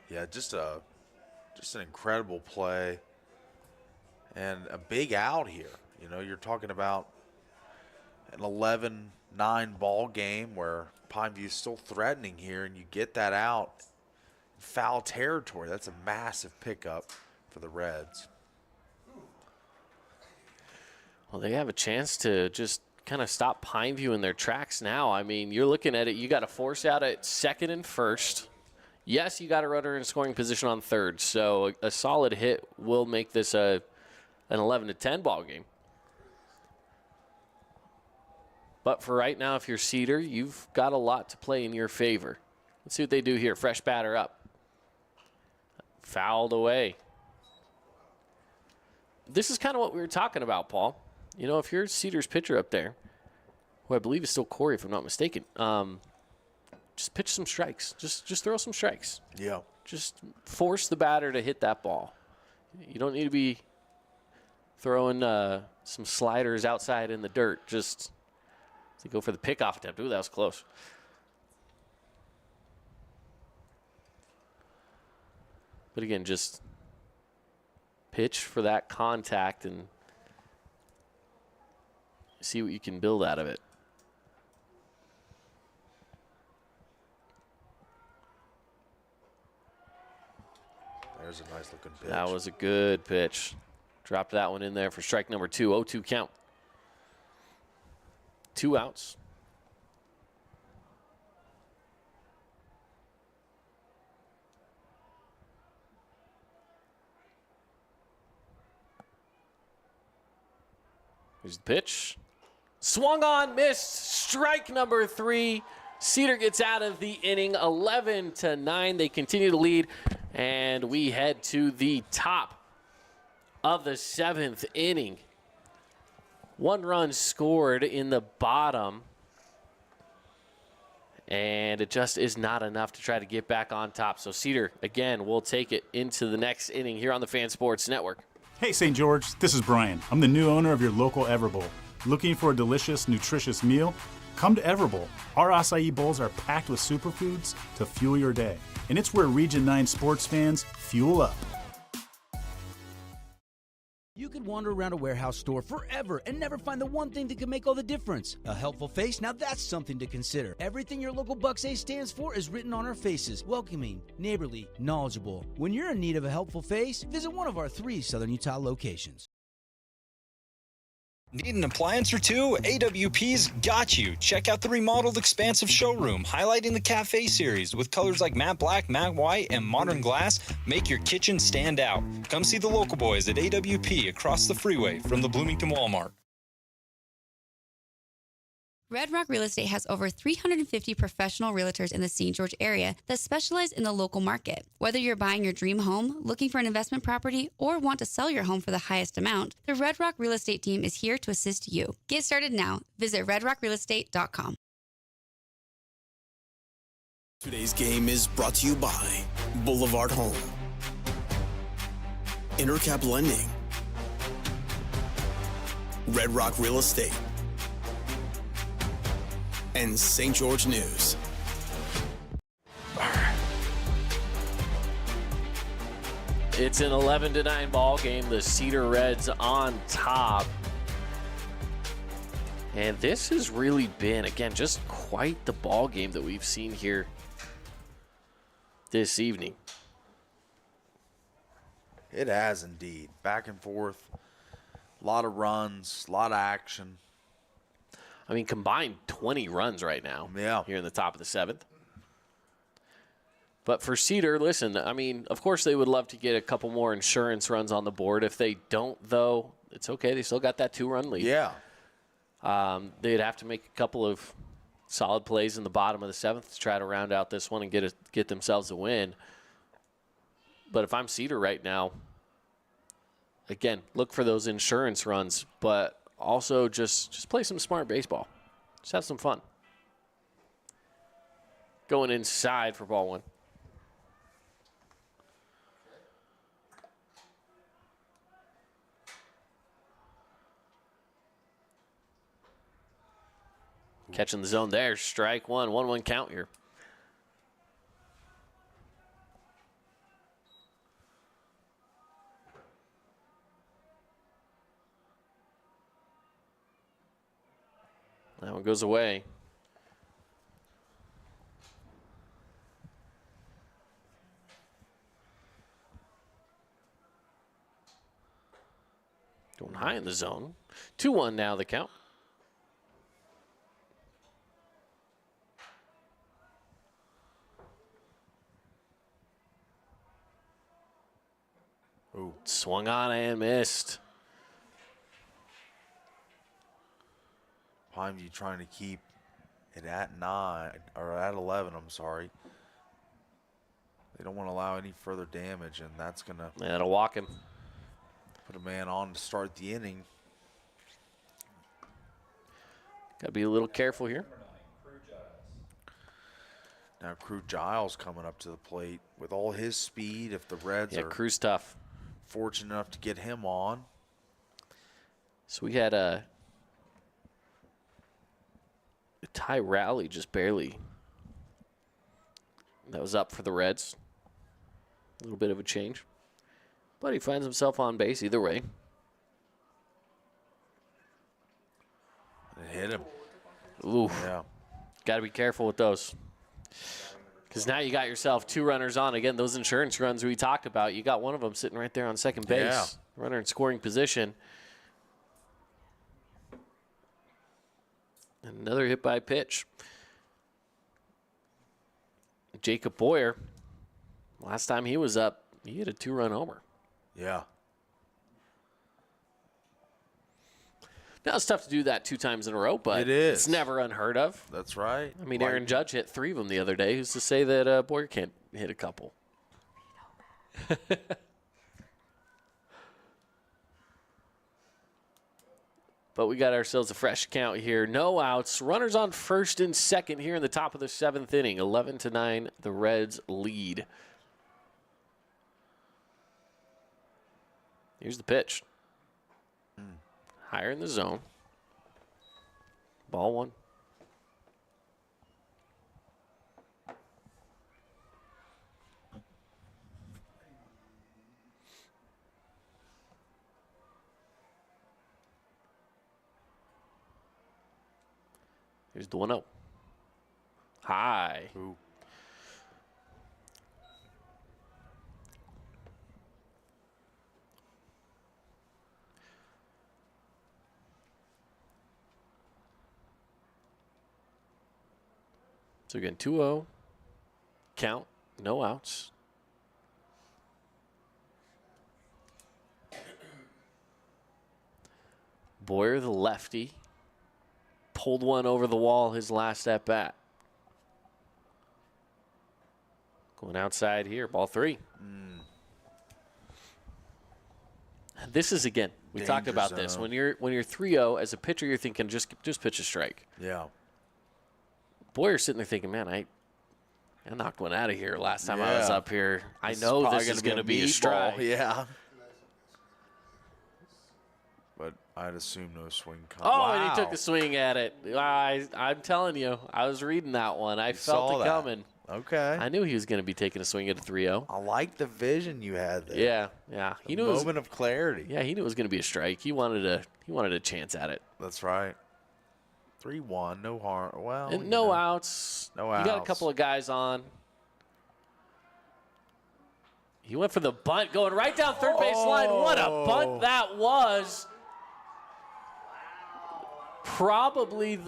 Yeah, just an incredible play and a big out here. You know, you're talking about an 11-9 ball game where Pineview's still threatening here, and you get that out in foul territory. That's a massive pickup for the Reds. Well, they have a chance to just kind of stop Pineview in their tracks now. I mean, you're looking at it, you got to force out at second and first. Yes, you got a runner in scoring position on third, so a solid hit will make this an 11-10 ball game. But for right now, if you're Cedar, you've got a lot to play in your favor. Let's see what they do here. Fresh batter up. Fouled away. This is kind of what we were talking about, Paul. You know, if you're Cedar's pitcher up there, who I believe is still Corey, if I'm not mistaken, just pitch some strikes. Just throw some strikes. Yeah. Just force the batter to hit that ball. You don't need to be throwing some sliders outside in the dirt. Just to go for the pickoff attempt. Ooh, that was close. But again, just pitch for that contact and see what you can build out of it. There's a nice looking pitch. That was a good pitch. Dropped that one in there for strike number 2. 0-2 count. 2 outs. Here's the pitch. Swung on, missed. Strike number 3. Cedar gets out of the inning 11-9. They continue to lead, and we head to the top of the 7th inning. 1 run scored in the bottom, and it just is not enough to try to get back on top. So Cedar, again, will take it into the next inning here on the Fan Sports Network. Hey, St. George, this is Brian. I'm the new owner of your local Everbowl. Looking for a delicious, nutritious meal? Come to Everbowl. Our acai bowls are packed with superfoods to fuel your day. And it's where Region 9 sports fans fuel up. You could wander around a warehouse store forever and never find the one thing that could make all the difference. A helpful face? Now that's something to consider. Everything your local Bucks A stands for is written on our faces. Welcoming, neighborly, knowledgeable. When you're in need of a helpful face, visit one of our 3 Southern Utah locations. Need an appliance or two? AWP's got you. Check out the remodeled expansive showroom, highlighting the cafe series with colors like matte black, matte white, and modern glass. Make your kitchen stand out. Come see the local boys at AWP across the freeway from the Bloomington Walmart. Red Rock Real Estate has over 350 professional realtors in the St. George area that specialize in the local market. Whether you're buying your dream home, looking for an investment property, or want to sell your home for the highest amount, the Red Rock Real Estate team is here to assist you. Get started now. Visit redrockrealestate.com. Today's game is brought to you by Boulevard Home, Intercap Lending, Red Rock Real Estate, and St. George News. It's an 11-9 ball game. The Cedar Reds on top. And this has really been, again, just quite the ball game that we've seen here this evening. It has indeed. Back and forth. A lot of runs, a lot of action. I mean, combined 20 runs right now. Yeah. Here in the top of the 7th. But for Cedar, listen, I mean, of course they would love to get a couple more insurance runs on the board. If they don't, though, it's okay. They still got that 2-run lead. Yeah. They'd have to make a couple of solid plays in the bottom of the 7th to try to round out this one and get themselves a win. But if I'm Cedar right now, again, look for those insurance runs, but also just play some smart baseball. Just have some fun. Going inside for ball 1. Catching the zone there. Strike 1. 1-1 count here. That one goes away. Going high in the zone. 2-1 now the count. Ooh. Swung on and missed. Pineview trying to keep it at 9 or at 11. I'm sorry. They don't want to allow any further damage, and that's gonna. That'll walk him. Put a man on to start the inning. Got to be a little careful here. Now Crew Giles coming up to the plate with all his speed. If the Reds are Crew's tough. Fortunate enough to get him on. So we had a Ty Rowley just barely. That was up for the Reds. A little bit of a change. But he finds himself on base either way. It hit him. Ooh. Yeah. Got to be careful with those. Because now you got yourself 2 runners on. Again, those insurance runs we talked about, you got one of them sitting right there on second base. Yeah. Runner in scoring position. Another hit by pitch. Jacob Boyer, last time he was up, he hit a 2-run homer. Yeah. Now, it's tough to do that 2 times in a row, but It is. it's never unheard of. That's right. I mean, Aaron Judge hit 3 of them the other day. Who's to say that Boyer can't hit a couple? But we got ourselves a fresh count here. No outs. Runners on first and second here in the top of the 7th inning. 11-9, the Reds lead. Here's the pitch. Higher in the zone. Ball 1. Here's the 1-0. High. Ooh. So again, 2-0. Count. No outs. Boyer, the lefty, pulled one over the wall his last at bat. Going outside here, ball 3. This is, again, we talked Danger about this. zone. When you're 3-0 as a pitcher, you're thinking just pitch a strike. Yeah. Boyer's sitting there thinking, man, I knocked one out of here last time I was Yeah. up here. I This is know probably this is gonna going to be be a a strike. meatball, yeah. But I'd assume no swing coming. Oh, wow. and he took a swing at it. I'm telling you, I was reading that one. I felt saw it that. coming. Okay. I knew he was going to be taking a swing at a 3-0. I like the vision you had there. Yeah. He The knew it was, moment of clarity. yeah, he knew it was going to be a strike. He wanted a chance at it. That's right. 3-1, no harm. Well, And you no know, outs. No He got a outs. couple of guys on. He went for the bunt, going right down third base line. What a bunt that was. probably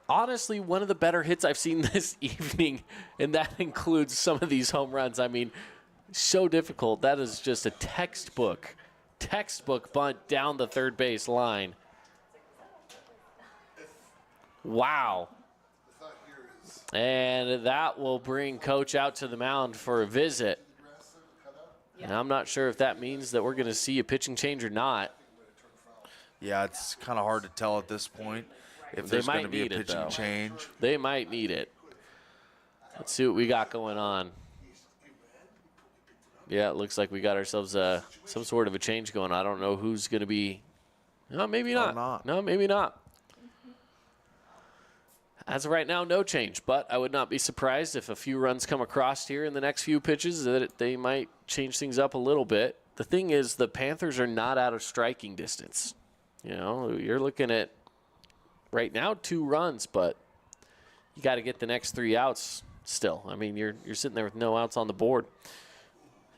honestly, one of the better hits I've seen this evening, and that includes some of these home runs. I mean, so difficult. That is just a textbook bunt down the third base line. Wow. And that will bring Coach out to the mound for a visit. And I'm not sure if that means that we're going to see a pitching change or not. Yeah, it's kind of hard to tell at this point if there's going to be a pitching change. They might need it. Let's see what we got going on. Yeah, it looks like we got ourselves some sort of a change going on. I don't know who's going to be. No, maybe not. No, maybe not. As of right now, no change, but I would not be surprised if a few runs come across here in the next few pitches that they might change things up a little bit. The thing is, the Panthers are not out of striking distance. You know, you're looking at right now 2 runs, but you got to get the next 3 outs still. I mean, you're sitting there with no outs on the board.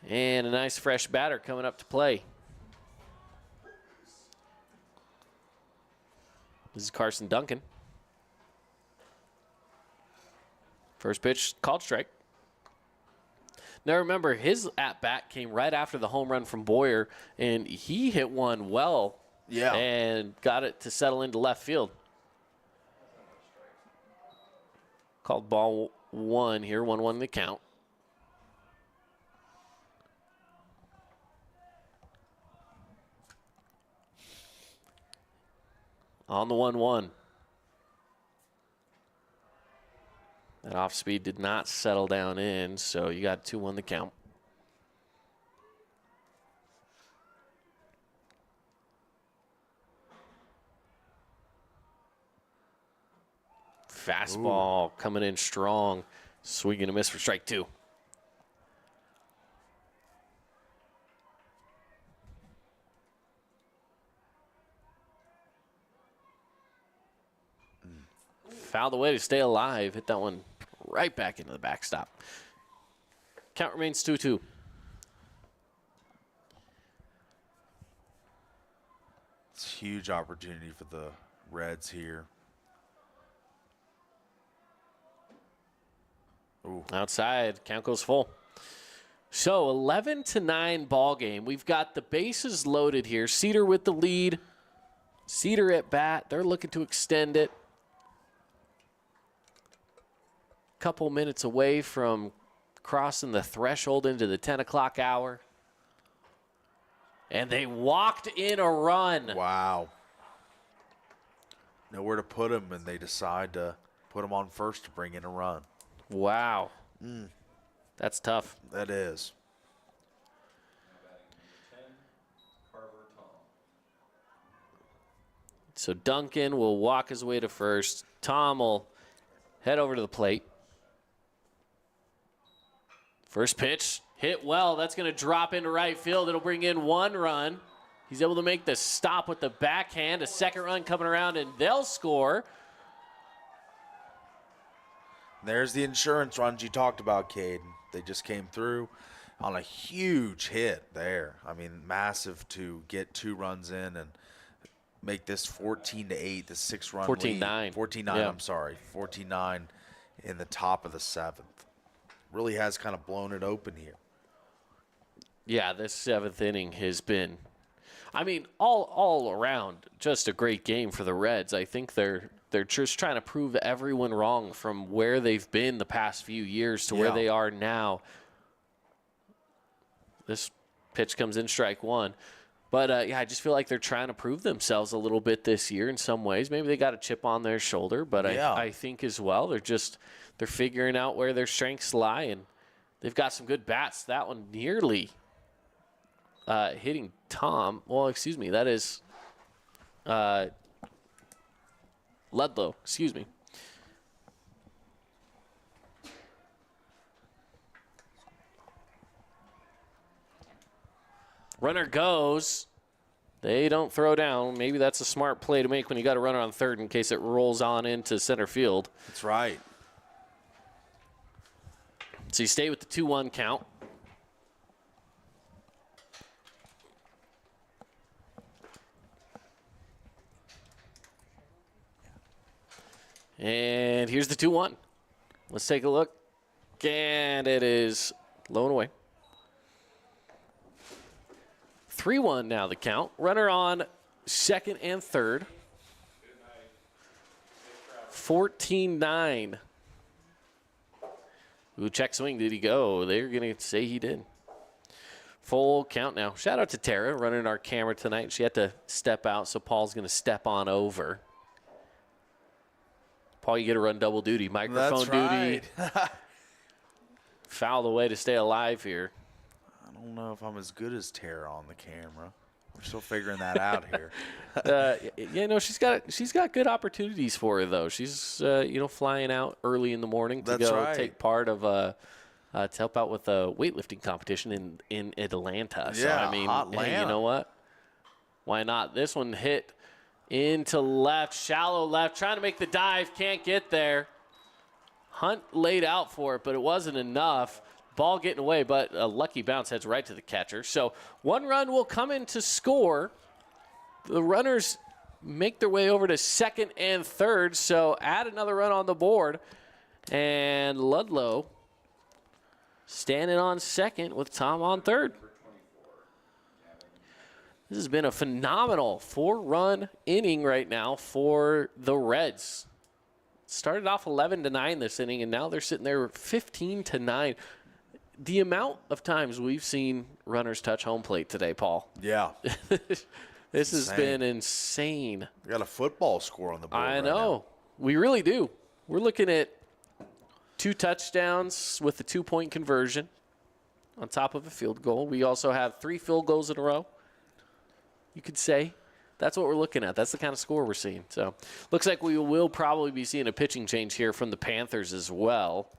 And a nice fresh batter coming up to play. This is Carson Duncan. First pitch, called strike. Now remember, his at-bat came right after the home run from Boyer, and he hit one well and got it to settle into left field. Called ball 1 here, 1-1 the count. On the 1-1. That off speed did not settle down in, so you got 2-1 the count. Fastball coming in strong. Swing and a miss for strike 2. Fouled away to stay alive. Hit that one right back into the backstop. Count remains 2-2. It's a huge opportunity for the Reds here. Ooh. Outside, count goes full. So 11-9 ball game. We've got the bases loaded here. Cedar with the lead. Cedar at bat. They're looking to extend it. Couple minutes away from crossing the threshold into the 10 o'clock hour. And they walked in a run. Wow. Nowhere to put him, and they decide to put him on first to bring in a run. Wow. That's tough. That is. So Duncan will walk his way to first. Tom will head over to the plate. First pitch, hit well. That's going to drop into right field. It'll bring in 1 run. He's able to make the stop with the backhand. A second run coming around, and they'll score. There's the insurance runs you talked about, Caden. They just came through on a huge hit there. I mean, massive to get 2 runs in and make this 14-8, the 6-run lead. 14-9. 14-9, yeah. I'm sorry. 14-9 in the top of the 7th. Really has kind of blown it open here. Yeah, this 7th inning has been, I mean, all around just a great game for the Reds. I think they're just trying to prove everyone wrong from where they've been the past few years to where they are now. This pitch comes in strike 1. But, yeah, I just feel like they're trying to prove themselves a little bit this year in some ways. Maybe they got a chip on their shoulder, but I think as well they're figuring out where their strengths lie, and they've got some good bats. That one nearly hitting Tom. Well, excuse me, that is Ludlow. Excuse me. Runner goes. They don't throw down. Maybe that's a smart play to make when you got a runner on third in case it rolls on into center field. That's right. So you stay with the 2-1 count. And here's the 2-1. Let's take a look. And it is low and away. 3-1 now the count. Runner on second and third. 14-9. Ooh, check swing. Did he go? They're going to say he did. Full count now. Shout out to Tara running our camera tonight. She had to step out, so Paul's going to step on over. Paul, you get to run double duty. Microphone duty. Foul the way to stay alive here. I don't know if I'm as good as Tara on the camera. We're still figuring that out here. She's got good opportunities for her though. She's flying out early in the morning to take part of to help out with a weightlifting competition in Atlanta. So I mean, hey, you know what? Why not? This one hit into left, shallow left, trying to make the dive, can't get there. Hunt laid out for it, but it wasn't enough. Ball getting away, but a lucky bounce heads right to the catcher. So 1 run will come in to score. The runners make their way over to second and third, so add another run on the board. And Ludlow standing on second with Tom on third. This has been a phenomenal 4-run inning right now for the Reds. Started off 11-9 this inning, and now they're sitting there 15-9. The amount of times we've seen runners touch home plate today, Paul. Yeah. This has been insane. We got a football score on the board. I know. We really do. We're looking at 2 touchdowns with the 2-point conversion on top of a field goal. We also have 3 field goals in a row. You could say that's what we're looking at. That's the kind of score we're seeing. So looks like we will probably be seeing a pitching change here from the Panthers as well.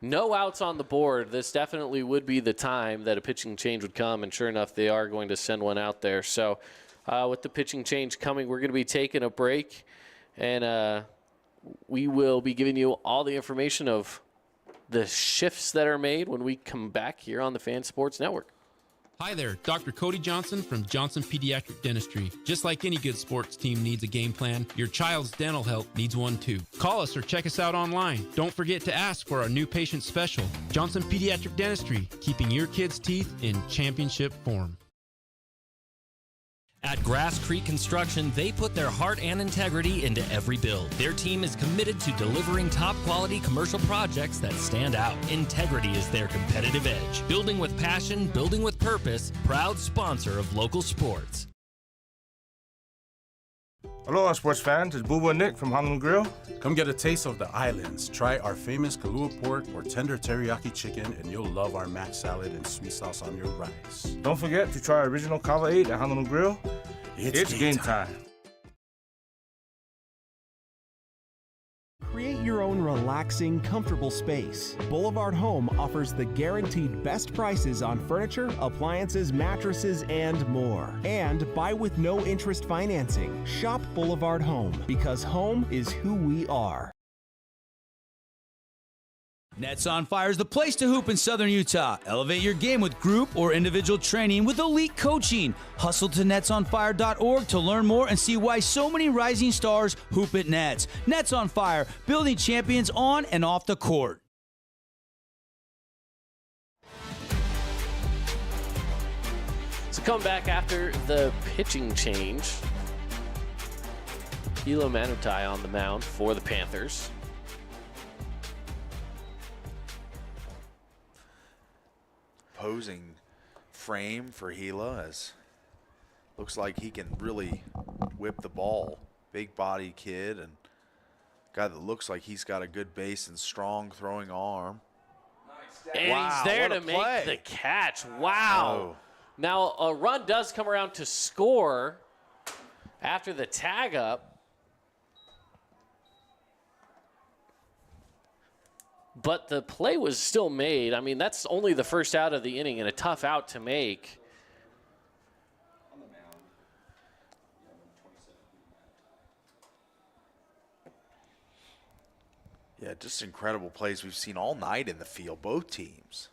No outs on the board. This definitely would be the time that a pitching change would come, and sure enough, they are going to send one out there. So with the pitching change coming, we're going to be taking a break, and we will be giving you all the information of the shifts that are made when we come back here on the Fan Sports Network. Hi there, Dr. Cody Johnson from Johnson Pediatric Dentistry. Just like any good sports team needs a game plan, your child's dental health needs one too. Call us or check us out online. Don't forget to ask for our new patient special. Johnson Pediatric Dentistry, keeping your kids' teeth in championship form. At Grass Creek Construction, they put their heart and integrity into every build. Their team is committed to delivering top-quality commercial projects that stand out. Integrity is their competitive edge. Building with passion, building with purpose, proud sponsor of local sports. Aloha, sports fans. It's Boo Boo and Nick from Honolulu Grill. Come get a taste of the islands. Try our famous Kalua pork or tender teriyaki chicken, and you'll love our mac salad and sweet sauce on your rice. Don't forget to try our original Kava 8 at Honolulu Grill. It's game time. Create your own relaxing, comfortable space. Boulevard Home offers the guaranteed best prices on furniture, appliances, mattresses, and more. And buy with no interest financing. Shop Boulevard Home, because home is who we are. Nets on Fire is the place to hoop in Southern Utah. Elevate your game with group or individual training with elite coaching. Hustle to netsonfire.org to learn more and see why so many rising stars hoop at Nets. Nets on Fire, building champions on and off the court. So come back after the pitching change. Hilo Manutai on the mound for the Panthers. Opposing frame for Gila, as looks like he can really whip the ball. Big body kid and guy that looks like he's got a good base and strong throwing arm. And he's there to make the catch. Wow. Oh. Now a run does come around to score after the tag up. But the play was still made. I mean, that's only the first out of the inning and a tough out to make. Yeah, just incredible plays we've seen all night in the field, both teams.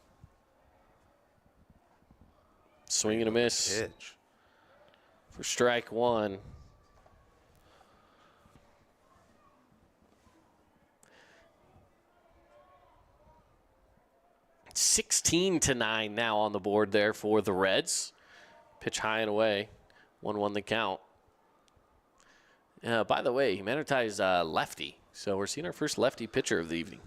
Swing and a miss. Pitch. For strike one. 16-9 now on the board there for the Reds. Pitch high and away. 1-1 the count. By the way, Humanitai is lefty, so we're seeing our first lefty pitcher of the evening.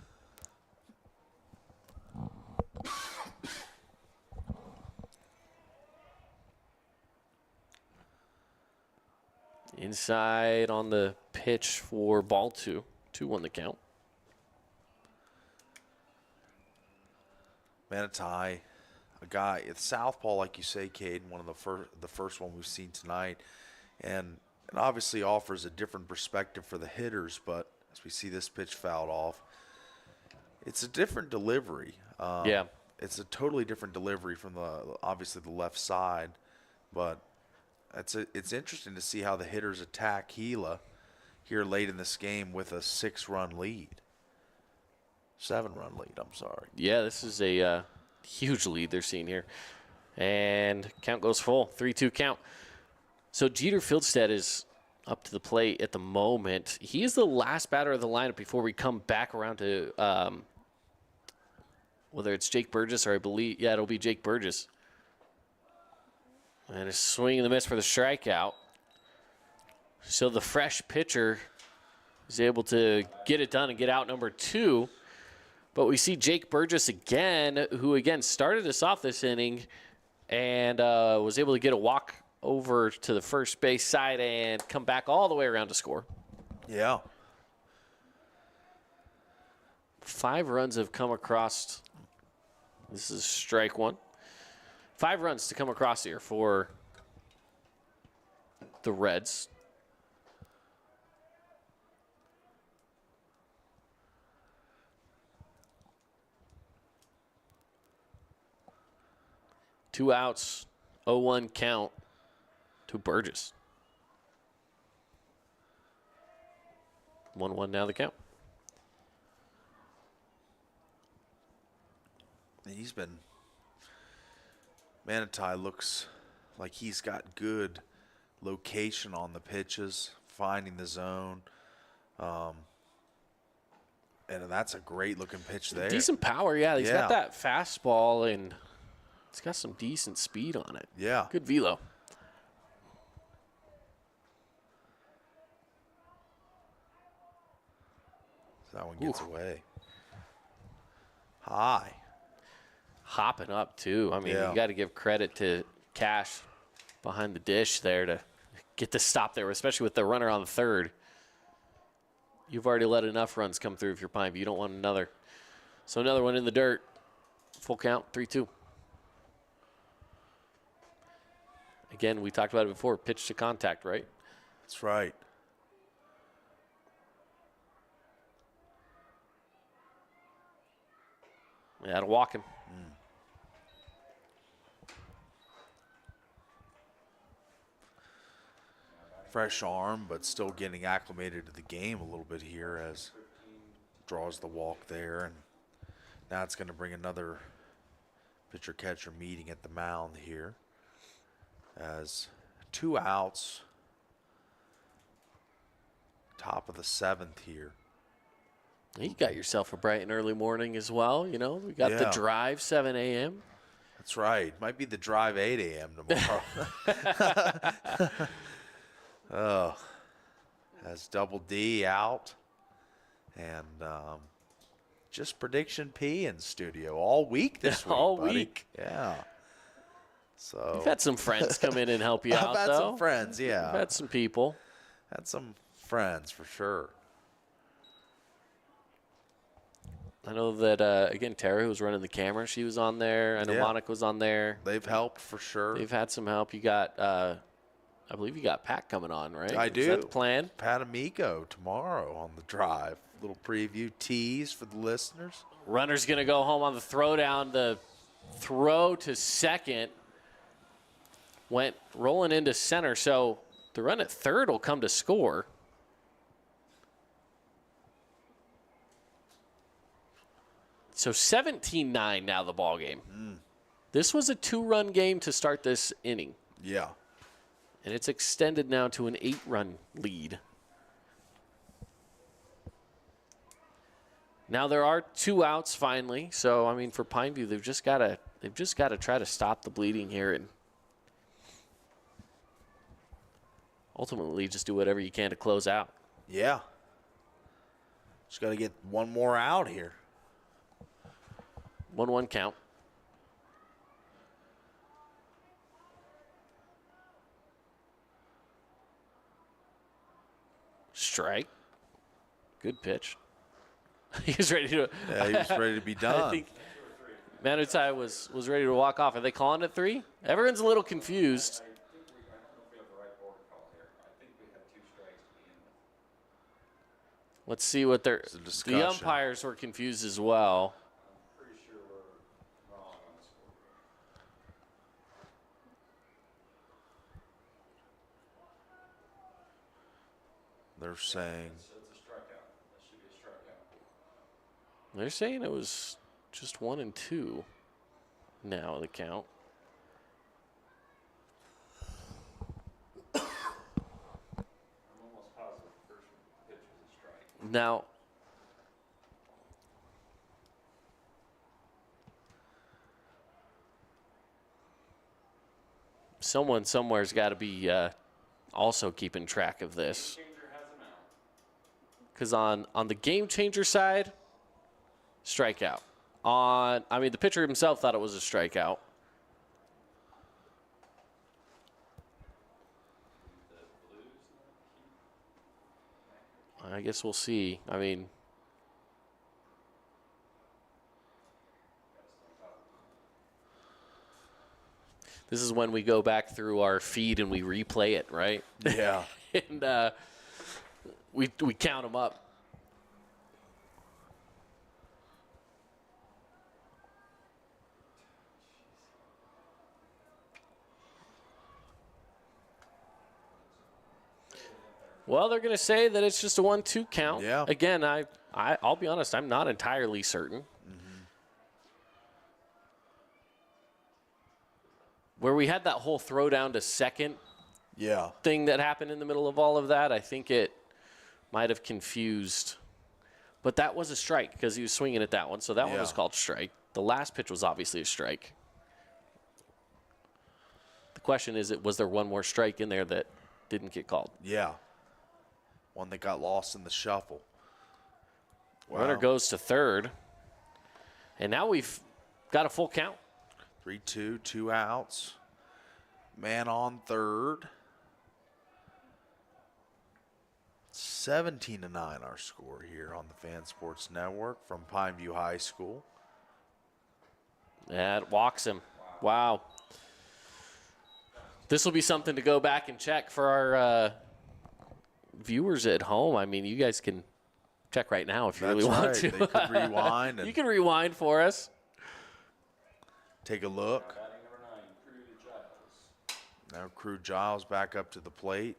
Inside on the pitch for ball 2. 2-1 the count. Humanitai, a guy at southpaw, like you say, Cade, one of the first one we've seen tonight, and it obviously offers a different perspective for the hitters. But as we see this pitch fouled off, it's a different delivery. Yeah, it's a totally different delivery from obviously the left side, but it's interesting to see how the hitters attack Gila here late in this game with a 6-run lead. 7-run lead, I'm sorry. Yeah, this is a huge lead they're seeing here. And count goes full, 3-2 count. So Jeter Fieldstead is up to the plate at the moment. He is the last batter of the lineup before we come back around to whether it's Jake Burgess or it'll be Jake Burgess. And a swing and a miss for the strikeout. So the fresh pitcher is able to get it done and get out number 2. But we see Jake Burgess again, who again started us off this inning and was able to get a walk over to the first base side and come back all the way around to score. Yeah. 5 runs have come across. This is strike 1. 5 runs to come across here for the Reds. Two outs, 0-1 count to Burgess. 1-1 now the count. And Humanitai looks like he's got good location on the pitches, finding the zone. And that's a great looking pitch there. Decent power, yeah. He's got that fastball and it's got some decent speed on it. Yeah. Good velo. That one gets away. High. Hopping up, too. I mean, you got to give credit to Cash behind the dish there to get the stop there, especially with the runner on the third. You've already let enough runs come through if you're Pineview. You don't want another. So another one in the dirt. Full count, 3-2. Again, we talked about it before, pitch to contact, right? That's right. Yeah, to walk him. Fresh arm, but still getting acclimated to the game a little bit here as draws the walk there. And now it's going to bring another pitcher-catcher meeting at the mound here as 2 outs, top of the 7th here. You got yourself a bright and early morning as well. You know, we got the drive, 7 a.m. That's right. Might be the drive 8 a.m. tomorrow. Oh, has Double D out. And just Prediction P in studio all week this week, all buddy. week. Yeah. So You've had some friends come in and help you out, I've had though. some friends, yeah. You've had some people. Had some friends, for sure. I know that, again, Tara, who was running the camera, she was on there. I know Monica was on there. They've helped, for sure. They've had some help. You got, I believe you got Pat coming on, right? I do. Is that the plan? Pat Amico tomorrow on the drive. Little preview tease for the listeners. Runner's going to go home on the throw down. The throw to second went rolling into center. So the run at third will come to score. So 17-9 now the ball game. This was a 2-run game to start this inning. Yeah. And it's extended now to an 8-run lead. Now there are 2 outs finally, so I mean for Pineview they've just got to try to stop the bleeding here and ultimately just do whatever you can to close out. Yeah. Just got to get one more out here. 1-1 count. Strike. Good pitch. He was ready to. Yeah, he was ready to be done. I think Manutai was ready to walk off. Are they calling it 3? Everyone's a little confused. Let's see what they're. The umpires were confused as well. They're saying. They're saying it was just 1 and 2 now, the count. Now, someone somewhere's got to be also keeping track of this. Because on the game changer side, strikeout. The pitcher himself thought it was a strikeout. I guess we'll see. I mean, this is when we go back through our feed and we replay it, right? Yeah. And we count them up. Well, they're going to say that it's just a 1-2 count. Yeah. Again, I'll be honest, I'm not entirely certain. Mm-hmm. Where we had that whole throw down to second thing that happened in the middle of all of that, I think it might have confused. But that was a strike because he was swinging at that one, so that one was called strike. The last pitch was obviously a strike. The question is, was there one more strike in there that didn't get called? Yeah. One that got lost in the shuffle. Wow. Runner goes to third. And now we've got a full count. 3-2, 2 outs. Man on third. 17-9 our score here on the Fan Sports Network from Pineview High School. That walks him. Wow. This will be something to go back and check for our viewers at home. I mean, you guys can check right now if you really want to. They could rewind. You can rewind for us. Take a look. Now Crew Giles back up to the plate.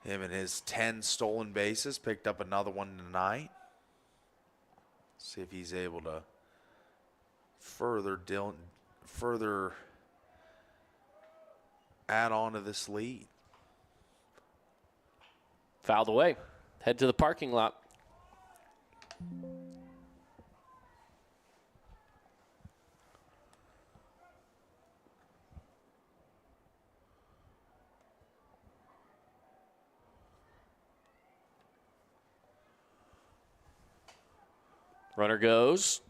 Him and his 10 stolen bases picked up another one tonight. See if he's able to further add on to this lead. Fouled away. Head to the parking lot. Runner goes.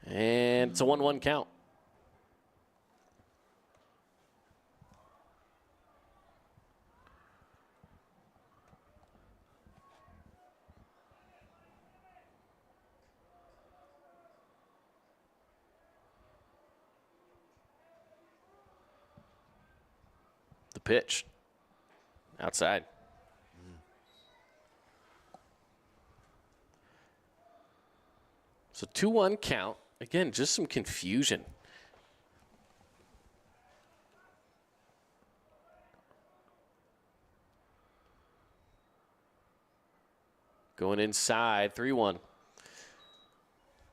And it's a 1-1 count. The pitch. Outside. So 2-1 count. Again, just some confusion. Going inside, 3-1.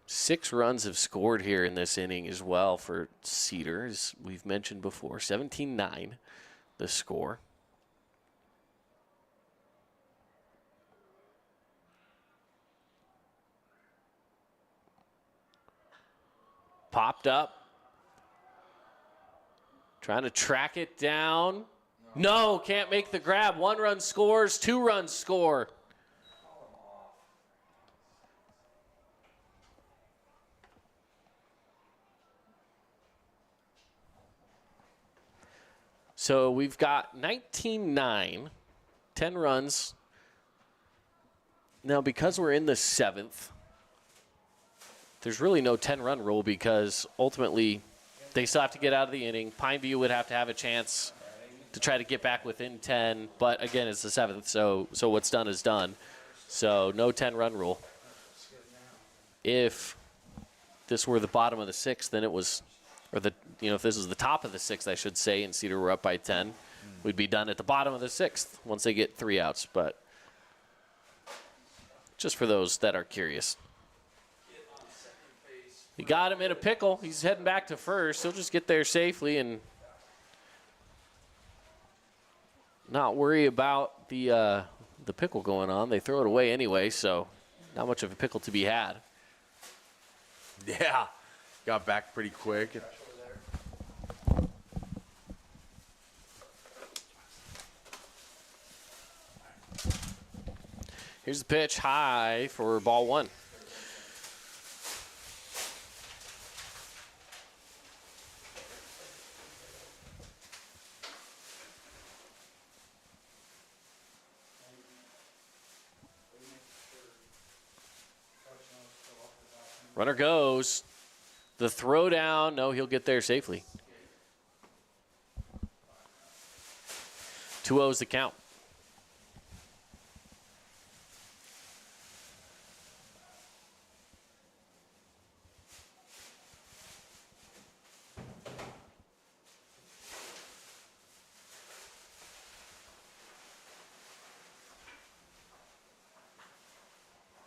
6 runs have scored here in this inning as well for Cedar, as we've mentioned before. 17-9, the score. popped up. Trying to track it down. No, can't make the grab. 1 run scores, 2 runs score. So we've got 19-9, 10 runs. Now, because we're in the 7th, there's really no 10-run rule because ultimately they still have to get out of the inning. Pineview would have to have a chance to try to get back within 10, but again, it's the 7th, so what's done is done. So no 10-run rule. If this were the bottom of the 6th, then it was, or if this was the top of the 6th, I should say, and Cedar were up by 10, we'd be done at the bottom of the 6th once they get 3 outs, but just for those that are curious. He got him in a pickle. He's heading back to first. He'll just get there safely and not worry about the pickle going on. They throw it away anyway, so not much of a pickle to be had. Yeah, got back pretty quick. Here's the pitch, high for ball 1. Runner goes. The throw down. No, he'll get there safely. 2-0's the count.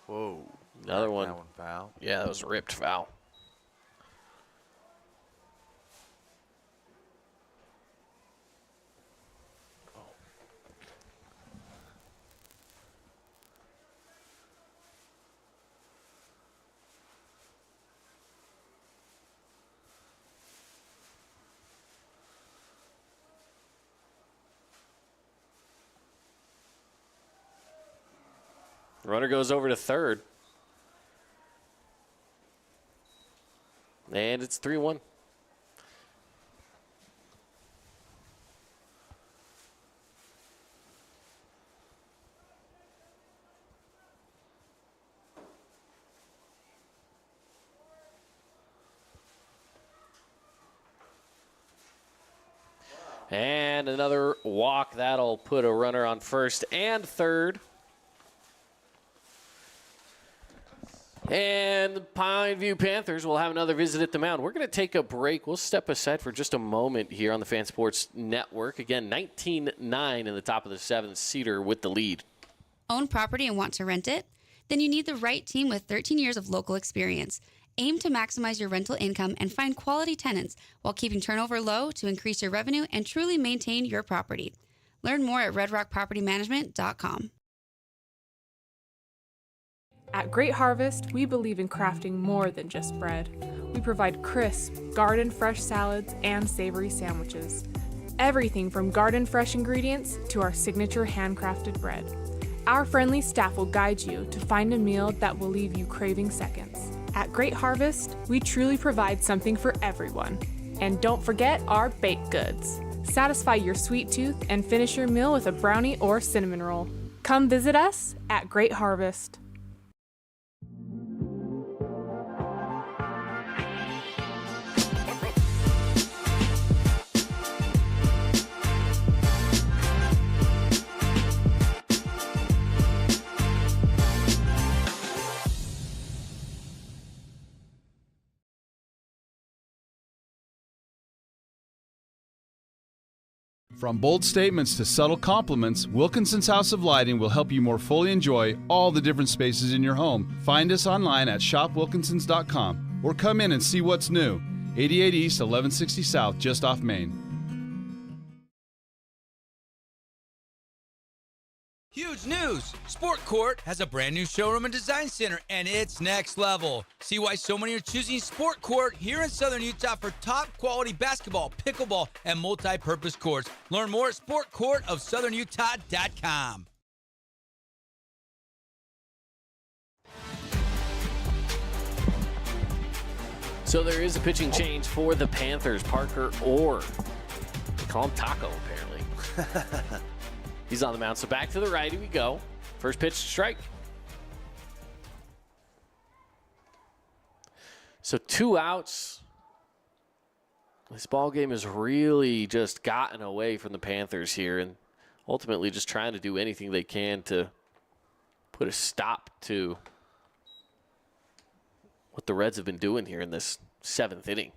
Whoa. Another one. That one foul. Yeah, that was a ripped foul. Runner goes over to third. And it's 3-1. And another walk. That'll put a runner on first and third. And the Pineview Panthers will have another visit at the mound. We're going to take a break. We'll step aside for just a moment here on the Fan Sports Network. Again, 19-9 in the top of the 7th. Cedar with the lead. Own property and want to rent it? Then you need the right team with 13 years of local experience. Aim to maximize your rental income and find quality tenants while keeping turnover low to increase your revenue and truly maintain your property. Learn more at redrockpropertymanagement.com. At Great Harvest, we believe in crafting more than just bread. We provide crisp, garden-fresh salads and savory sandwiches. Everything from garden-fresh ingredients to our signature handcrafted bread. Our friendly staff will guide you to find a meal that will leave you craving seconds. At Great Harvest, we truly provide something for everyone. And don't forget our baked goods. Satisfy your sweet tooth and finish your meal with a brownie or cinnamon roll. Come visit us at Great Harvest. From bold statements to subtle compliments, Wilkinson's House of Lighting will help you more fully enjoy all the different spaces in your home. Find us online at shopwilkinsons.com or come in and see what's new. 88 East, 1160 South, just off Main. Huge Huge news! Sport Court has a brand new showroom and design center, and it's next level. See why so many are choosing Sport Court here in Southern Utah for top quality basketball, pickleball, and multi-purpose courts. Learn more at sportcourtofsouthernutah.com. So there is a pitching change for the Panthers. Parker Orr. They call him Taco, apparently. He's on the mound. So back to the right, here we go. First pitch, strike. So 2 outs. This ball game has really just gotten away from the Panthers here, and ultimately just trying to do anything they can to put a stop to what the Reds have been doing here in this 7th inning.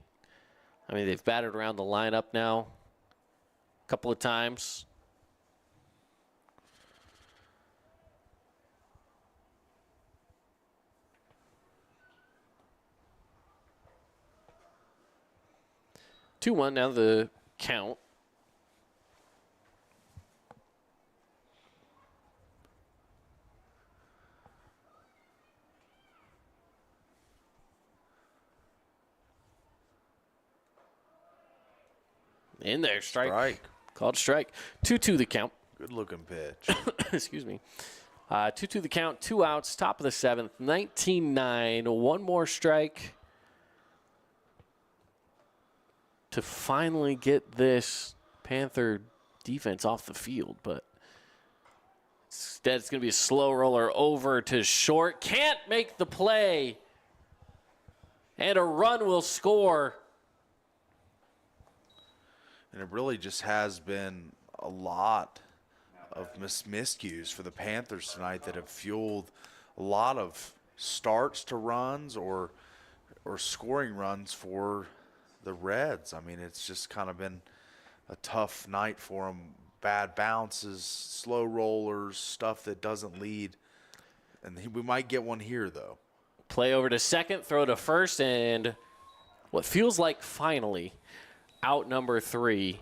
I mean, they've batted around the lineup now a couple of times. Two-1 now the count. In there, strike. Called strike. 2-2 the count. Good looking pitch. Excuse me. 2-2 the count, 2 outs, top of the 7th, 19-9. One more strike to finally get this Panther defense off the field, but instead it's going to be a slow roller over to short. Can't make the play, and a run will score. And it really just has been a lot of miscues for the Panthers tonight that have fueled a lot of starts to runs or scoring runs for the Reds. I mean, it's just kind of been a tough night for them. Bad bounces, slow rollers, stuff that doesn't lead. And we might get one here, though. Play over to second, throw to first, and what feels like finally out number 3.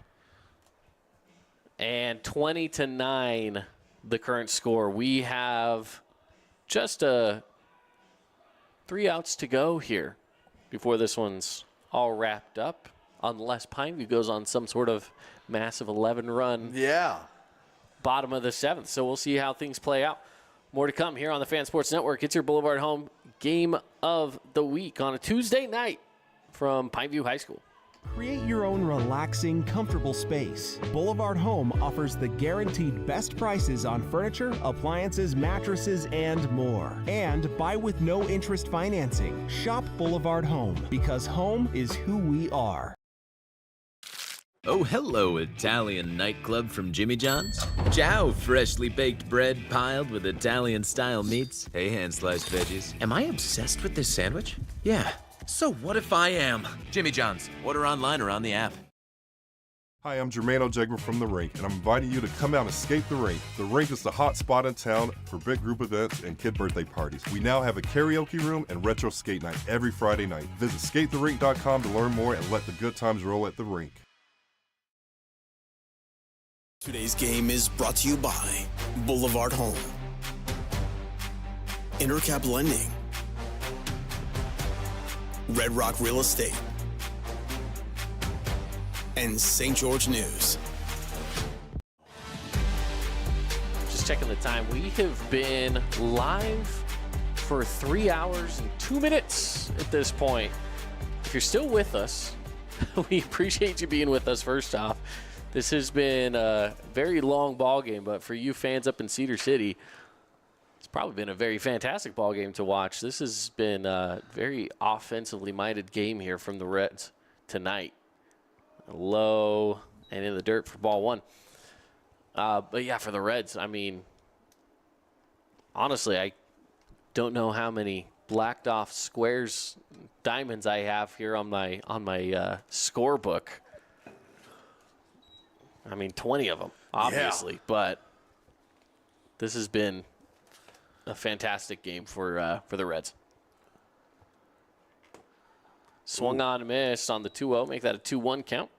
And 20-9, the current score. We have just 3 outs to go here before this one's all wrapped up, unless Pineview goes on some sort of massive 11-run bottom of the 7th. So we'll see how things play out. More to come here on the Fan Sports Network. It's your Boulevard Home game of the week on a Tuesday night from Pineview High School. Create your own relaxing, comfortable space. Boulevard Home offers the guaranteed best prices on furniture, appliances, mattresses, and more. And buy with no interest financing. Shop Boulevard Home, because home is who we are. Oh, hello, Italian nightclub from Jimmy John's. Ciao, freshly baked bread piled with Italian-style meats. Hey, hand-sliced veggies. Am I obsessed with this sandwich? Yeah. So what if I am? Jimmy John's. Order online or on the app. Hi, I'm Jermaine O'Jegman from The Rink, and I'm inviting you to come out and skate The Rink. The Rink is the hot spot in town for big group events and kid birthday parties. We now have a karaoke room and retro skate night every Friday night. Visit skatetherink.com to learn more and let the good times roll at The Rink. Today's game is brought to you by Boulevard Home, Intercap Lending, Red Rock Real Estate, and St. George News. Just checking the time. We have been live for 3 hours and 2 minutes at this point. If you're still with us, we appreciate you being with us first off. This has been a very long ball game, but for you fans up in Cedar City, it's probably been a very fantastic ball game to watch. This has been a very offensively minded game here from the Reds tonight. Low and in the dirt for ball 1. But yeah, for the Reds, I mean, honestly, I don't know how many blacked off squares, diamonds I have here on my scorebook. I mean, 20 of them, obviously, but this has been a fantastic game for the Reds. Swung on and missed on the 2-0, make that a 2-1 count.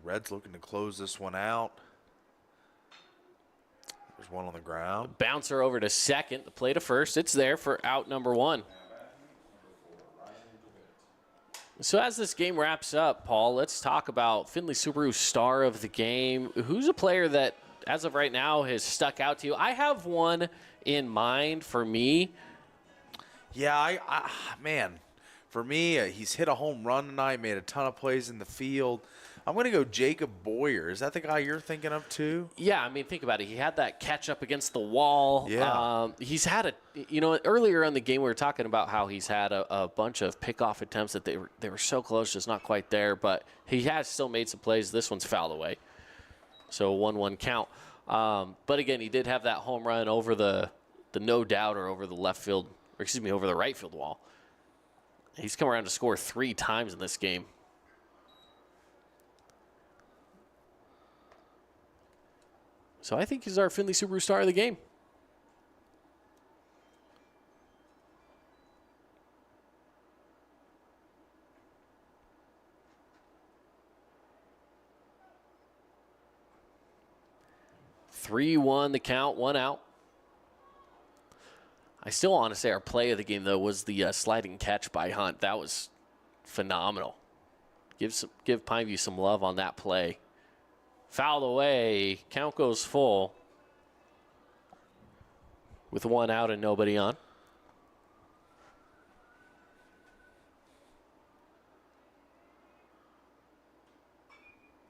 Reds looking to close this one out. There's one on the ground. Bouncer over to second. The play to first. It's there for out number 1. So as this game wraps up, Paul, let's talk about Findlay Subaru's star of the game. Who's a player that, as of right now, has stuck out to you? I have one in mind for me. Yeah, man, for me, he's hit a home run tonight, made a ton of plays in the field. I'm going to go Jacob Boyer. Is that the guy you're thinking of too? Yeah, I mean, think about it. He had that catch up against the wall. Yeah. He's had earlier in the game we were talking about how he's had a bunch of pickoff attempts that they were so close, just not quite there. But he has still made some plays. This one's fouled away. So 1-1 count. But again, he did have that home run over the no doubter over the over the right field wall. He's come around to score 3 times in this game. So I think he's our Findlay Subaru star of the game. (3-1) the count, 1 out. I still want to say our play of the game, though, was the sliding catch by Hunt. That was phenomenal. Give Pineview some love on that play. Fouled away. Count goes full with 1 out and nobody on.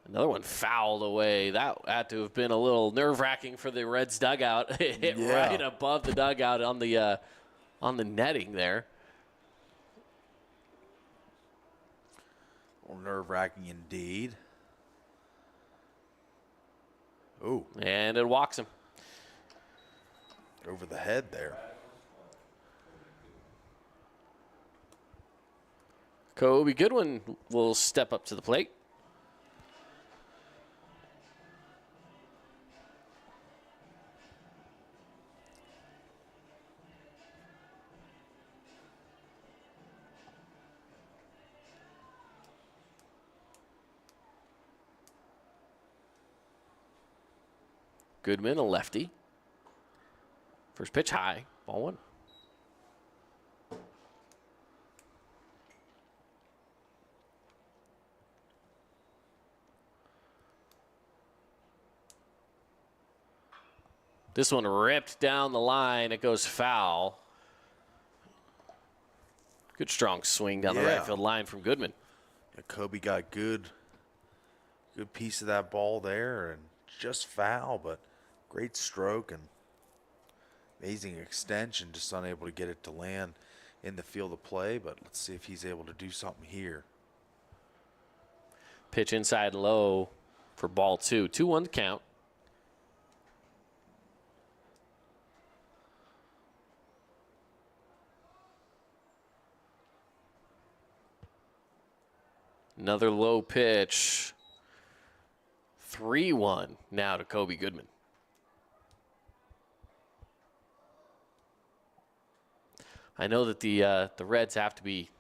Another one fouled away. That had to have been a little nerve-wracking for the Reds dugout. It hit right above the dugout on the netting there. Well, nerve-wracking indeed. Ooh. And it walks him. Over the head there. Kobe Goodwin will step up to the plate. Goodman, a lefty. First pitch high, ball 1. This one ripped down the line. It goes foul. Good strong swing down the right field line from Goodman. Yeah, Kobe got good piece of that ball there and just foul, but great stroke and amazing extension, just unable to get it to land in the field of play, but let's see if he's able to do something here. Pitch inside low for ball 2. 2-1 count. Another low pitch. 3-1 now to Kobe Goodman. I know that the Reds have to be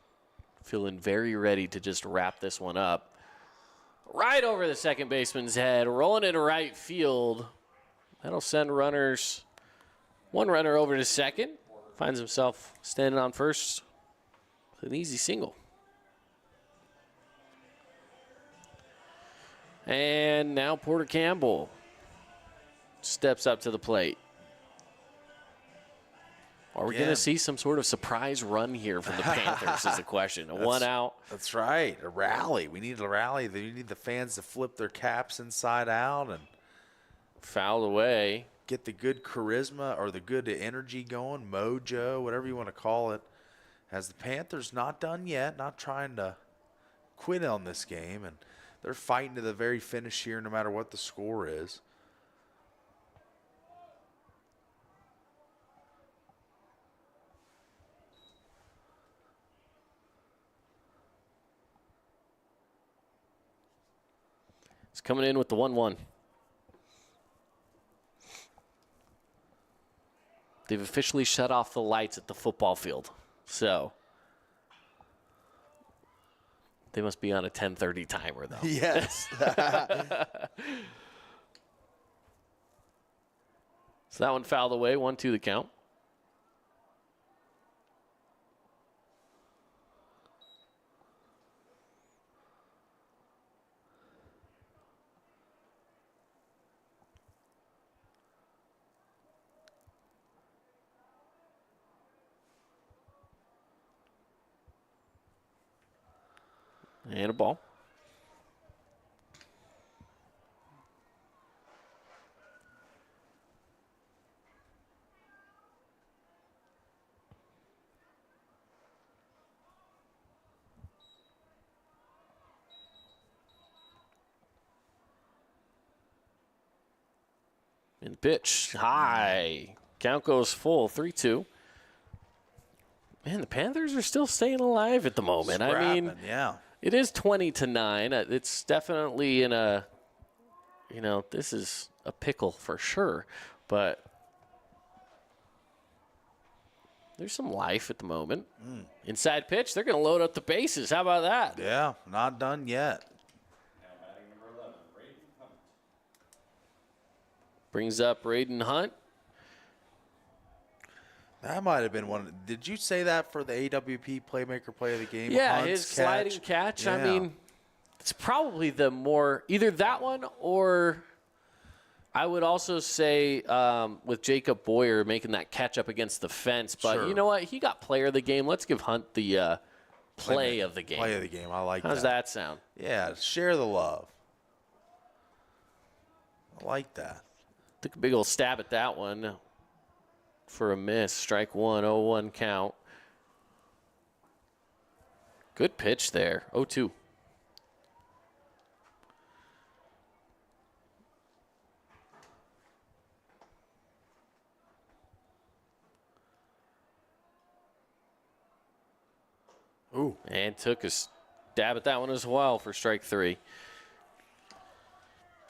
feeling very ready to just wrap this one up. Right over the second baseman's head, rolling into right field. That'll send runners, one runner over to second. Finds himself standing on first with an easy single. And now Porter Campbell steps up to the plate. Are we going to see some sort of surprise run here from the Panthers is the question. 1 out. That's right. A rally. We need a rally. We need the fans to flip their caps inside out and foul away. Get the good charisma or the good energy going, mojo, whatever you want to call it. As the Panthers not done yet, not trying to quit on this game, and they're fighting to the very finish here no matter what the score is. It's coming in with the 1-1. They've officially shut off the lights at the football field. So They must be on a 10:30 timer, though. Yes. So that one fouled away, 1-2 the count. And a ball. And the pitch, high. Count goes full, 3-2. Man, the Panthers are still staying alive at the moment. I mean, yeah. It is 20-9. It's definitely in a, this is a pickle for sure. But there's some life at the moment. Inside pitch, they're going to load up the bases. How about that? Yeah, not done yet. Brings up Braden Hunt. That might have been one. Did you say that for the AWP Playmaker Play of the Game? Yeah, Hunt's his sliding catch. Yeah. I mean, it's probably the more either that one or I would also say with Jacob Boyer making that catch up against the fence. But Sure. you know what? He got player of the game. Let's give Hunt the play of the game. Play of the game. I like that. How's that sound? Yeah, share the love. I like that. Took a big old stab at that one for a miss. Strike one, 0-1 count. Good pitch there, 0-2. Ooh. And took a stab at that one as well for strike three.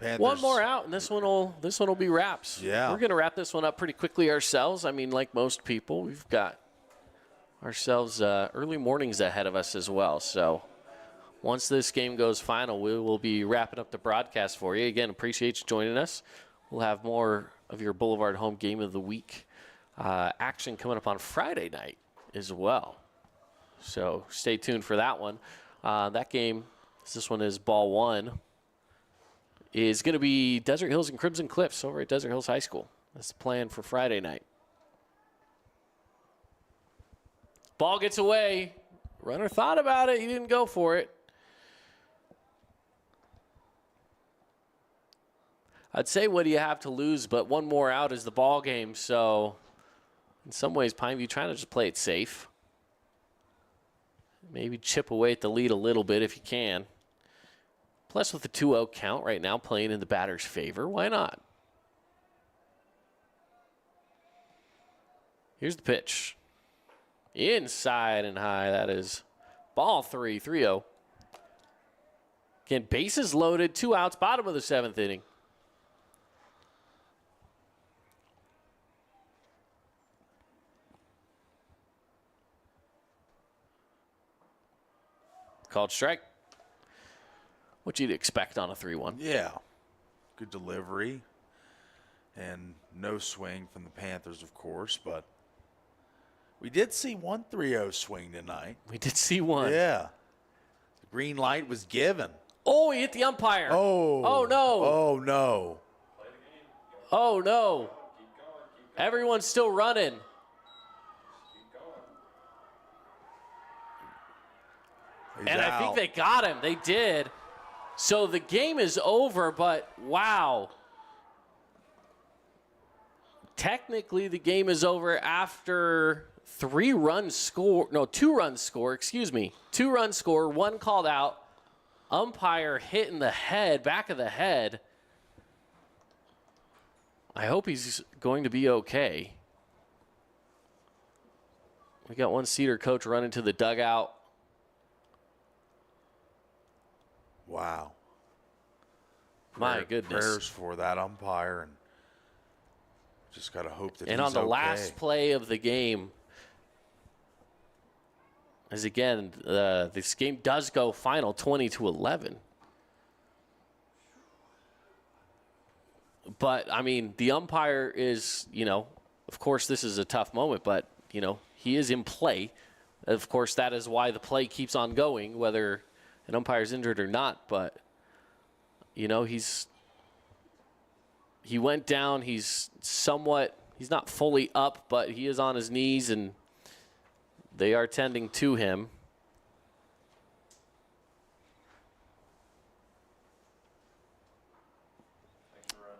Panthers. One more out, and this one will be wraps. Yeah. We're going to wrap this one up pretty quickly ourselves. I mean, like most people, we've got ourselves early mornings ahead of us as well. So once this game goes final, we will be wrapping up the broadcast for you. Again, appreciate you joining us. We'll have more of your Boulevard Home Game of the Week action coming up on Friday night as well. So stay tuned for that one. That game, this one is ball one, is going to be Desert Hills and Crimson Cliffs over at Desert Hills High School. That's the plan for Friday night. Ball gets away. Runner thought about it. He didn't go for it. I'd say what do you have to lose, but one more out is the ball game. So in some ways, Pineview trying to just play it safe. Maybe chip away at the lead a little bit if you can. Plus, with the 2-0 count right now playing in the batter's favor, why not? Here's the pitch. Inside and high. That is ball three, 3-0. Again, bases loaded, 2 outs, bottom of the 7th inning. Called strike. What you'd expect on a 3-1. Yeah. Good delivery. And no swing from the Panthers, of course, but we did see one 3-0 swing tonight. We did see one. Yeah. The green light was given. Oh, he hit the umpire. Oh. Oh, no. Oh, no. Oh, no. Everyone's still running. He's and out. I think they got him. They did. So the game is over, but wow. Technically, the game is over after 2-run score, 2-run score, one called out. Umpire hit in the head, back of the head. I hope he's going to be okay. We got one Cedar coach running to the dugout. Wow. My goodness. Prayers for that umpire, and just got to hope that And he's on the okay. last play of the game, as again, this game does go final 20-11. But, I mean, the umpire is, of course this is a tough moment, but, he is in play. Of course, that is why the play keeps on going, whether an umpire's injured or not. But, he went down. He's not fully up, but he is on his knees, and they are tending to him.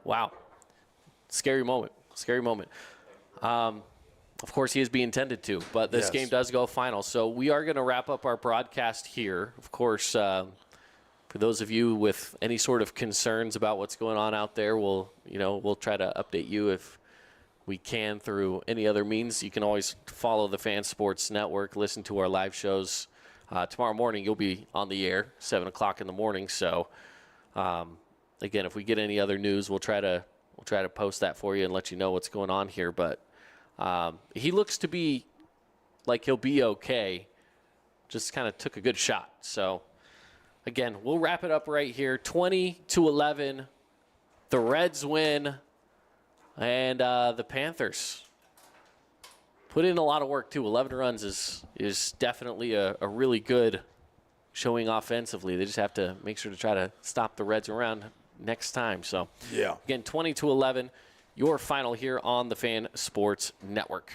Wow. Scary moment. Of course, he is being tended to, but this game does go final. So we are going to wrap up our broadcast here. Of course, for those of you with any sort of concerns about what's going on out there, we'll try to update you if we can through any other means. You can always follow the Fan Sports Network, listen to our live shows. Tomorrow morning, you'll be on the air, 7 o'clock in the morning. So, again, if we get any other news, we'll try to post that for you and let you know what's going on here. But he looks to be like he'll be okay. Just kind of took a good shot. So, again, we'll wrap it up right here. 20-11. The Reds win. And the Panthers put in a lot of work, too. 11 runs is definitely a really good showing offensively. They just have to make sure to try to stop the Reds around next time. So, yeah. Again, 20-11, your final here on the Fan Sports Network.